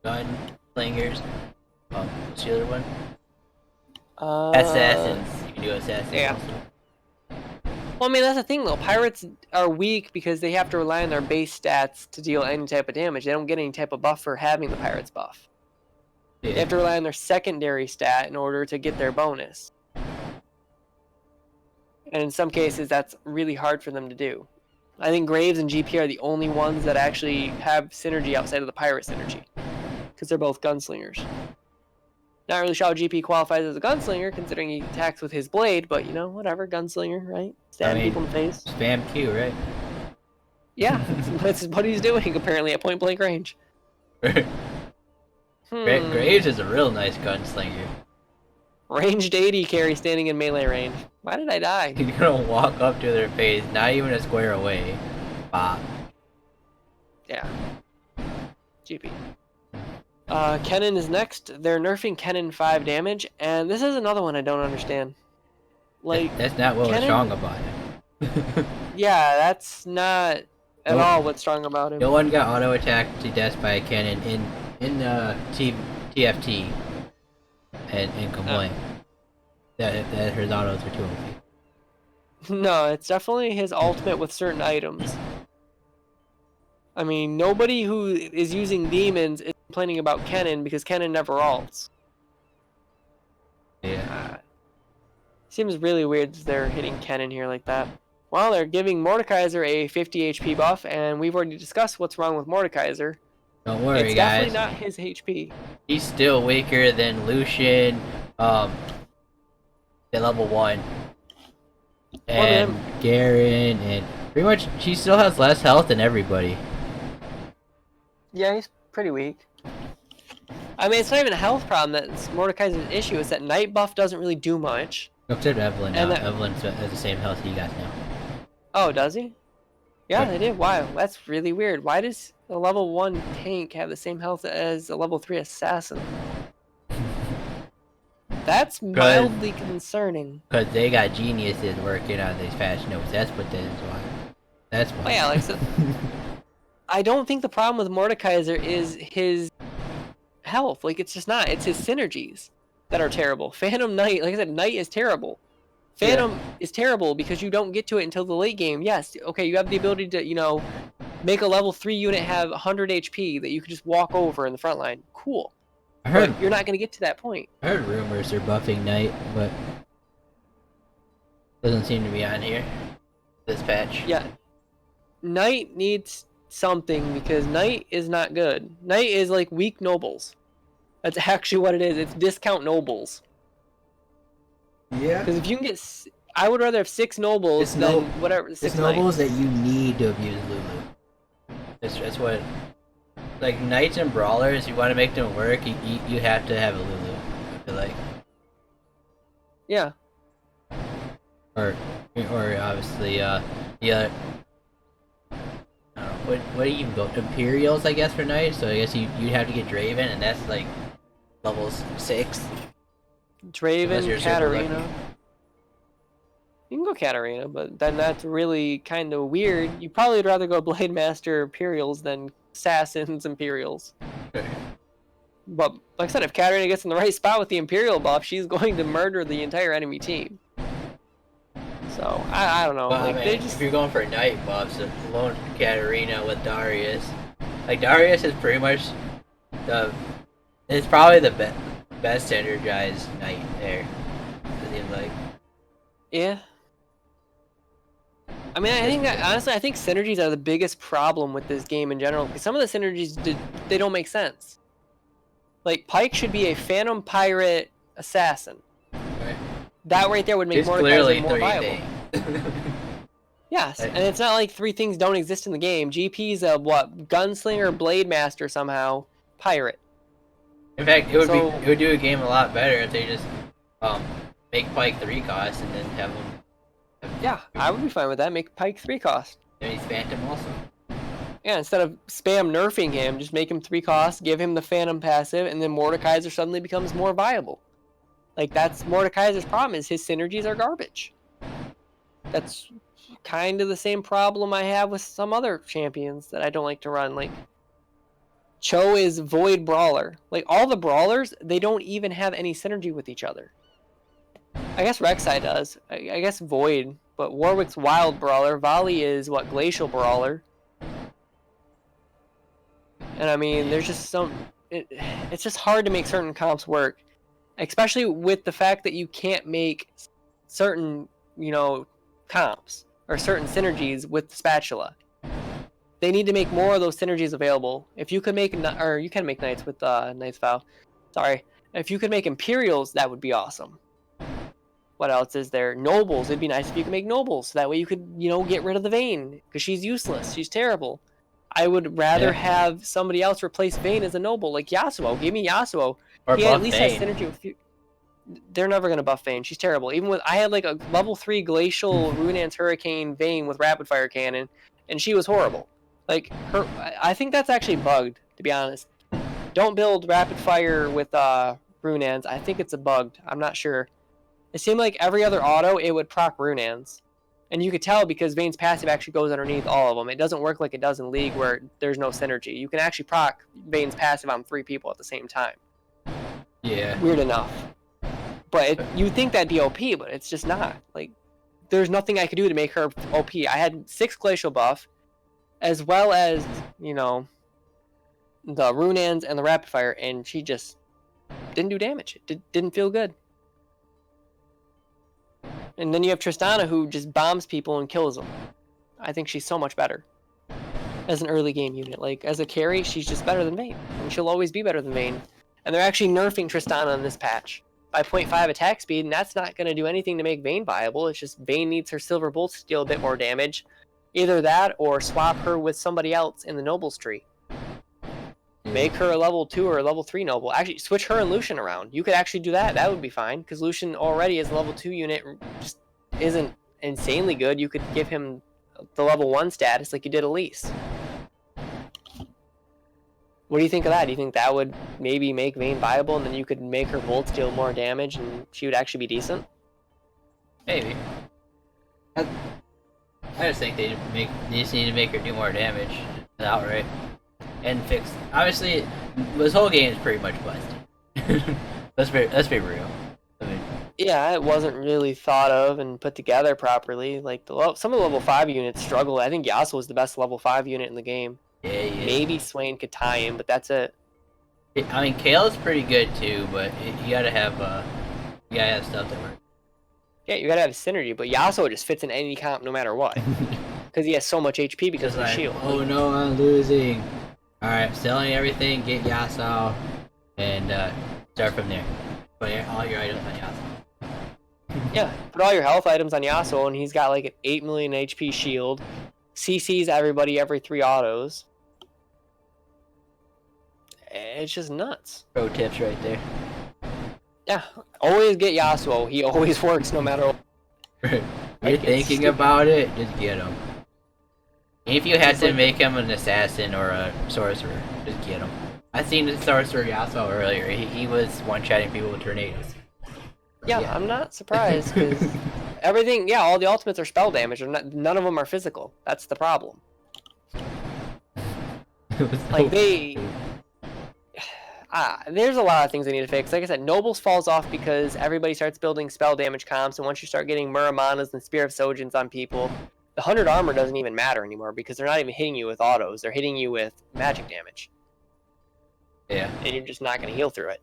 gun slingers. What's the other one? Assassins. You can do assassins. Yeah. Also. Well, I mean, that's the thing, though. Pirates are weak because they have to rely on their base stats to deal any type of damage. They don't get any type of buff for having the Pirates buff. Yeah. They have to rely on their secondary stat in order to get their bonus. And in some cases, that's really hard for them to do. I think Graves and GP are the only ones that actually have synergy outside of the Pirate synergy. Because they're both gunslingers. Not really sure how GP qualifies as a gunslinger, considering he attacks with his blade, but, whatever, gunslinger, right? Stab people in the face. Spam Q, right? Yeah, that's what he's doing, apparently, at point-blank range. Graves is a real nice gunslinger. Ranged 80 carry standing in melee range. Why did I die? You're gonna walk up to their face, not even a square away. Bop. Yeah. GP. Kennen is next. They're nerfing Kennen 5 damage, and this is another one I don't understand. Like, that's not what's strong about him. Yeah, that's not at all what's strong about him. No one got auto attacked to death by a Kennen in TFT and complain that his autos are too OP. No, it's definitely his ultimate with certain items. I mean, nobody who is using demons is complaining about Kennen because Kennen never ults. Yeah. Seems really weird that they're hitting Kennen here like that. Well, they're giving Mordekaiser a 50 HP buff, and we've already discussed what's wrong with Mordekaiser. Don't worry, it's guys. It's definitely not his HP. He's still weaker than Lucian, at level 1. And Garen, and Pretty much, she still has less health than everybody. Yeah, he's pretty weak. I mean, it's not even a health problem. That's Mordekaiser's issue. Is that night buff doesn't really do much. Except Evelyn And now. that- Evelyn has the same health he got now. Oh, does he? Yeah, Yep. they did. Wow, that's really weird. Why does a level 1 tank have the same health as a level 3 assassin? That's mildly concerning. Because they got geniuses working on these patch notes. That's what that is why. That's why. Oh yeah, like so, I don't think the problem with Mordekaiser is his health. Like, it's just not. It's his synergies that are terrible. Phantom Knight, like I said, Knight is terrible. Phantom is terrible because you don't get to it until the late game. Yes, okay, you have the ability to, you know, make a level 3 unit have 100 HP that you can just walk over in the front line. Cool. I heard, But you're not going to get to that point. I heard rumors they're buffing Knight, but doesn't seem to be on here. This patch. Yeah. Knight needs something because Knight is not good. Knight is like weak nobles. That's actually what it is. It's discount nobles. Yeah. Because if you can get, I would rather have 6 nobles It's than no- whatever. It's 6 nobles knights. that you need to abuse Lulu. That's what. Like Knights and Brawlers, you want to make them work, you have to have a Lulu. I feel like. Yeah. Or obviously, the other. What do you even go? Imperials, I guess, for Knights. So I guess you'd have to get Draven, and that's like levels 6. Unless Draven, you're super Katarina. lucky. You can go Katarina, but then that's really kind of weird. You probably would rather go Blade Master Imperials than Assassins Imperials. Okay. But like I said, if Katarina gets in the right spot with the Imperial buff, she's going to murder the entire enemy team. So I don't know. Well, Like I mean, they just if you're going for Knight buffs, alone Katarina with Darius, like Darius is pretty much it's probably the best synergized Knight there. It seems like. yeah. I mean, I think that, honestly, I think synergies are the biggest problem with this game in general. Because some of the synergies they don't make sense. Like Pike should be a Phantom Pirate Assassin. Right. That right there would make It's clearly Mordekaiser more 3 viable. things. Yes, and it's not like 3 things don't exist in the game. GP's a what? Gunslinger, Blade Master somehow, Pirate. In fact, it So- would do a game a lot better if they just make Pike 3 cost and then have him. Yeah, I would be fine with that. Make Pike 3 cost. And he's Phantom also. Yeah, instead of spam nerfing him, just make him 3 cost, give him the Phantom passive, and then Mordekaiser suddenly becomes more viable. Like, that's Mordekaiser's problem, is his synergies are garbage. That's kind of the same problem I have with some other champions that I don't like to run. Like, Cho is Void Brawler. Like, all the Brawlers, they don't even have any synergy with each other. I guess Rek'Sai does. I guess Void. But Warwick's Wild Brawler. Volley is, what, Glacial Brawler. And I mean, there's just some... It's just hard to make certain comps work. Especially with the fact that you can't make certain, you know, comps. Or certain synergies with the Spatula. They need to make more of those synergies available. If you could make... Or you can make Knights with Knight's Vow. Sorry. If you could make Imperials, that would be awesome. What else is there? Nobles. It'd be nice if you could make Nobles. So that way you could, you know, get rid of the Vayne. Because she's useless. She's terrible. I would rather have somebody else replace Vayne as a Noble. Like Yasuo. Give me Yasuo. Or He buff at least Vayne. has synergy with you. They're never going to buff Vayne. She's terrible. Even with... I had like a level 3 Glacial Runeance Hurricane Vayne with Rapid Fire Cannon. And she was horrible. Like, her... I think that's actually bugged, to be honest. Don't build Rapid Fire with Runeance. I think it's a bugged. I'm not sure. It seemed like every other auto, it would proc Runeans. And you could tell because Vayne's passive actually goes underneath all of them. It doesn't work like it does in League where there's no synergy. You can actually proc Vayne's passive on 3 people at the same time. Yeah. Weird enough. But you would think that'd be OP, but it's just not. Like, there's nothing I could do to make her OP. I had 6 Glacial buff, as well as, you know, the Runeans and the Rapid Fire, and she just didn't do damage. It didn't feel good. And then you have Tristana, who just bombs people and kills them. I think she's so much better as an early game unit. Like, as a carry, she's just better than Vayne. And she'll always be better than Vayne. And they're actually nerfing Tristana in this patch by 0.5 attack speed, and that's not going to do anything to make Vayne viable. It's just Vayne needs her Silver Bolt to deal a bit more damage. Either that or swap her with somebody else in the Nobles tree. Make her a level 2 or a level 3 Noble. Actually, switch her and Lucian around. You could actually do that. That would be fine, because Lucian already is a level 2 unit, just isn't insanely good. You could give him the level 1 status like you did Elise. What do you think of that? Do you think that would maybe make Vayne viable, and then you could make her bolt deal more damage, and she would actually be decent? Maybe. I just think they just need to make her do more damage outright and fix. Obviously, this whole game is pretty much busted. let's be real. I mean, yeah, it wasn't really thought of and put together properly. Like some of the level 5 units struggle. I think Yasuo was the best level 5 unit in the game. yeah. Maybe Swain could tie in, but that's it. I mean, Kale's pretty good too, but you gotta have stuff that works. Yeah, you gotta have synergy, but Yasuo just fits in any comp no matter what. Because he has so much HP because of the shield. Oh no, I'm losing. Alright, selling everything, get Yasuo, and start from there. Put all your items on Yasuo. Yeah, put all your health items on Yasuo, and he's got like an 8 million HP shield. CCs everybody every 3 autos. It's just nuts. Pro tips right there. Yeah, always get Yasuo. He always works no matter what. You're thinking about it, just get him. If you had to make him an assassin or a sorcerer, just get him. I seen the sorcerer Yasuo earlier. He was one-shotting people with tornadoes. Yeah, I'm not surprised because everything. Yeah, all the ultimates are spell damage, and none of them are physical. That's the problem. Like there's a lot of things they need to fix. Like I said, Nobles falls off because everybody starts building spell damage comps, and once you start getting Muramanas and Spear of Sojins on people, the 100 armor doesn't even matter anymore because they're not even hitting you with autos. They're hitting you with magic damage. Yeah. And you're just not going to heal through it.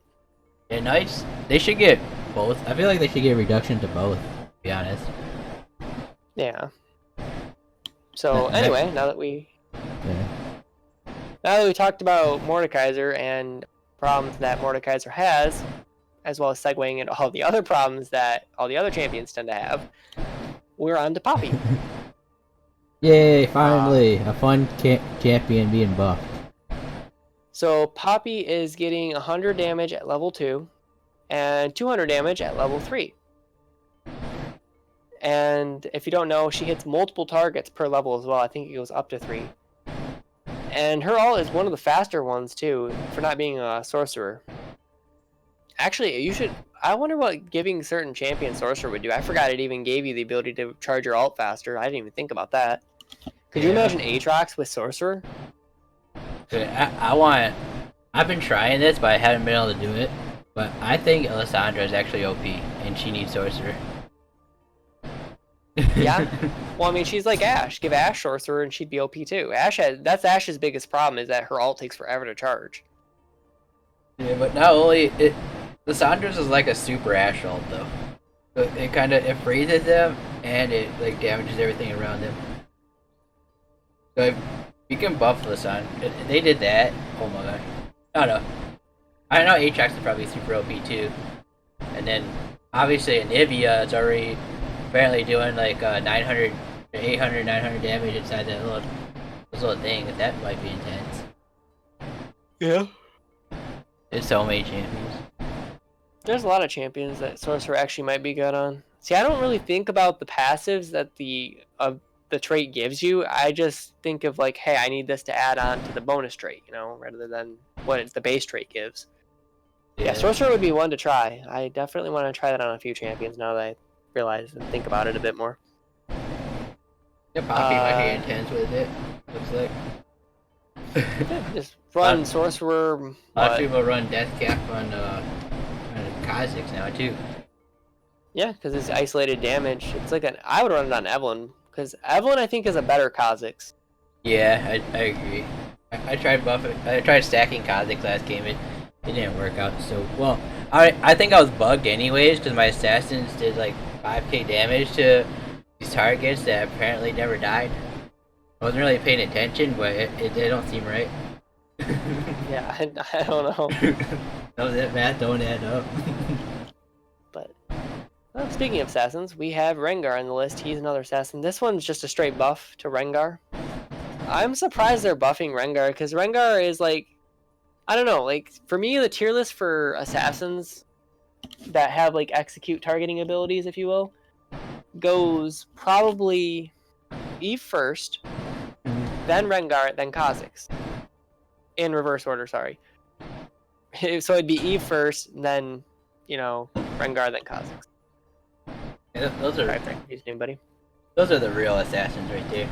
Yeah, Knights, they should get both. I feel like they should get reduction to both, to be honest. Yeah. So, anyway, now that we talked about Mordekaiser and problems that Mordekaiser has, as well as segueing into all the other problems that all the other champions tend to have, we're on to Poppy. Yay, finally! A fun champion being buffed. So Poppy is getting 100 damage at level 2 and 200 damage at level 3. And if you don't know, she hits multiple targets per level as well. I think it goes up to 3. And her ult is one of the faster ones too, for not being a sorcerer. Actually, you should. I wonder what giving certain champion sorcerer would do. I forgot it even gave you the ability to charge your ult faster. I didn't even think about that. Could you imagine Aatrox with sorcerer? I've been trying this, but I haven't been able to do it. But I think Alessandra is actually OP, and she needs sorcerer. Yeah. Well, I mean, she's like Ashe. Give Ashe sorcerer, and she'd be OP too. That's Ashe's biggest problem is that her ult takes forever to charge. Yeah, but not only Alessandra's is like a super Ashe ult though. So it freezes them, and it like damages everything around them. So if you can buff Alessandra. They did that. Oh my god. I don't know. I know Aatrox is probably super OP too. And then obviously Anivia is already apparently doing like 900, 800, 900 damage inside that little thing. That might be intense. Yeah. There's so many champions. There's a lot of champions that sorcerer actually might be good on. See, I don't really think about the passives that the trait gives you. I just think of like, hey, I need this to add on to the bonus trait, rather than what the base trait gives. Yeah, sorcerer would be one to try. I definitely want to try that on a few champions now that I realize and think about it a bit more. Yeah, Poppy might be intense with it. Looks like. Yeah, just run sorcerer. A lot of people run Deathcap on Kha'Zix now too. Yeah, because it's isolated damage. It's like I would run it on Evelyn, because Evelyn I think is a better Kha'Zix. Yeah, I agree. I tried stacking Kha'Zix last game. It didn't work out so well. I think I was bugged anyways because my assassins did like 5k damage to these targets that apparently never died. I wasn't really paying attention, but it don't seem right. Yeah, I don't know. That math don't add up. But Well, speaking of assassins, we have Rengar on the list. He's another assassin. This one's just a straight buff to Rengar. I'm surprised they're buffing Rengar because Rengar is like, I don't know, like for me the tier list for assassins that have like execute targeting abilities, if you will, goes probably Eve first, then Rengar, then Kha'Zix. In reverse order, sorry. So it'd be Eve first, then, you know, Rengar, then Kha'Zix. Yeah, those Sorry are if that confused anybody. those are the real assassins right there.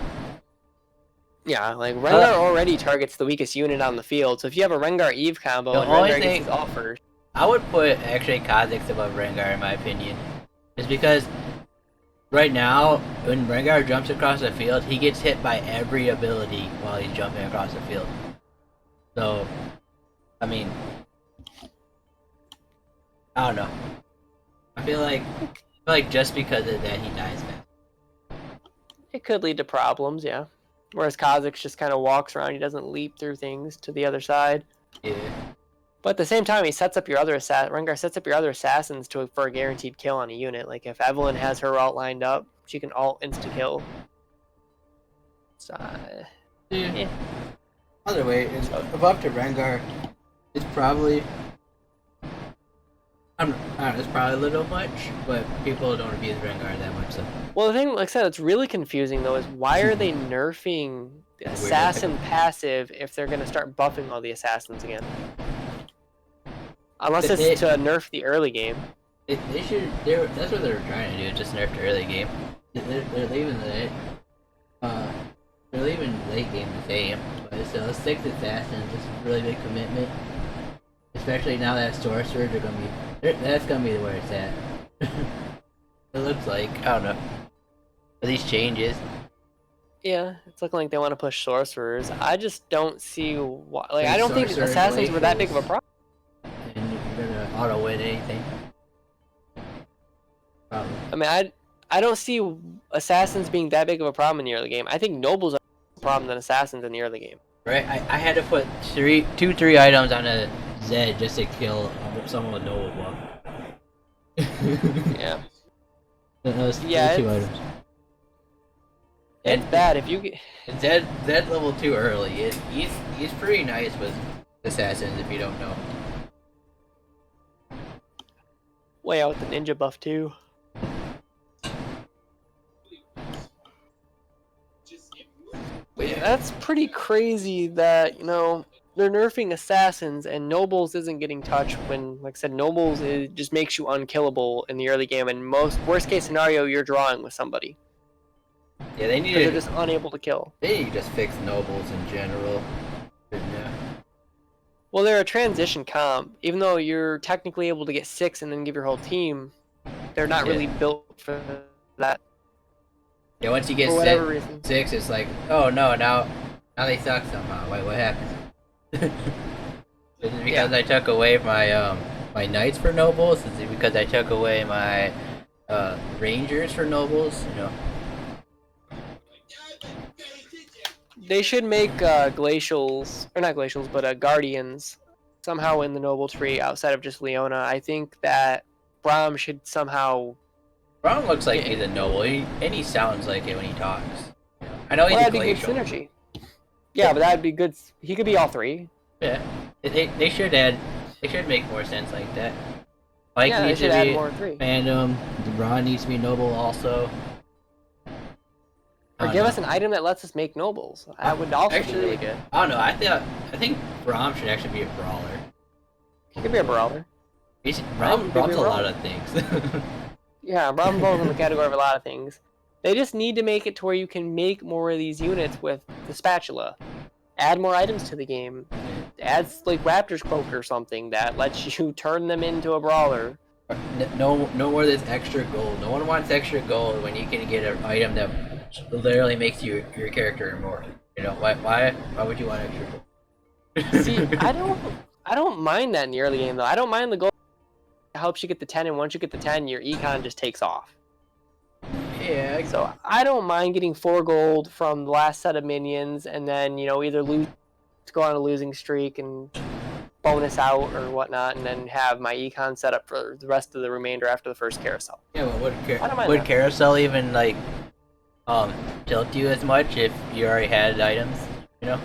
Yeah, like Rengar already targets the weakest unit on the field, so if you have a Rengar Eve combo The and only Rengar thing- gets his ult first. I would put actually Kha'Zix above Rengar in my opinion. Just because right now, when Rengar jumps across the field, he gets hit by every ability while he's jumping across the field. So, I mean, I don't know. I feel like just because of that, he dies fast. It could lead to problems, yeah. Whereas Kha'Zix just kind of walks around, he doesn't leap through things to the other side. Yeah. But at the same time, he sets up your other Rengar sets up your other assassins for a guaranteed kill on a unit. Like if Evelyn has her ult lined up, she can ult insta kill. So, Yeah. Other way, it's above to Rengar. It's probably I don't know, it's probably a little much, but people don't abuse Rengar that much. So well, the thing, like I said, it's really confusing though. Is why are they nerfing the assassin passive if they're gonna start buffing all the assassins again? Unless it's to nerf the early game. they should. That's what they're trying to do. Just nerf the early game. They're leaving they're leaving late game the same. But still, 6 assassins is a really big commitment. Especially now that sorcerers are gonna be. That's gonna be where it's at. It looks like, I don't know. For these changes. Yeah, it's looking like they want to push sorcerers. I just don't see why. Like, And I don't think sorcerers, assassins were that big of a Glacials. problem. And you're gonna auto win anything. Probably. I mean, I don't see assassins being that big of a problem in the early game. I think nobles are a problem than assassins in the early game. Right? I had to put 3 items on a Zed just to kill someone with noble buff. Yeah. Those Yeah, 2 it's- items. It's bad if you get. Zed level 2 early. He's pretty nice with assassins if you don't know. Way out the ninja buff too. But yeah, that's pretty crazy that, you know, they're nerfing assassins and nobles isn't getting touched when, like I said, nobles just makes you unkillable in the early game, and worst case scenario you're drawing with somebody. Yeah, they need Because they're to just unable to kill. just fix nobles in general. Yeah. Well, they're a transition comp. Even though you're technically able to get 6 and then give your whole team, they're not Yeah. really built for that. Yeah, once you get For whatever reason. 6, it's like, oh no, now they suck somehow. Wait, what happened? Is it because I took away my my knights for nobles? Is it because I took away my rangers for nobles? You know. They should make glacials, or not glacials, but guardians somehow in the noble tree outside of just Leona. I think that Braum should somehow. Braum looks like he's a noble, and he sounds like it when he talks. I know he's Well, a that'd be good glacial. synergy. Yeah, but that'd be good. He could be all 3. Yeah, they should add. They should make more sense like that. Mike Yeah, they needs should to add be more 3. Phantom. Ron needs to be noble also. Or give us an item that lets us make nobles. That would also be really good. I don't know. I think Braum should actually be a brawler. He could be a brawler. Brahm's a lot of things. Yeah, Braum falls in the category of a lot of things. They just need to make it to where you can make more of these units with the spatula. Add more items to the game. Add like Raptor's Cloak or something that lets you turn them into a brawler. No more of this extra gold. No one wants extra gold when you can get an item that literally makes your character immortal. You know, why would you want extra gold? See, I don't mind that in the early game though. I don't mind the gold. It helps you get the 10, and once you get the 10, your econ just takes off. Yeah. So I don't mind getting 4 gold from the last set of minions, and then, you know, either lose to go on a losing streak and bonus out or whatnot, and then have my econ set up for the rest of the remainder after the first carousel. Yeah, but I don't mind would that. carousel even like tilt you as much if you already had items? You know?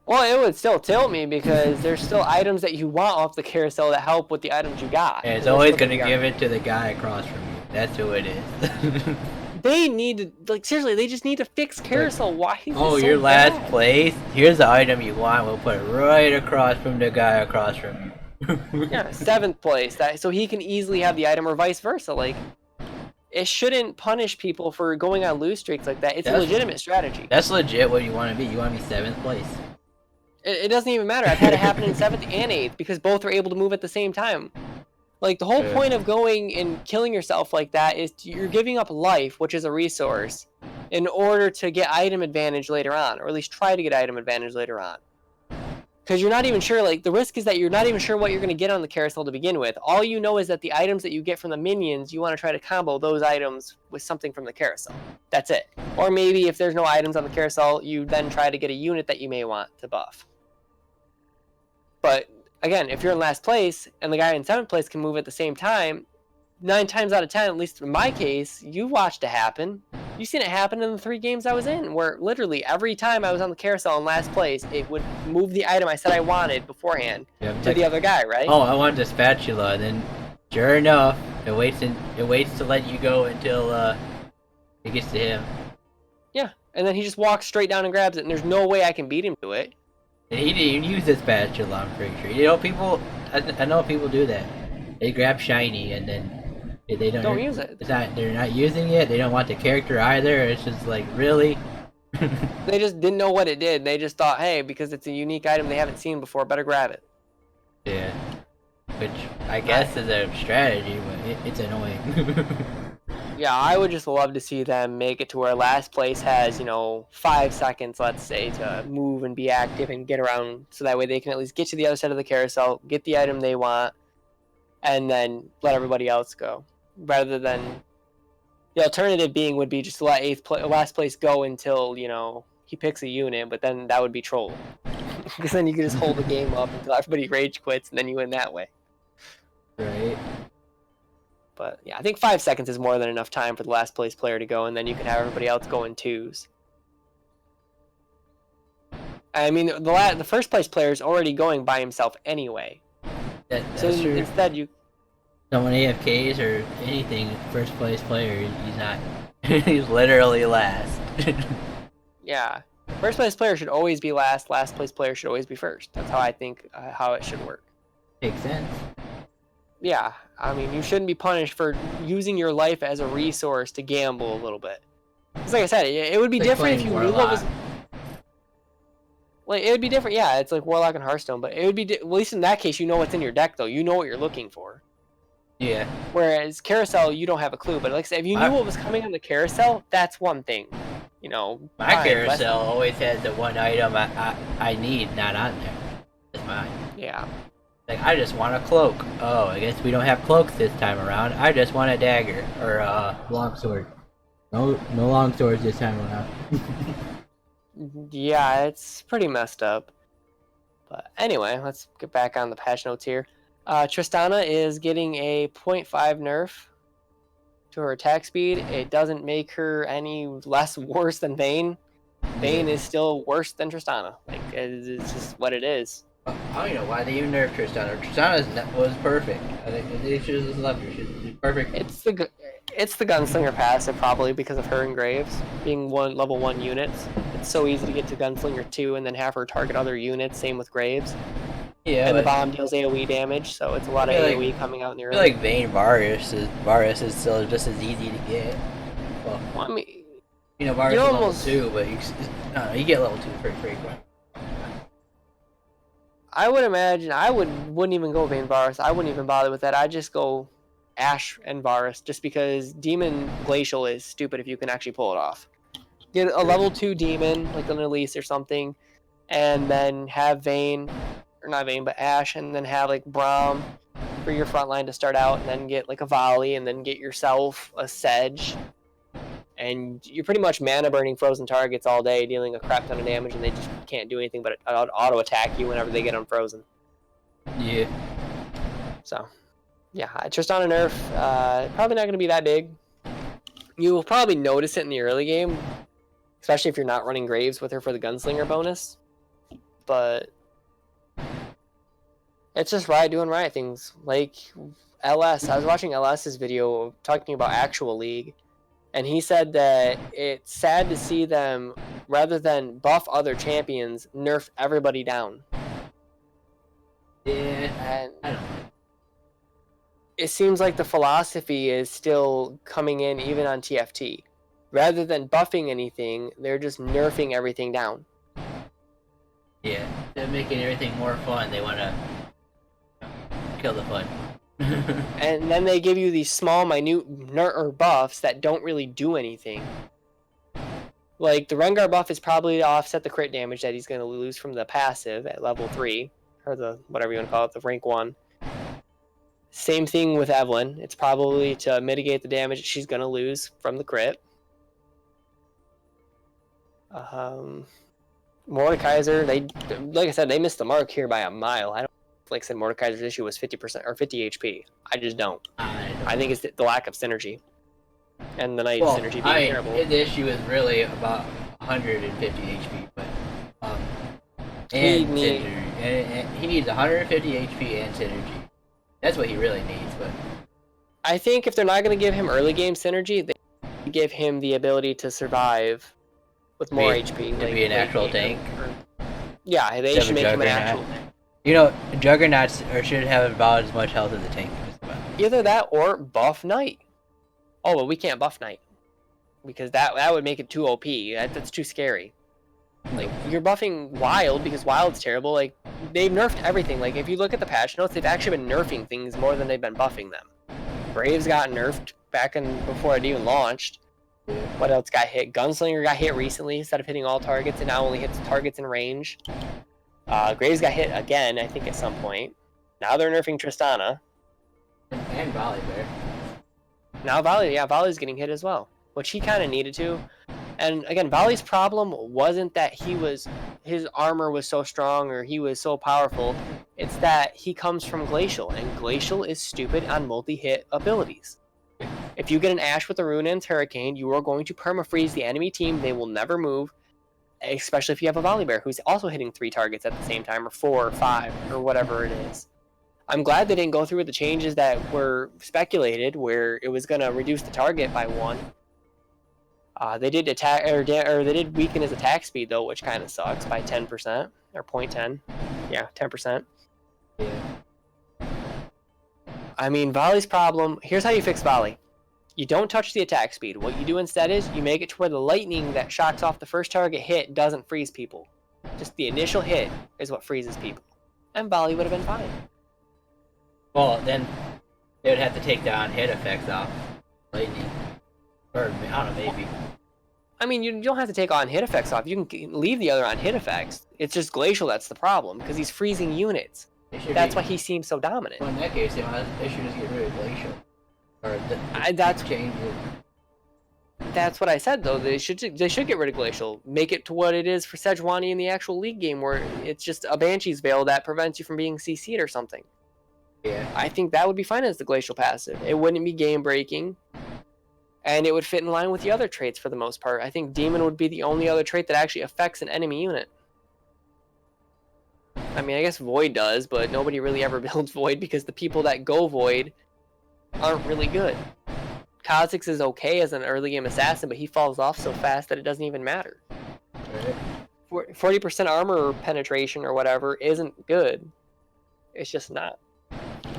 Well, it would still tilt me because there's still items that you want off the carousel that help with the items you got. And it's They're always still gonna give it to the guy across from you. That's who it is. They need to, like, seriously, they just need to fix carousel. Why is Oh, this so your last bad? place? Here's the item you want. We'll put it right across from the guy across from you. Yeah, 7th place. So he can easily have the item, or vice versa. Like, it shouldn't punish people for going on lose streaks like that. It's a legitimate strategy. That's legit what you want to be. You want to be 7th place. It doesn't even matter. I've had it happen in 7th and 8th because both are able to move at the same time. Like, the whole point of going and killing yourself like that is you're giving up life, which is a resource, in order to get item advantage later on, or at least try to get item advantage later on. Because you're not even sure, like, the risk is that you're not even sure what you're going to get on the carousel to begin with. All you know is that the items that you get from the minions, you want to try to combo those items with something from the carousel. That's it. Or maybe if there's no items on the carousel, you then try to get a unit that you may want to buff. But again, if you're in last place and the guy in 7th place can move at the same time, 9 times out of 10, at least in my case, you watched it happen. You've seen it happen in the 3 games I was in, where literally every time I was on the carousel in last place, it would move the item I said I wanted beforehand to the other guy, right? Oh, I want the spatula, and then sure enough, it waits to let you go until it gets to him. Yeah, and then he just walks straight down and grabs it, and there's no way I can beat him to it. And he didn't even use the spatula, I'm pretty sure. You know, I know people do that. They grab shiny and then they don't use it. They're not using it. They don't want the character either. It's just like, really? They just didn't know what it did. They just thought, hey, because it's a unique item they haven't seen before, better grab it. Yeah. Which I guess is a strategy, but it's annoying. Yeah, I would just love to see them make it to where last place has, 5 seconds, let's say, to move and be active and get around, so that way they can at least get to the other side of the carousel, get the item they want, and then let everybody else go. Rather than, the alternative would be just to let last place go until, he picks a unit, but then that would be troll. Because then you can just hold the game up until everybody rage quits, and then you win that way. Right. But yeah, I think 5 seconds is more than enough time for the last place player to go, and then you can have everybody else go in 2s. I mean, the first place player is already going by himself anyway. That's so true. instead, you someone AFKs or anything, first place player, he's not. He's literally last. Yeah, first place player should always be last. Last place player should always be first. That's how I think how it should work. Makes sense. Yeah, I mean, you shouldn't be punished for using your life as a resource to gamble a little bit. Because like I said, it would be different if you knew what was... Like, it would be different, yeah, it's like Warlock and Hearthstone, but it would be... At least in that case, you know what's in your deck, though. You know what you're looking for. Yeah. Whereas Carousel, you don't have a clue. But like I said, if you knew what was coming on the Carousel, that's one thing. My Carousel always has the one item I need not on there. It's mine. Yeah. Like, I just want a cloak. Oh, I guess we don't have cloaks this time around. I just want a dagger. Or a longsword. No longswords this time around. Yeah, it's pretty messed up. But anyway, let's get back on the patch notes here. Tristana is getting a 0.5 nerf to her attack speed. It doesn't make her any less worse than Vayne. Vayne is still worse than Tristana. Like, it's just what it is. I don't even know why they even nerfed Tristana. Tristana was perfect. I think they should have just left her. She's perfect. It's the Gunslinger passive, probably because of her and Graves being level 1 units. It's so easy to get to Gunslinger 2 and then have her target other units. Same with Graves. Yeah, and the bomb deals AoE damage, so it's a lot of AoE coming out in the early. I feel like Vayne Varus is still just as easy to get. Well, I mean, Varus is level 2, but you get level 2 pretty frequent. I would imagine wouldn't even go Vayne Varus. I wouldn't even bother with that. I'd just go Ashe and Varus, just because Demon Glacial is stupid if you can actually pull it off. Get a level 2 Demon, like an Elise or something, and then have Vayne, or not Vayne, but Ashe, and then have like Braum for your front line to start out, and then get like a volley, and then get yourself a Sedge. And you're pretty much mana burning frozen targets all day, dealing a crap ton of damage, and they just can't do anything but auto attack you whenever they get unfrozen. Yeah. So, yeah, Tristana nerf, probably not going to be that big. You will probably notice it in the early game, especially if you're not running Graves with her for the Gunslinger bonus. But it's just Riot doing Riot things. Like LS, I was watching LS's video talking about actual League, and he said that it's sad to see them, rather than buff other champions, nerf everybody down. Yeah. And I don't know. it seems like the philosophy is still coming in even on TFT. Rather than buffing anything, they're just nerfing everything down. Yeah. They're making everything more fun. They want to kill the fun. And then they give you these small, minute or buffs that don't really do anything. Like, the Rengar buff is probably to offset the crit damage that he's going to lose from the passive at level 3. Or the, whatever you want to call it, the rank 1. Same thing with Evelyn. It's probably to mitigate the damage she's going to lose from the crit. Mordekaiser, like I said, they missed the mark here by a mile. I don't like I said Mordekaiser's issue was 50% or 50 HP. I just don't. I think it's the lack of synergy. And the Knight synergy being terrible. The issue is really about 150 HP, but He needs 150 HP and synergy. That's what he really needs. But I think if they're not going to give him early game synergy, they give him the ability to survive with more HP. To be an actual tank. Yeah, they should make him an actual. You know, Juggernauts should have about as much health as a tank. Either that or buff Knight. Oh, but we can't buff Knight because that would make it too OP. That's too scary. Like, you're buffing Wild because Wild's terrible. Like, they've nerfed everything. Like, if you look at the patch notes, they've actually been nerfing things more than they've been buffing them. Braves got nerfed back before it even launched. What else got hit? Gunslinger got hit recently instead of hitting all targets, and now only hits targets in range. Graves got hit again, I think, at some point. Now they're nerfing Tristana. And Volibear. Now Volley's getting hit as well, which he kind of needed to. And again, Volley's problem wasn't that his armor was so strong or he was so powerful. It's that he comes from Glacial, and Glacial is stupid on multi-hit abilities. If you get an Ashe with a Rune's Hurricane, you are going to perma-freeze the enemy team. They will never move, especially if you have a Volibear who's also hitting 3 targets at the same time, or 4 or 5, or whatever it is. I'm glad they didn't go through with the changes that were speculated, where it was going to reduce the target by 1. They did attack, or they did weaken his attack speed though, which kind of sucks, by 10% or 0.10. Yeah, 10%. Yeah. I mean, Volley's problem. Here's how you fix Volley. You don't touch the attack speed. What you do instead is you make it to where the lightning that shocks off the first target hit doesn't freeze people. Just the initial hit is what freezes people, and Volley would have been fine. Well, then they would have to take the on-hit effects off lightning. Or, I don't know, maybe. I mean, you don't have to take on-hit effects off. You can leave the other on-hit effects. It's just Glacial that's the problem, because he's freezing units. That's why he seems so dominant. Well, in that case, they should just get rid of Glacial. Or that's change it. That's what I said, though. They should get rid of Glacial. Make it to what it is for Sejuani in the actual League game, where it's just a Banshee's Veil that prevents you from being CC'd or something. Yeah. I think that would be fine as the Glacial passive. It wouldn't be game-breaking, and it would fit in line with the other traits for the most part. I think Demon would be the only other trait that actually affects an enemy unit. I mean, I guess Void does, but nobody really ever builds Void because the people that go Void aren't really good. Kha'Zix is okay as an early game assassin, but he falls off so fast that it doesn't even matter. 40% armor penetration or whatever isn't good. It's just not.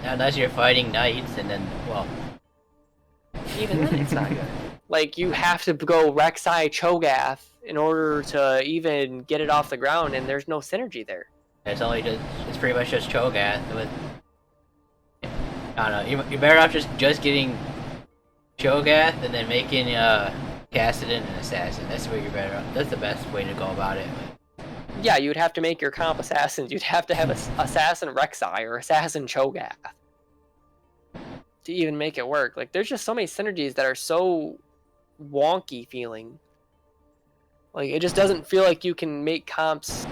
Unless you're fighting knights, and then, well... Even then, it's not good. Like, you have to go Rek'Sai Cho'Gath in order to even get it off the ground, and there's no synergy there. It's pretty much just Cho'Gath with... I don't know, you're better off just getting Cho'Gath and then making Kassadin an assassin. That's where you're better off. That's the best way to go about it. Yeah, you would have to make your comp assassins. You'd have to have Assassin Rek'Sai or Assassin Cho'Gath to even make it work. Like, there's just so many synergies that are so wonky feeling. Like, it just doesn't feel like you can make comps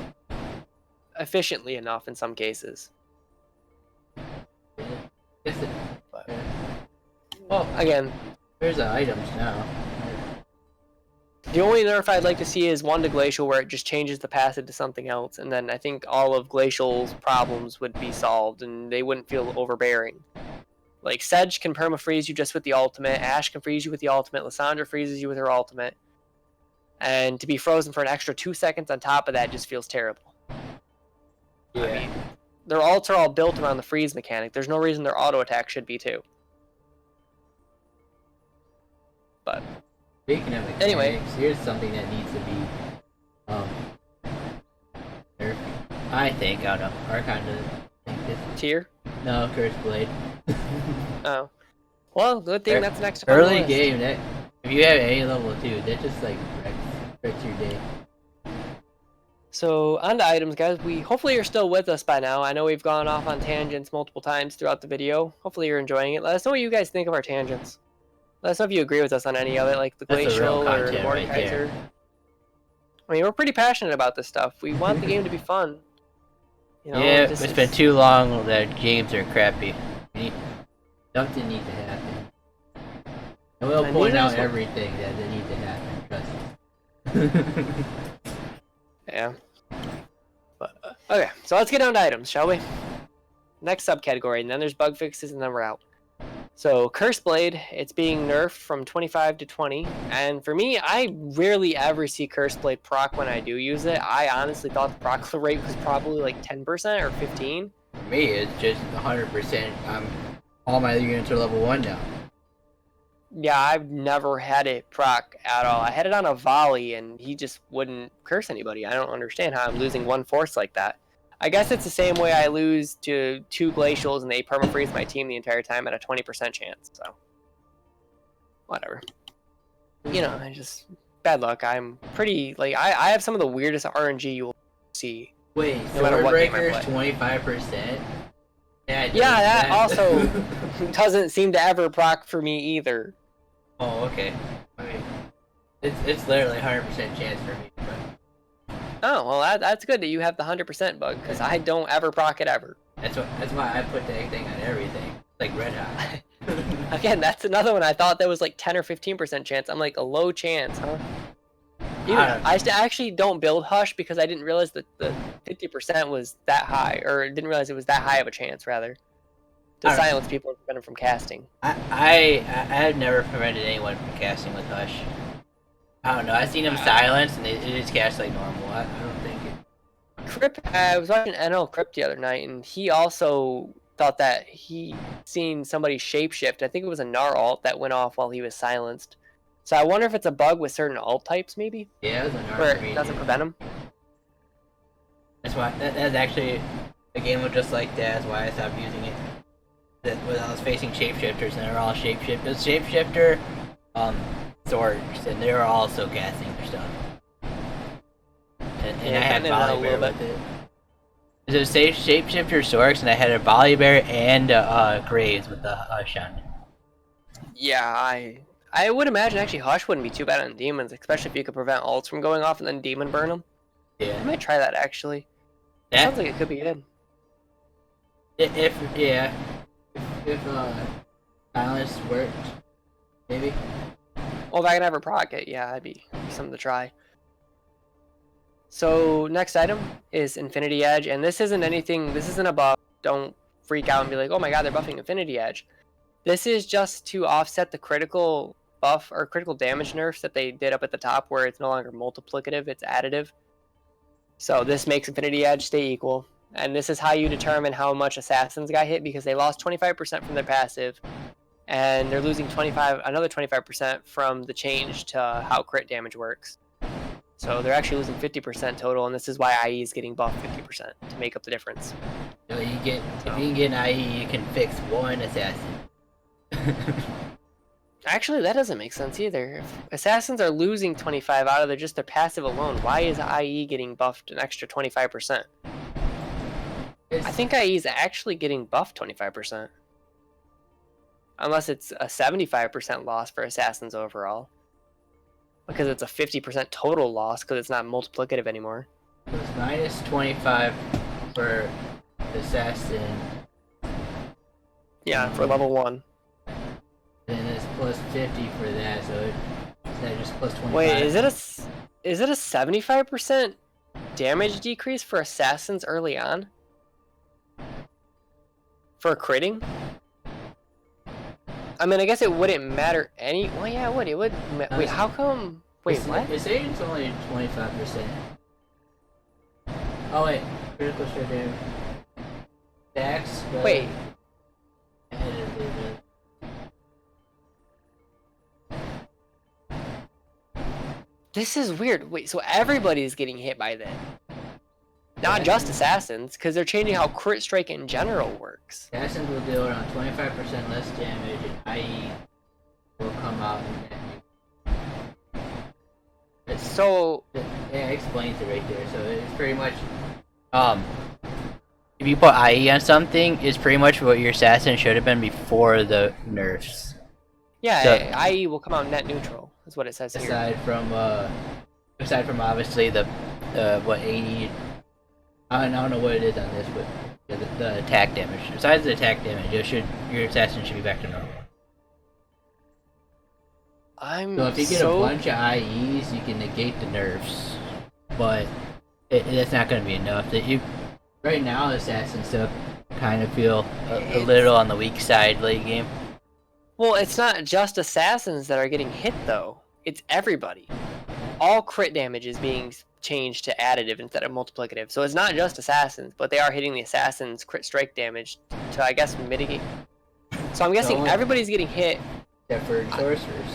efficiently enough in some cases. Guess it. But- Well, Again, there's the items now. the only nerf I'd like to see is one to Glacial where it just changes the passive to something else, and then I think all of Glacial's problems would be solved, and they wouldn't feel overbearing. Like, Sedge can perma-freeze you just with the ultimate, Ashe can freeze you with the ultimate, Lissandra freezes you with her ultimate, and to be frozen for an extra 2 seconds on top of that just feels terrible. Yeah. I mean, their ults are all built around the freeze mechanic. There's no reason their auto attack should be too. But Speaking of mechanics, Anyway. here's something that needs to be nerfed. I think, I don't know. Archon doesn't think this. tier? No, Curse Blade. Oh. Well, good thing that's next to Early game, that if you have any level 2, that just like wrecks your day. So, on to items, guys. Hopefully you're still with us by now. I know we've gone off on tangents multiple times throughout the video. Hopefully you're enjoying it. Let us know what you guys think of our tangents. Let us know if you agree with us on any of it, like the That's the real Glacial or the content right there. Mordekaiser. I mean, we're pretty passionate about this stuff. We want the game to be fun. You know, Yeah, this it's is- been too long that games are crappy. Something needs to happen. And we'll And point neither out is- everything that needs to happen, trust me. Yeah. But, okay, so let's get down to items, shall we? Next subcategory, and then there's bug fixes, and then we're out. So, Curse Blade, it's being nerfed from 25 to 20, and for me, I rarely ever see Curse Blade proc when I do use it. I honestly thought the proc rate was probably like 10% or 15%. For me, it's just 100%. All my units are level 1 now. Yeah, I've never had it proc at all. I had it on a volley, and he just wouldn't curse anybody. I don't understand how I'm losing 1/4 like that. I guess it's the same way I lose to 2 Glacials, and they perma-freeze my team the entire time at a 20% chance, so. Whatever. You know, I just... Bad luck. I'm pretty... Like, I have some of the weirdest RNG you will see. Wait, No matter what game I Swordbreaker's play. 25%? Yeah, it Yeah, does that also doesn't seem to ever proc for me either. Oh, okay. I mean, it's literally 100% chance for me. But... Oh, well, that's good that you have the 100% bug, because I don't ever proc it ever. That's why I put that thing on everything. Like Red Hot. Again, that's another one. I thought that was like 10 or 15% chance. I'm like, a low chance, huh? I actually don't build Hush because I didn't realize that the 50% was that high, or didn't realize it was that high of a chance, rather, to silence people and prevent them from casting. I've never prevented anyone from casting with Hush. I don't know. I've seen them silenced and it just cast like normal. I don't think it. Crip, I was watching NL Crip the other night, and he also thought that he seen somebody shapeshift. I think it was a Gnar alt that went off while he was silenced. So I wonder if it's a bug with certain alt types, maybe, Yeah, it was a Gnar where for me, it doesn't too. prevent them. That's why that's actually a game was just like that. That's why I stopped using it. That when I was facing shapeshifters and they're all shapeshifters. Shapeshifter, swords, and they were also casting their stuff. And Yeah, I had kinda know a Volley Bear little with it. It was a shapeshifter Sorks, and I had a Volley Bear and Graves with the Hush on. Yeah, I would imagine actually Hush wouldn't be too bad on demons, especially if you could prevent ults from going off and then demon burn them. I Yeah. might try that actually. That, Sounds like it could be good. if silence worked, maybe. Well, if I can ever proc it, yeah, that'd be something to try. So next item is Infinity Edge, and this isn't anything. This isn't a buff. Don't freak out and be like, "Oh my God, they're buffing Infinity Edge." This is just to offset the critical buff or critical damage nerfs that they did up at the top, where it's no longer multiplicative; it's additive. So this makes Infinity Edge stay equal, and this is how you determine how much assassins got hit because they lost 25% from their passive, and they're losing another 25% from the change to how crit damage works. So they're actually losing 50% total, and this is why IE is getting buffed 50% to make up the difference. So if you can get an IE, you can fix one assassin. Actually, that doesn't make sense either. If assassins are losing 25 out of their passive alone, why is IE getting buffed an extra 25%? I think IE is actually getting buffed 25%. Unless it's a 75% loss for assassins overall. Because it's a 50% total loss because it's not multiplicative anymore. It's minus 25 for assassin. Yeah, for level 1. And it's plus 50 for that, so is that just plus 25? Wait, is it a 75% damage decrease for assassins early on? For critting? I mean, I guess it wouldn't matter any. Well, yeah, it would. It would. Wait, how come? Wait, what? It's saying it's only 25%. Oh wait, critical strike damage. Tax. Wait. This is weird. Wait, so everybody's getting hit by that? Not just assassins, because they're changing how crit strike in general works. Assassins will deal around 25% less damage, and IE will come out in that. So yeah, it explains it right there. So it's pretty much if you put IE on something, it's pretty much what your assassin should have been before the nerfs. yeah, So- IE will come out net neutral. Is what it says here. Aside from obviously the what 80. I don't know what it is on this, but the attack damage. Besides the attack damage, your assassin should be back to normal. So if you get a bunch of IEs, you can negate the nerfs, but that's not going to be enough. Right now, assassins still kind of feel a little on the weak side late game. Well, it's not just assassins that are getting hit though. It's everybody. All crit damage is being changed to additive instead of multiplicative. So it's not just assassins, but they are hitting the assassins' crit strike damage to, I guess, mitigate. So I'm guessing everybody's getting hit. Except for sorcerers.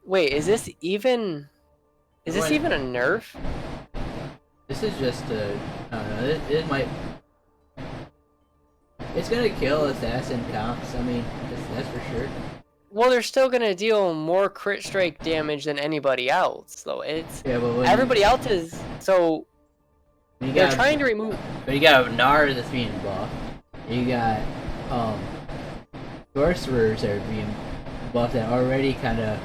Wait, is this even a nerf? This is just a. I don't know. It might. It's gonna kill assassin comps. I mean, that's for sure. Well, they're still gonna deal more crit strike damage than anybody else, though. It's everybody else is so. They're trying to remove. But you got a Gnar that's being buffed. You got sorcerers that are being buffed that already kind of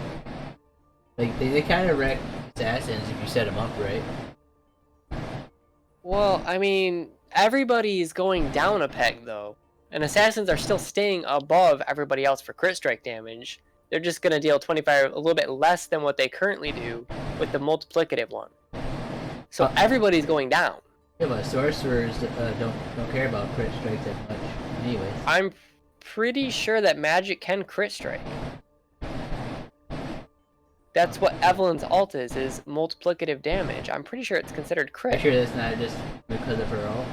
like they kind of wreck assassins if you set them up right. Well, I mean, everybody's going down a peg though. And assassins are still staying above everybody else for crit strike damage. They're just going to deal 25, a little bit less than what they currently do with the multiplicative one. So everybody's going down. Yeah, but sorcerers don't care about crit strikes that much anyways. I'm pretty sure that magic can crit strike. That's what Evelyn's ult is multiplicative damage. I'm pretty sure it's considered crit. I'm sure that's not just because of her ult.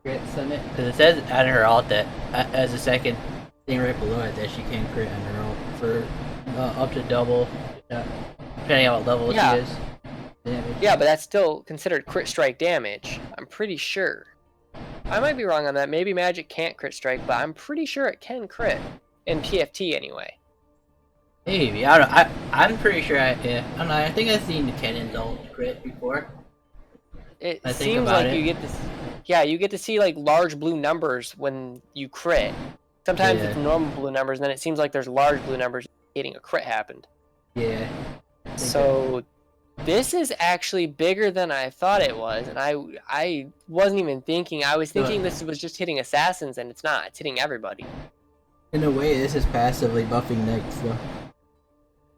Because it says on her ult that as a second thing right below it that she can crit on her ult for up to double, depending on what level she is. Damage. Yeah, but that's still considered crit strike damage. I'm pretty sure. I might be wrong on that. Maybe magic can't crit strike, but I'm pretty sure it can crit in PFT anyway. Maybe I don't. I'm pretty sure. I don't know. I think I've seen the Cannon's ult crit before. It seems like you get this. Yeah, you get to see like large blue numbers when you crit. Sometimes it's normal blue numbers, and then it seems like there's large blue numbers getting a crit happened. Yeah. So this is actually bigger than I thought it was, and I wasn't even thinking. I was thinking this was just hitting assassins, and it's not. It's hitting everybody. In a way, this is passively buffing knights, though.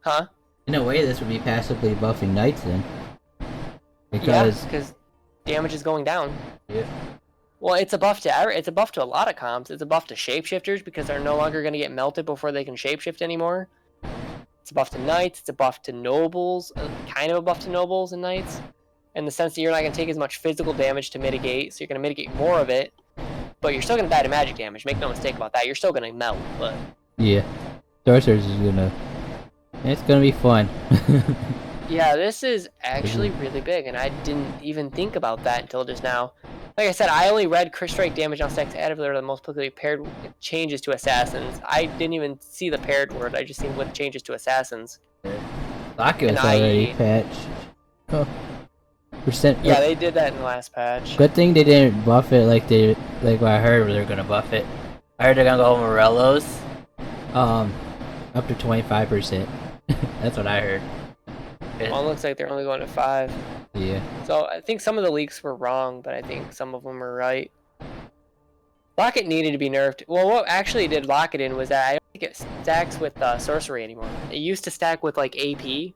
Huh? In a way, this would be passively buffing knights then. Because damage is going down. Yeah. Well, it's a buff to a lot of comps. It's a buff to shapeshifters because they're no longer going to get melted before they can shapeshift anymore. It's a buff to knights. It's a buff to nobles. Kind of a buff to nobles and knights, in the sense that you're not going to take as much physical damage to mitigate, so you're going to mitigate more of it. But you're still going to die to magic damage. Make no mistake about that. You're still going to melt, but yeah, sorcerers is gonna. It's gonna be fun. Yeah, this is actually really big, and I didn't even think about that until just now. Like I said, I only read crit strike damage on stacks added or the multiplicative paired changes to assassins. I didn't even see the paired word. I just seen what changes to assassins. Glacial was already patched. Oh. Yeah, they did that in the last patch. Good thing they didn't buff it like what I heard they're gonna buff it. I heard they're gonna go Morellos. Up to 25%. That's what I heard. Well, it looks like they're only going to 5. Yeah. So I think some of the leaks were wrong, but I think some of them were right. Locket needed to be nerfed. Well, what actually did lock it in was that I don't think it stacks with sorcery anymore. It used to stack with like AP.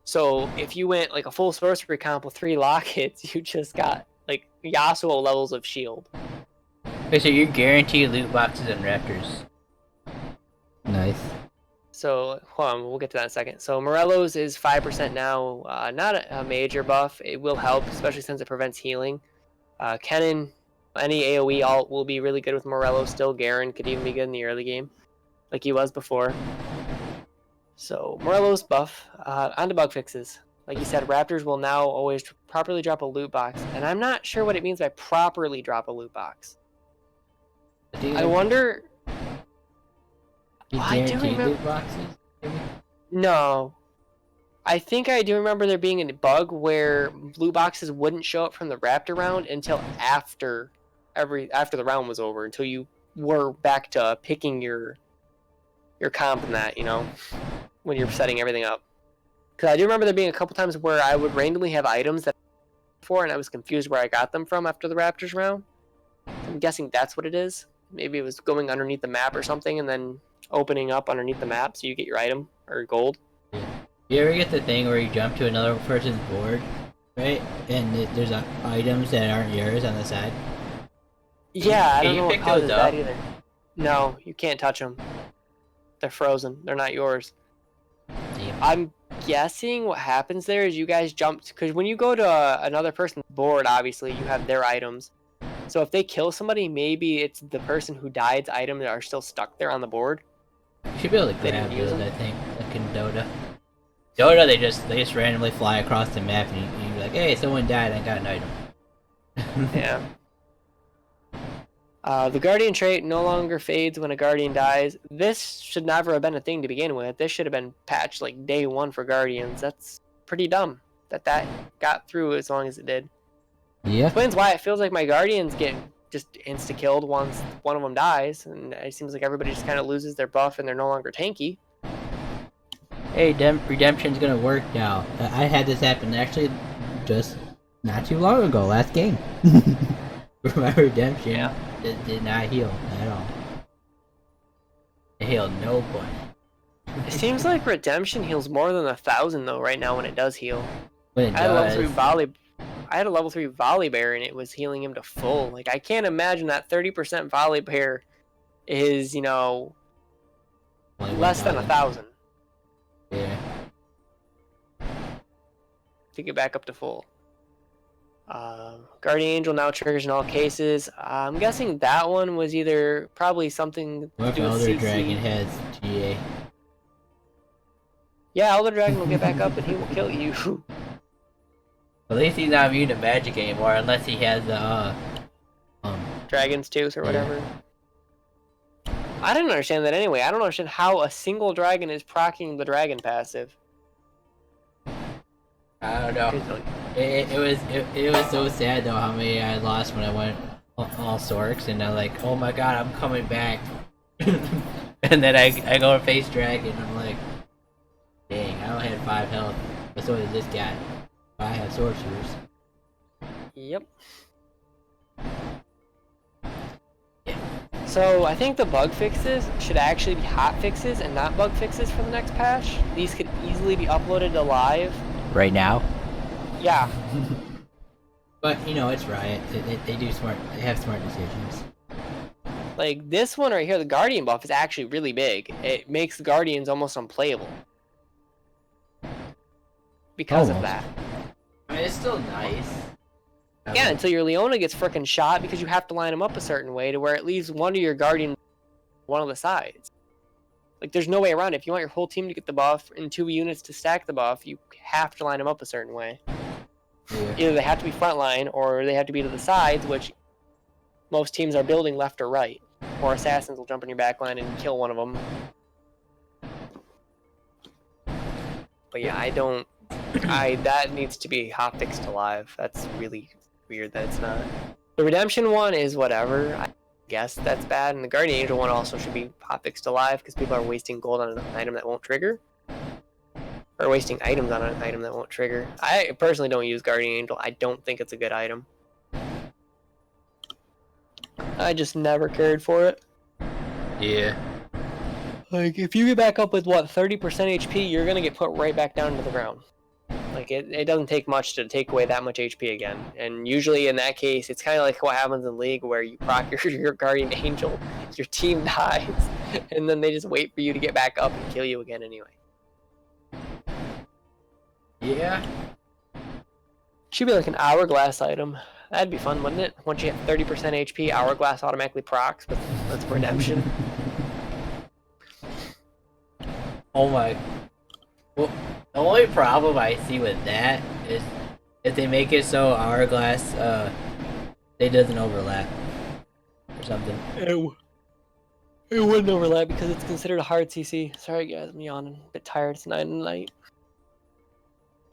So if you went like a full sorcery comp with 3 lockets, you just got like Yasuo levels of shield. Okay, so you're guaranteed loot boxes and raptors. Nice. So hold on, we'll get to that in a second. So Morello's is 5% now. Not a major buff. It will help, especially since it prevents healing. Kennen, any AoE alt will be really good with Morello still. Garen could even be good in the early game, like he was before. So Morello's buff. On to bug fixes. Like you said, Raptors will now always properly drop a loot box. And I'm not sure what it means by properly drop a loot box. I wonder... You I do guarantee remember... loot boxes? No. I think I do remember there being a bug where loot boxes wouldn't show up from the Raptor round until after the round was over, until you were back to picking your comp and that, you know, when you're setting everything up. Because I do remember there being a couple times where I would randomly have items that before, and I was confused where I got them from after the Raptors round. I'm guessing that's what it is. Maybe it was going underneath the map or something, and then opening up underneath the map so you get your item or gold. You ever get the thing where you jump to another person's board, right? And there's items that aren't yours on the side? Yeah, I don't know what pick causes those up? that either. No, you can't touch them. They're frozen. They're not yours. Damn. I'm guessing what happens there is you guys jumped, because when you go to another person's board, obviously you have their items. So if they kill somebody, maybe it's the person who died's item that are still stuck there on the board. You should be able to They grab didn't use those, them? I think, like in Dota. Dota, they just randomly fly across the map and you're like, hey, someone died, I got an item. Yeah. The Guardian trait no longer fades when a Guardian dies. This should never have been a thing to begin with. This should have been patched like day 1 for Guardians. That's pretty dumb that got through as long as it did. Yeah. Explains why it feels like my Guardians get just insta-killed once one of them dies, and it seems like everybody just kind of loses their buff and they're no longer tanky. Hey, Redemption's gonna work now. I had this happen actually just not too long ago, last game. For my Redemption, Yeah. it did not heal at all. It healed nobody. It seems like Redemption heals more than 1,000 though right now when it does heal. When it I had does, a level 3 volley bear and it was healing him to full. Like I can't imagine that 30% volley bear is, you know, only less than 1,000. 1,000 Yeah. to get back up to full. Guardian Angel now triggers in all cases. I'm guessing that one was either probably something to What if do with Elder CC. Dragon has GA? Yeah, Elder Dragon will get back up and he will kill you. At least he's not immune to magic anymore, unless he has the Dragon's Tooth or whatever. I didn't understand that anyway. I don't understand how a single dragon is proccing the dragon passive. I don't know. It was so sad though how many I lost when I went all Sorks, and I'm like, oh my god, I'm coming back. And then I go to face Dragon, and I'm like, dang, I only had 5 health, but so does this guy. I have sorcerers. Yep. So I think the bug fixes should actually be hot fixes and not bug fixes for the next patch. These could easily be uploaded to live. Right now? Yeah. But you know, it's Riot. They do smart. They have smart decisions. Like this one right here, the Guardian buff is actually really big. It makes the Guardians almost unplayable. Because of Almost. that. I mean, it's still nice. Yeah, until your Leona gets frickin' shot because you have to line them up a certain way to where it leaves one of your Guardians one of the sides. Like, there's no way around it. If you want your whole team to get the buff and 2 units to stack the buff, you have to line them up a certain way. Yeah. Either they have to be frontline or they have to be to the sides, which most teams are building left or right. Or assassins will jump in your backline and kill one of them. But yeah, that needs to be hotfixed to live. That's really weird that it's not. The Redemption one is whatever. I guess that's bad. And the Guardian Angel one also should be hotfixed to live because people are wasting gold on an item that won't trigger. Or wasting items on an item that won't trigger. I personally don't use Guardian Angel. I don't think it's a good item. I just never cared for it. Yeah. Like, if you get back up with, what, 30% HP, you're gonna get put right back down to the ground. Like, it doesn't take much to take away that much HP again. And usually in that case, it's kind of like what happens in League, where you proc your Guardian Angel, your team dies, and then they just wait for you to get back up and kill you again anyway. Yeah. Should be like an Hourglass item. That'd be fun, wouldn't it? Once you hit 30% HP, Hourglass automatically procs with Redemption. Oh my. Well, the only problem I see with that is if they make it so Hourglass, it doesn't overlap or something. It wouldn't overlap because it's considered a hard CC. Sorry guys, I'm yawning. A bit tired. It's 9 at night.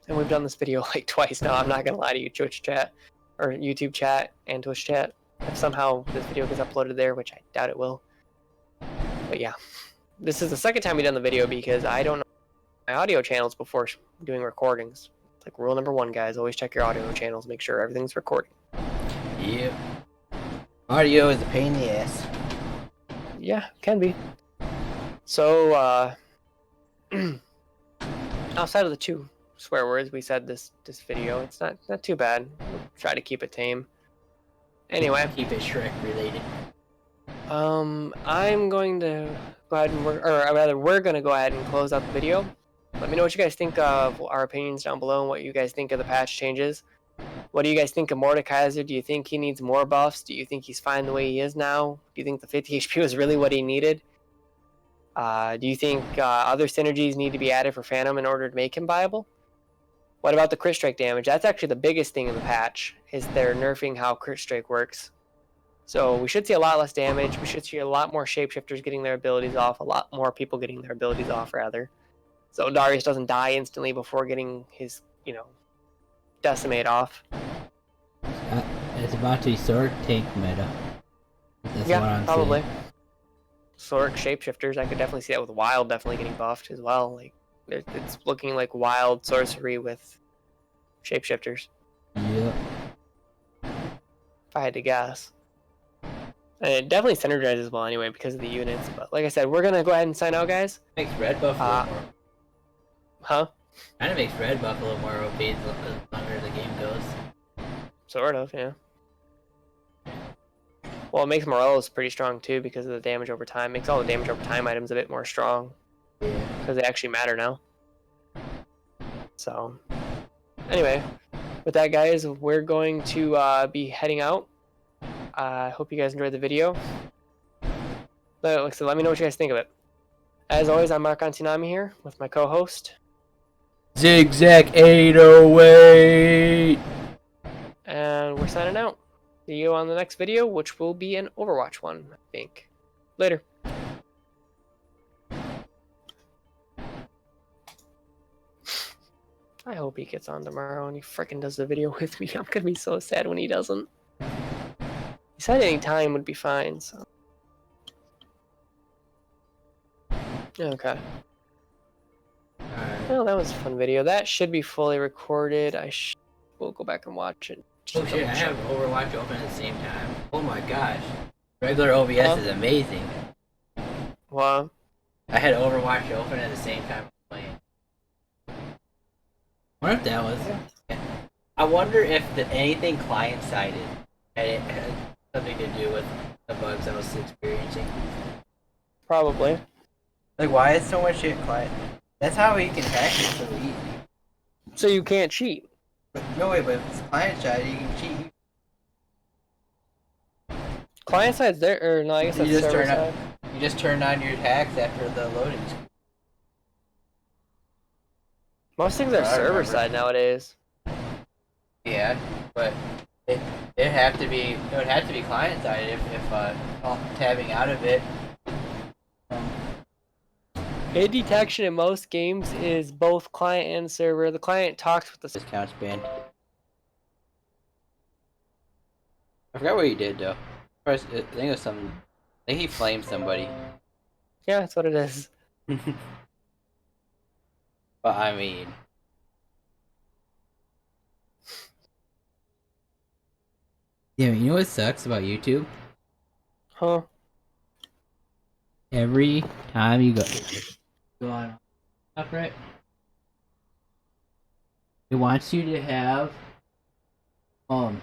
And we've done this video like twice now. I'm not gonna lie to you, Twitch chat, or YouTube chat and Twitch chat. If somehow this video gets uploaded there, which I doubt it will. But yeah, this is the second time we've done the video because I don't know my audio channels before doing recordings. It's like rule number 1, guys. Always check your audio channels. Make sure everything's recording. Yep. Audio is a pain in the ass. Yeah, can be. So, outside of the 2 swear words we said this video, it's not too bad. We'll try to keep it tame. Anyway, Keep it Shrek related. I'm going to go ahead and we're going to go ahead and close out the video. Let me know what you guys think of our opinions down below and what you guys think of the patch changes. What do you guys think of Mordekaiser? Do you think he needs more buffs? Do you think he's fine the way he is now? Do you think the 50 HP was really what he needed? Do you think other synergies need to be added for Phantom in order to make him viable? What about the crit strike damage? That's actually the biggest thing in the patch, is they're nerfing how crit strike works. So we should see a lot less damage. We should see a lot more shapeshifters getting their abilities off, a lot more people getting their abilities off, rather. So Darius doesn't die instantly before getting his, decimate off. It's about to be Sork tank meta. That's Yeah, what I'm probably. saying. Sork shapeshifters, I could definitely see that with Wild definitely getting buffed as well. Like, it's looking like Wild sorcery with shapeshifters, Yep. if I had to guess. And it definitely synergizes well anyway because of the units. But like I said, we're gonna go ahead and sign out, guys. Makes red buff a little more. Huh? Kind of makes red buff a little more OP the longer the game goes. Sort of, yeah. Well, it makes Morello's pretty strong too because of the damage over time. Makes all the damage over time items a bit more strong. Yeah. Because they actually matter now. So, anyway, with that, guys, we're going to be heading out. I hope you guys enjoyed the video. So let me know what you guys think of it. As always, I'm Mark Antinami here with my co-host. Zigzag 808! And we're signing out. See you on the next video, which will be an Overwatch one, I think. Later. I hope he gets on tomorrow and he frickin' does the video with me. I'm gonna be so sad when he doesn't. He said any time would be fine, so. Okay. Alright. Well, that was a fun video. That should be fully recorded. We'll go back and watch it. Oh shit, I have Overwatch open at the same time. Oh my gosh. Regular OBS is amazing. Well, I had Overwatch open at the same time playing. I wonder if that was... I wonder if anything client-sided had something to do with the bugs I was experiencing. probably. Like, why is so much shit client? That's how you can hack it so easy. So you can't cheat. No way, but if it's client-sided, you can cheat. Client side's there, or no, I guess that's You just server turn side. You just turn on your hacks after the loading. Most things are I server remember. side nowadays. Yeah, but it would have to be client-sided if tabbing out of it. Hit detection in most games is both client and server. The client talks with the Discount span. I forgot what he did though. First, I think it was some. I think he flamed somebody. Yeah, that's what it is. But I mean, yeah, you know what sucks about YouTube? Huh? Every time you go on up, right? It wants you to have it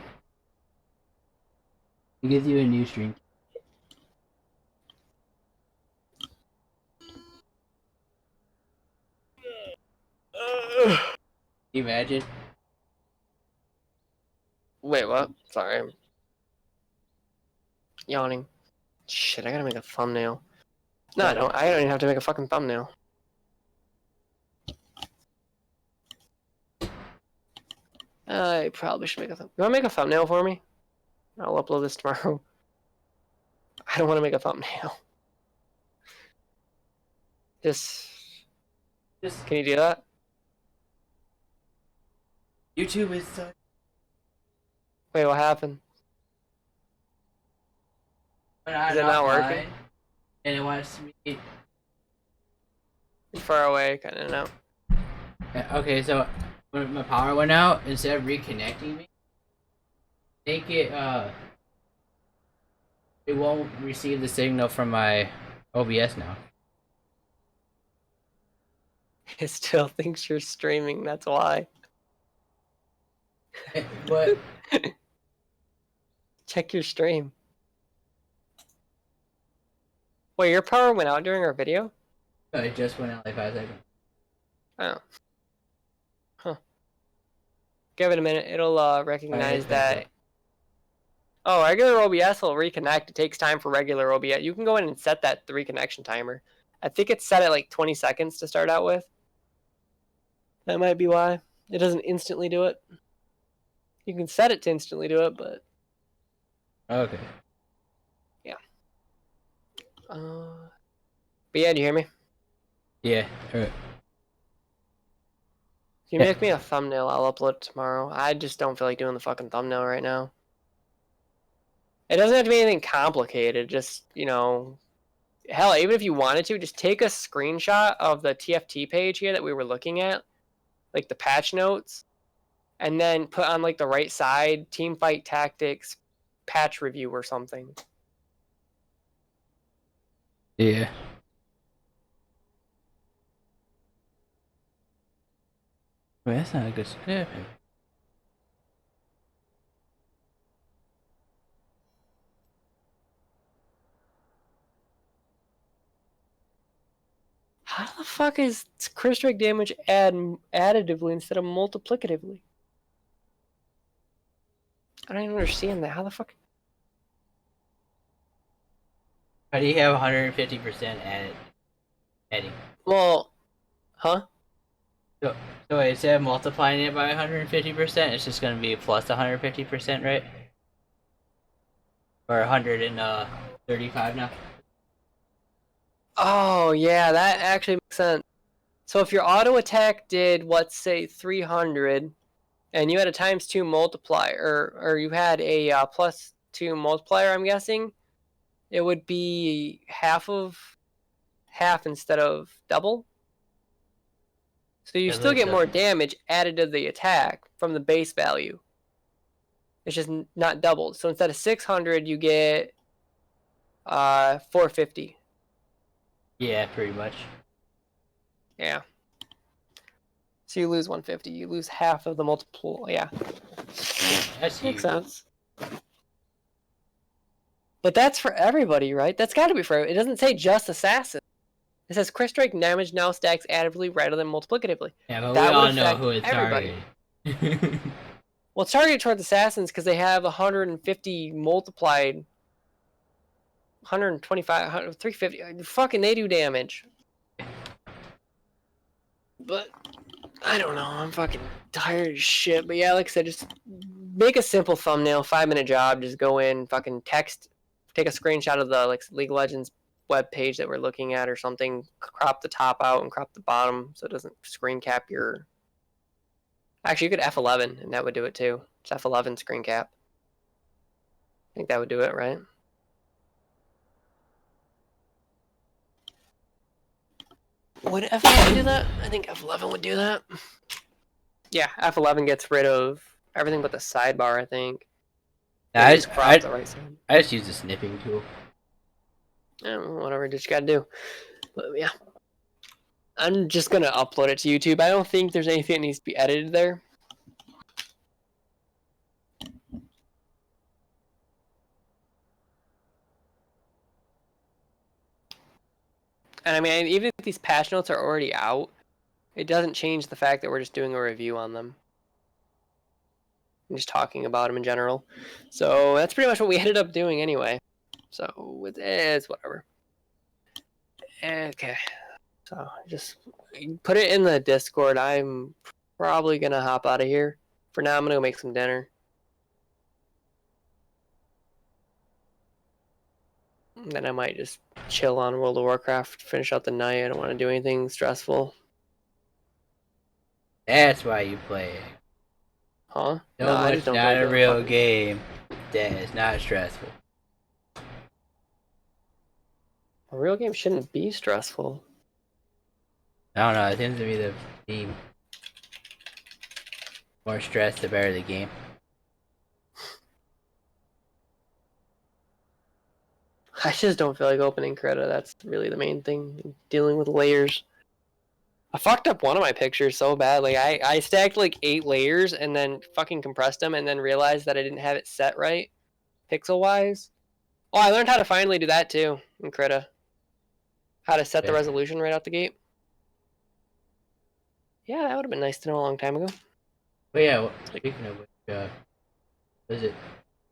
gives you a new stream. Can you imagine? Wait, what? Sorry, I'm yawning. Shit, I gotta make a thumbnail. No, I don't. I don't even have to make a fucking thumbnail. I probably should make a thumbnail. You wanna make a thumbnail for me? I'll upload this tomorrow. I don't want to make a thumbnail. Just can you do that? YouTube is so. Wait, what happened? Is it not working? And it wants me. Far away, kind of no. Okay, so when my power went out, instead of reconnecting me, it won't receive the signal from my OBS now. It still thinks you're streaming. That's why. What? Check your stream. Wait, your power went out during our video? No, it just went out like 5 seconds. Oh. Huh. Give it a minute. It'll recognize that. Oh, regular OBS will reconnect. It takes time for regular OBS. You can go in and set that the reconnection timer. I think it's set at like 20 seconds to start out with. That might be why. It doesn't instantly do it. You can set it to instantly do it, but... Okay. Yeah. But yeah, do you hear me? Yeah. Alright. Can you make me a thumbnail? I'll upload it tomorrow. I just don't feel like doing the fucking thumbnail right now. It doesn't have to be anything complicated. Just, you know... Hell, even if you wanted to, just take a screenshot of the TFT page here that we were looking at. Like the patch notes. And then put on like the right side, Teamfight Tactics patch review or something. Yeah. Wait, that's not a good step. How the fuck is crit strike damage additively instead of multiplicatively? I don't even understand that. How the fuck? How do you have 150% adding? Well, huh? So instead of multiplying it by 150%, it's just going to be plus 150%, right? Or 135 now? Oh, yeah, that actually makes sense. So if your auto attack did, let's say, 300, and you had a ×2 multiplier, or you had a +2 multiplier, I'm guessing, it would be half instead of double. So you still get more damage added to the attack from the base value. It's just not doubled. So instead of 600, you get 450. Yeah, pretty much. Yeah. So you lose 150. You lose half of the multiple. Yeah. That makes sense. But that's for everybody, right? That's got to be for everybody. It doesn't say just assassin. It says crit strike damage now stacks additively rather than multiplicatively. Yeah, but that we all know who it's everybody. targeted. Well, it's targeted towards assassins because they have 150 multiplied. 125, 350. Fucking, they do damage. But I don't know. I'm fucking tired as shit. But yeah, like I said, just make a simple thumbnail, 5-minute job. Just go in, fucking text, take a screenshot of the like League of Legends web page that we're looking at or something. Crop the top out and crop the bottom so it doesn't screen cap your. Actually, you could F11 and that would do it too. Just F11 screen cap. I think that would do it, right? Would F11 do that? I think F11 would do that. Yeah, F11 gets rid of everything but the sidebar, I think. I just crop the right side. I just use the snipping tool. Whatever, just gotta do. But yeah, I'm just gonna upload it to YouTube. I don't think there's anything that needs to be edited there. And I mean, even if these patch notes are already out, it doesn't change the fact that we're just doing a review on them. I'm just talking about them in general. So that's pretty much what we ended up doing anyway. So it's whatever. Okay. So just put it in the Discord. I'm probably going to hop out of here. For now, I'm going to go make some dinner. And then I might just chill on World of Warcraft, finish out the night. I don't want to do anything stressful. That's why you play it. Huh? So No, I much just don't not feel a good real fucking- game. That is not stressful. A real game shouldn't be stressful. I don't know. It seems to be the theme. More stress, the better the game. I just don't feel like opening Creta. That's really the main thing. Dealing with layers. I fucked up one of my pictures so bad. Like I stacked like 8 layers and then fucking compressed them and then realized that I didn't have it set right, pixel wise. Oh, I learned how to finally do that too in Creta. How to set the resolution right out the gate. Yeah, that would have been nice to know a long time ago. But yeah, well, speaking of which, what is it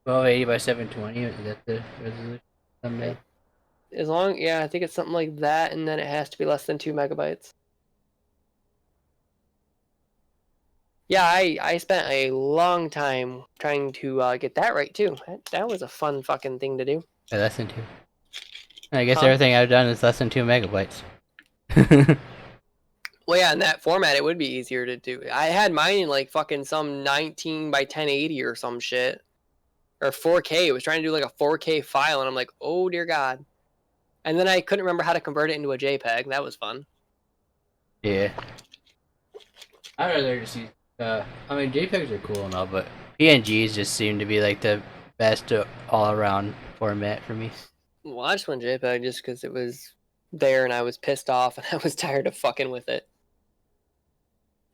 1280 by 720? Is that the resolution? Someday? As long, yeah, I think it's something like that, and then it has to be less than 2 megabytes. Yeah, I spent a long time trying to get that right too. That was a fun fucking thing to do. Yeah, less than 2. I guess Huh? everything I've done is less than 2 megabytes. Well, yeah, in that format, it would be easier to do. I had mine in like fucking some 19 by 1080 or some shit. Or 4K. It was trying to do like a 4K file, and I'm like, oh dear God. And then I couldn't remember how to convert it into a JPEG. That was fun. Yeah. I'd rather just use, I mean, JPEGs are cool and all, but PNGs just seem to be like the best all-around format for me. Well, I just went JPEG just because it was there and I was pissed off and I was tired of fucking with it.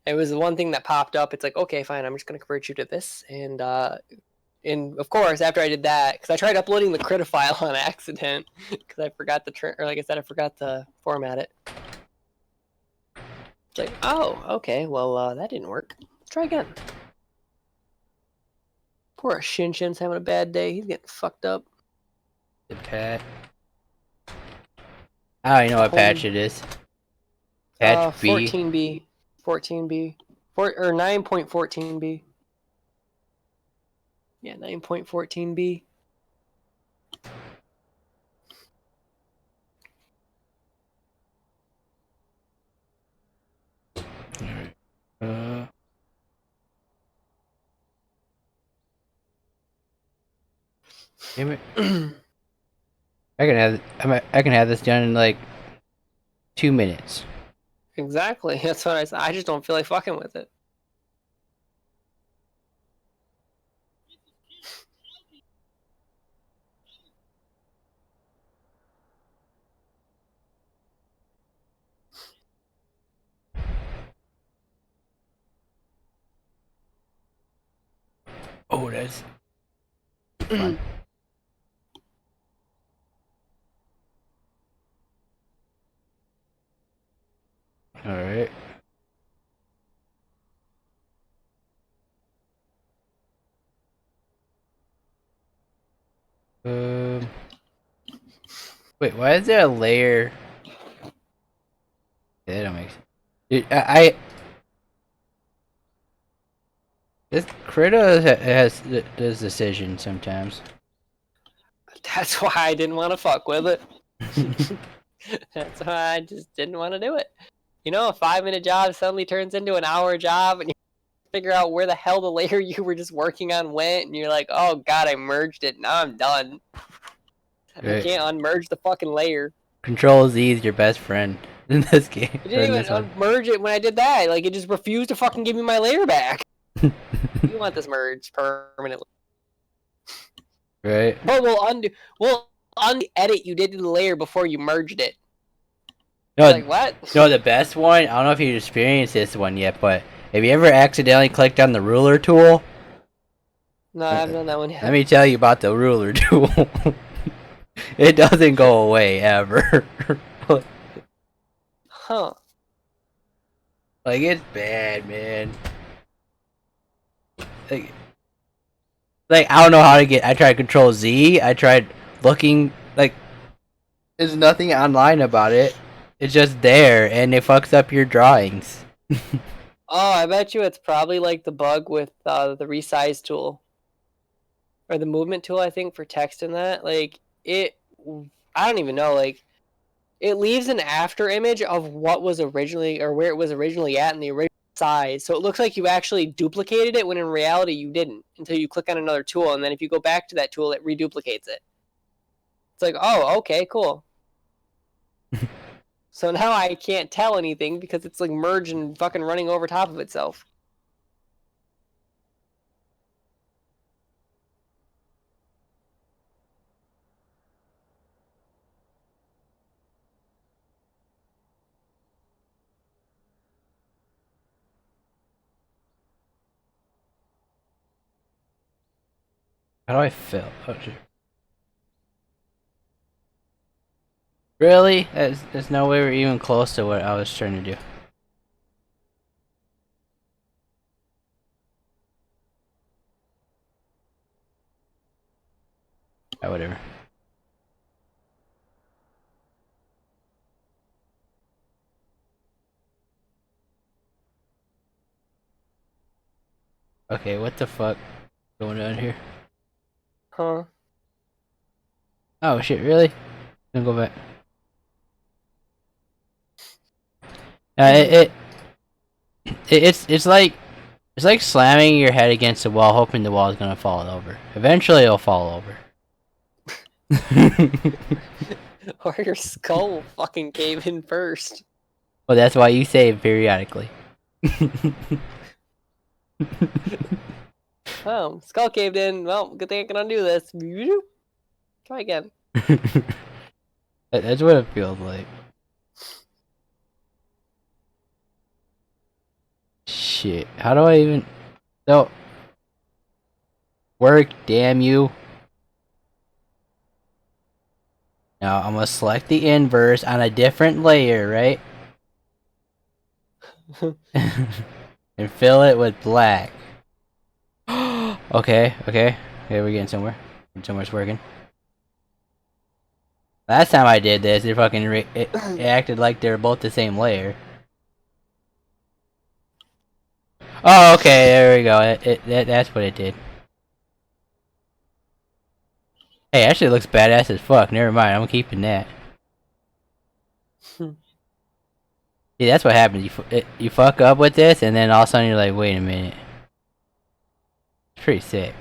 It was the one thing that popped up. It's like, okay, fine, I'm just going to convert you to this. And of course, after I did that, because I tried uploading the Krita file on accident, because I forgot or like I said, I forgot to format it. It's like, oh, okay, well, that didn't work. Let's try again. Poor Shinshin's having a bad day. He's getting fucked up. The patch. I don't even know what patch it is. Patch B. 14B. 14B. Or 9.14B. Yeah, 9.14B. Damn it. I can have this done in like 2 minutes. Exactly. That's what I said. I just don't feel like fucking with it. Oh, that's fun. All right. Wait, why is there a layer? That don't make sense. Dude, this Krita does decision sometimes. That's why I didn't want to fuck with it. That's why I just didn't want to do it. You know, a 5-minute job suddenly turns into an hour job, and you figure out where the hell the layer you were just working on went, and you're like, oh god, I merged it. Now I'm done. Right. I can't unmerge the fucking layer. Control Z is your best friend in this game. I didn't even unmerge it when I did that. Like, it just refused to fucking give me my layer back. You want this merged permanently. Right. But we'll on the edit you did to the layer before you merged it. No, Like, what? no, the best one. I don't know if you've experienced this one yet, but have you ever accidentally clicked on the ruler tool? No, I haven't done that one yet. Let me tell you about the ruler tool. It doesn't go away ever. Huh. Like, it's bad, man. Like, I don't know how to get. I tried Control Z. I tried looking. Like, there's nothing online about it. It's just there, and it fucks up your drawings. Oh, I bet you it's probably like the bug with the resize tool. Or the movement tool, I think, for text in that. Like, it... I don't even know, like... It leaves an after image of what was originally... Or where it was originally at in the original size. So it looks like you actually duplicated it, when in reality you didn't. Until you click on another tool, and then if you go back to that tool, it reduplicates it. It's like, oh, okay, cool. So now I can't tell anything, because it's like merged and fucking running over top of itself. How do I fail? Oh, shit. Really? There's no way we're even close to what I was trying to do. Oh, whatever. Okay, what the fuck going on here? Huh. Oh shit, really? Then go back. It's like slamming your head against the wall, hoping the wall is gonna fall over. Eventually, it'll fall over. Or your skull will fucking cave in first. Well, that's why you save periodically. Oh, skull caved in. Well, good thing I can undo this. Try again. That's what it feels like. Shit, how do I even... No. Work, damn you. Now, I'm gonna select the inverse on a different layer, right? And fill it with black. Okay, we're getting somewhere. Somewhere's working. Last time I did this, it acted like they were both the same layer. Oh, okay, there we go. That's what it did. Hey, actually looks badass as fuck. Never mind, I'm keeping that. See, that's what happens. You fuck up with this, and then all of a sudden you're like, wait a minute. It's pretty sick.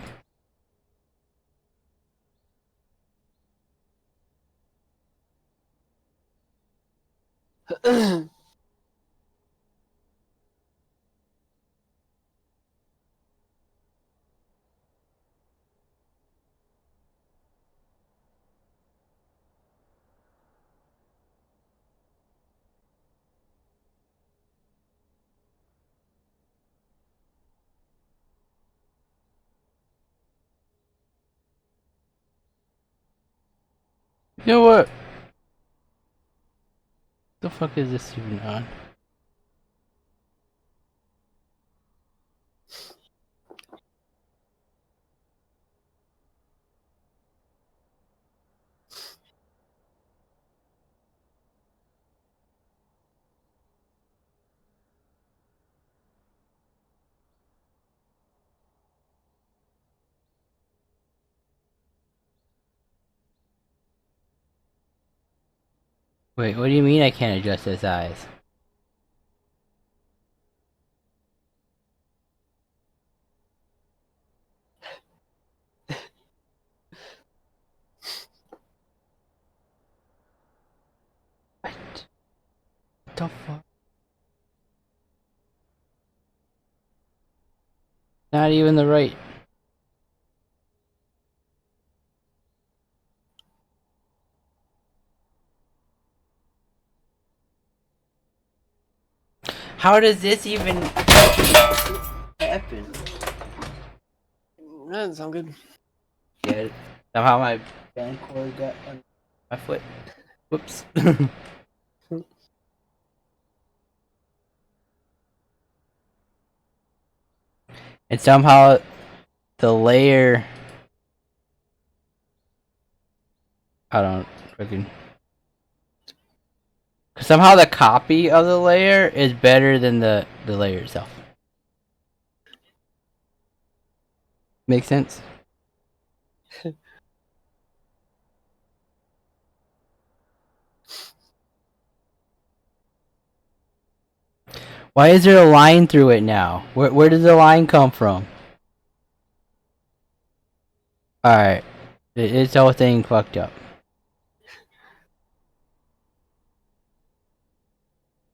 You know what? The fuck is this even on? Wait, what do you mean I can't adjust his eyes? What the fuck? Not even the right. How does this even happen? That doesn't sound good. Yeah, somehow my band cord got on my foot. Whoops. And somehow the layer. I don't freaking. Somehow the copy of the layer is better than the layer itself. Make sense? Why is there a line through it now? Where does the line come from? Alright. This whole thing fucked up.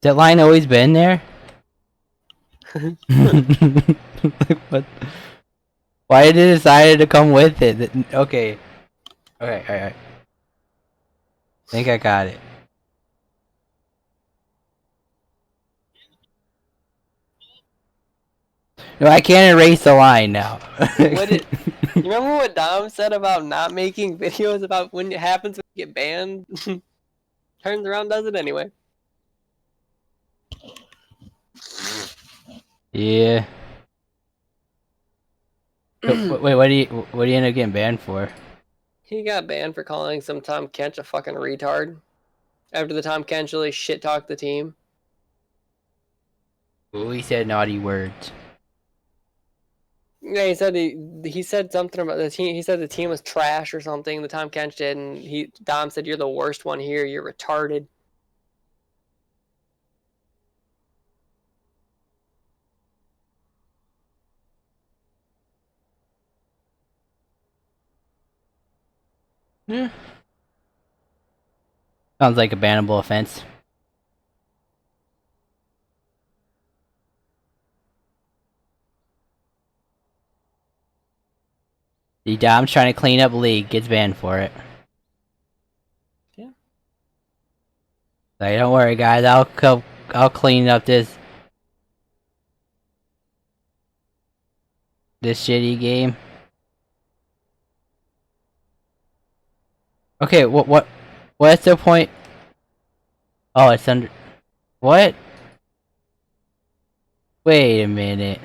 That line always been there? Like, what? Why did it decide to come with it? Okay. Alright. I think I got it. No, I can't erase the line now. You remember what Dom said about not making videos about when it happens when you get banned? Turns around, does it anyway. Yeah. Wait, what do you end up getting banned for? He got banned for calling some Tom Kench a fucking retard. After the Tom Kench really shit talked the team. Ooh, he said naughty words. Yeah, he said something about the team. He said the team was trash or something. The Tom Kench did, and Dom said, "You're the worst one here. You're retarded." Yeah. Sounds like a bannable offense. The Dom's trying to clean up league, gets banned for it. Yeah. Like, don't worry, guys. I'll clean up this shitty game. Okay, what's the point? Oh, it's under. What? Wait a minute.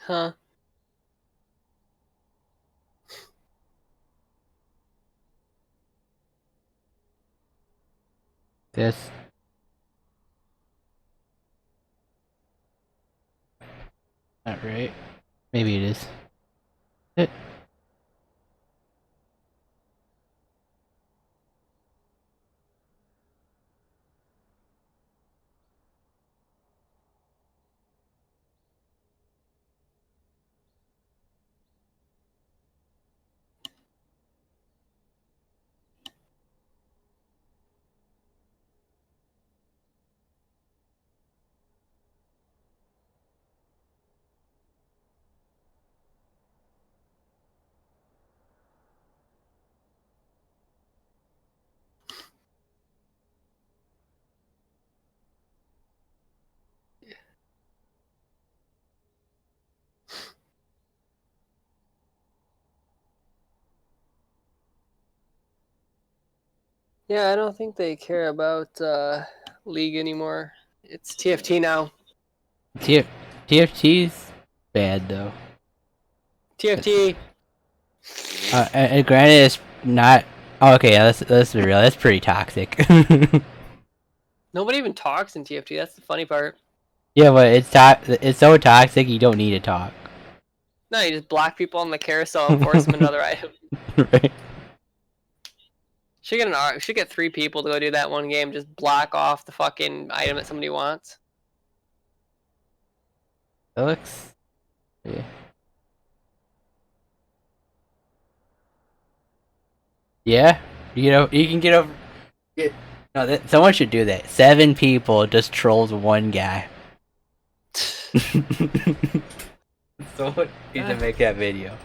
Huh. This. Not right. Maybe it is. Yeah, I don't think they care about League anymore. It's TFT now. TFT's bad though. TFT. And granted, it's not. Oh, okay, yeah, let's be real. That's pretty toxic. Nobody even talks in TFT. That's the funny part. Yeah, but it's so toxic you don't need to talk. No, you just block people on the carousel and force them another item. Right. Should get 3 people to go do that one game. Just block off the fucking item that somebody wants. That looks. Yeah. Yeah, you can get over. No, someone should do that. 7 people just trolls 1 guy. Someone needs to make that video.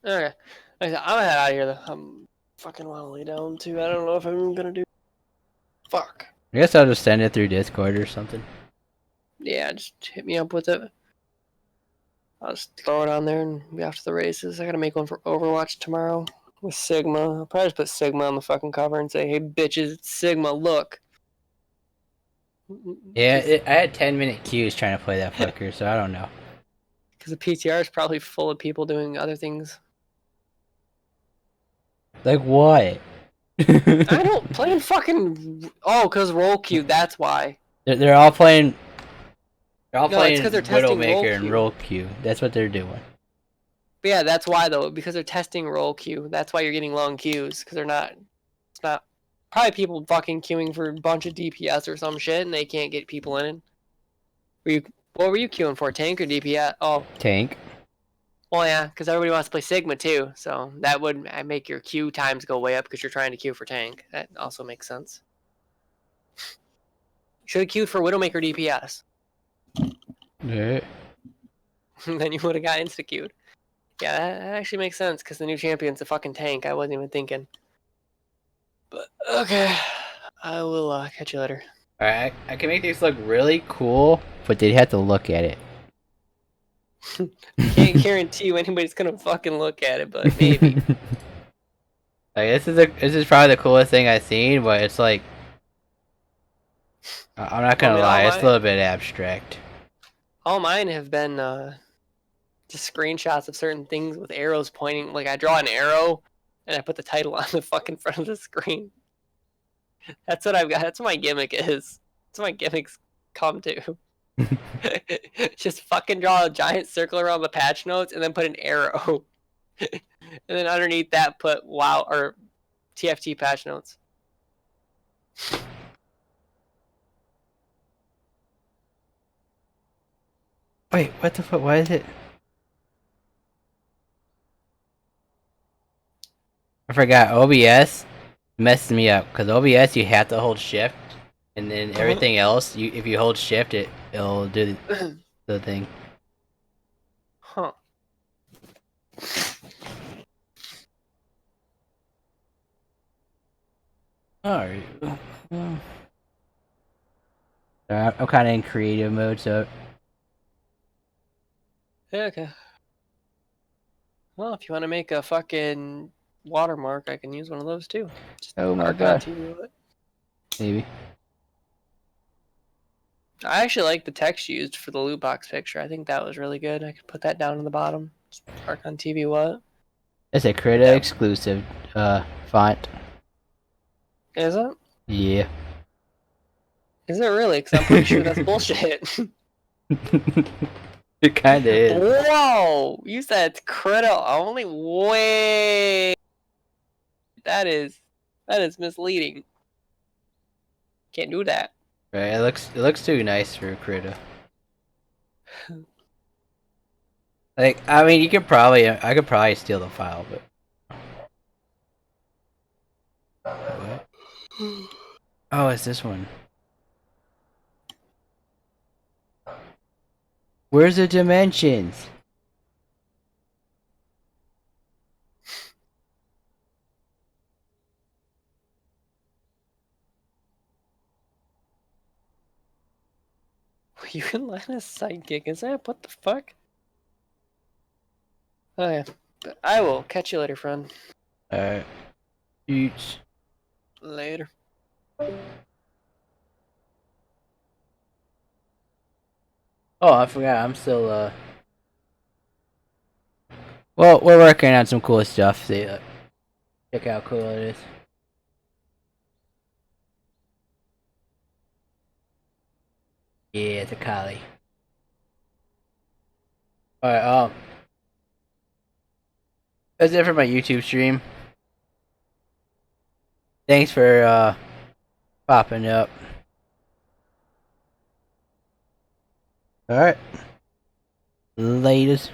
Okay. I'm gonna head out of here though. I'm fucking want to lay down too. I don't know if I'm even gonna do. Fuck. I guess I'll just send it through Discord or something. Yeah, just hit me up with it. I'll just throw it on there and be off to the races. I gotta make one for Overwatch tomorrow with Sigma. I'll probably just put Sigma on the fucking cover and say, "Hey bitches, it's Sigma, look." Yeah, I had 10-minute queues trying to play that fucker, so I don't know. Because the PTR is probably full of people doing other things. Like what? I don't play in fucking. Oh, because roll queue. That's why. They're all playing. They're all No, it's playing 'cause they're testing roll Widowmaker and queue. roll queue. That's what they're doing. But yeah, that's why though. Because they're testing roll queue. That's why you're getting long queues. Because they're not. It's not. Probably people fucking queuing for a bunch of DPS or some shit, and they can't get people in. What were you queuing for? Tank or DPS? Oh, Tank. well, yeah, because everybody wants to play Sigma too. So that would make your queue times go way up because you're trying to queue for tank. That also makes sense. Should have queued for Widowmaker DPS. Yeah. Then you would have got insta queued. Yeah, that actually makes sense because the new champion's a fucking tank. I wasn't even thinking. But okay, I will catch you later. Alright, I can make these look really cool, but they'd have to look at it. Can't guarantee you anybody's gonna fucking look at it, but maybe. Like this is probably the coolest thing I've seen, but it's like I'm not gonna lie, it's a little bit abstract. All mine have been just screenshots of certain things with arrows pointing. Like I draw an arrow and I put the title on the fucking front of the screen. That's what I've got. That's what my gimmick is. That's what my gimmicks come to. Just fucking draw a giant circle around the patch notes and then put an arrow. And then underneath that put WoW or TFT patch notes. Wait, what the fuck? Why is it? I forgot. OBS messed me up because OBS you have to hold shift, and then everything else if you hold shift it'll do the thing. Huh. Alright. I'm kind of in creative mode, so. Yeah, okay. Well, if you want to make a fucking watermark, I can use one of those too. Just Oh my mark god. on TV with it. Maybe. I actually like the text used for the loot box picture. I think that was really good. I could put that down in the bottom. Just mark on TV what? It's a Krita exclusive font. Is it? Yeah. Is it really? Because I'm pretty sure that's bullshit. It kinda is. Whoa! You said it's critical only. Wait. That is misleading. Can't do that. Right, it looks too nice for a Krita. Like, I mean, I could probably steal the file, but. What? Oh, it's this one. Where's the dimensions? You can let a sidekick, is that? What the fuck? Oh yeah. But I will catch you later, friend. Alright. Eats. Later. Oh, I forgot. I'm still, well, we're working on some cool stuff. See, check out how cool it is. Yeah, it's a collie. Alright, that's it for my YouTube stream. Thanks for, popping up. Alright. Latest.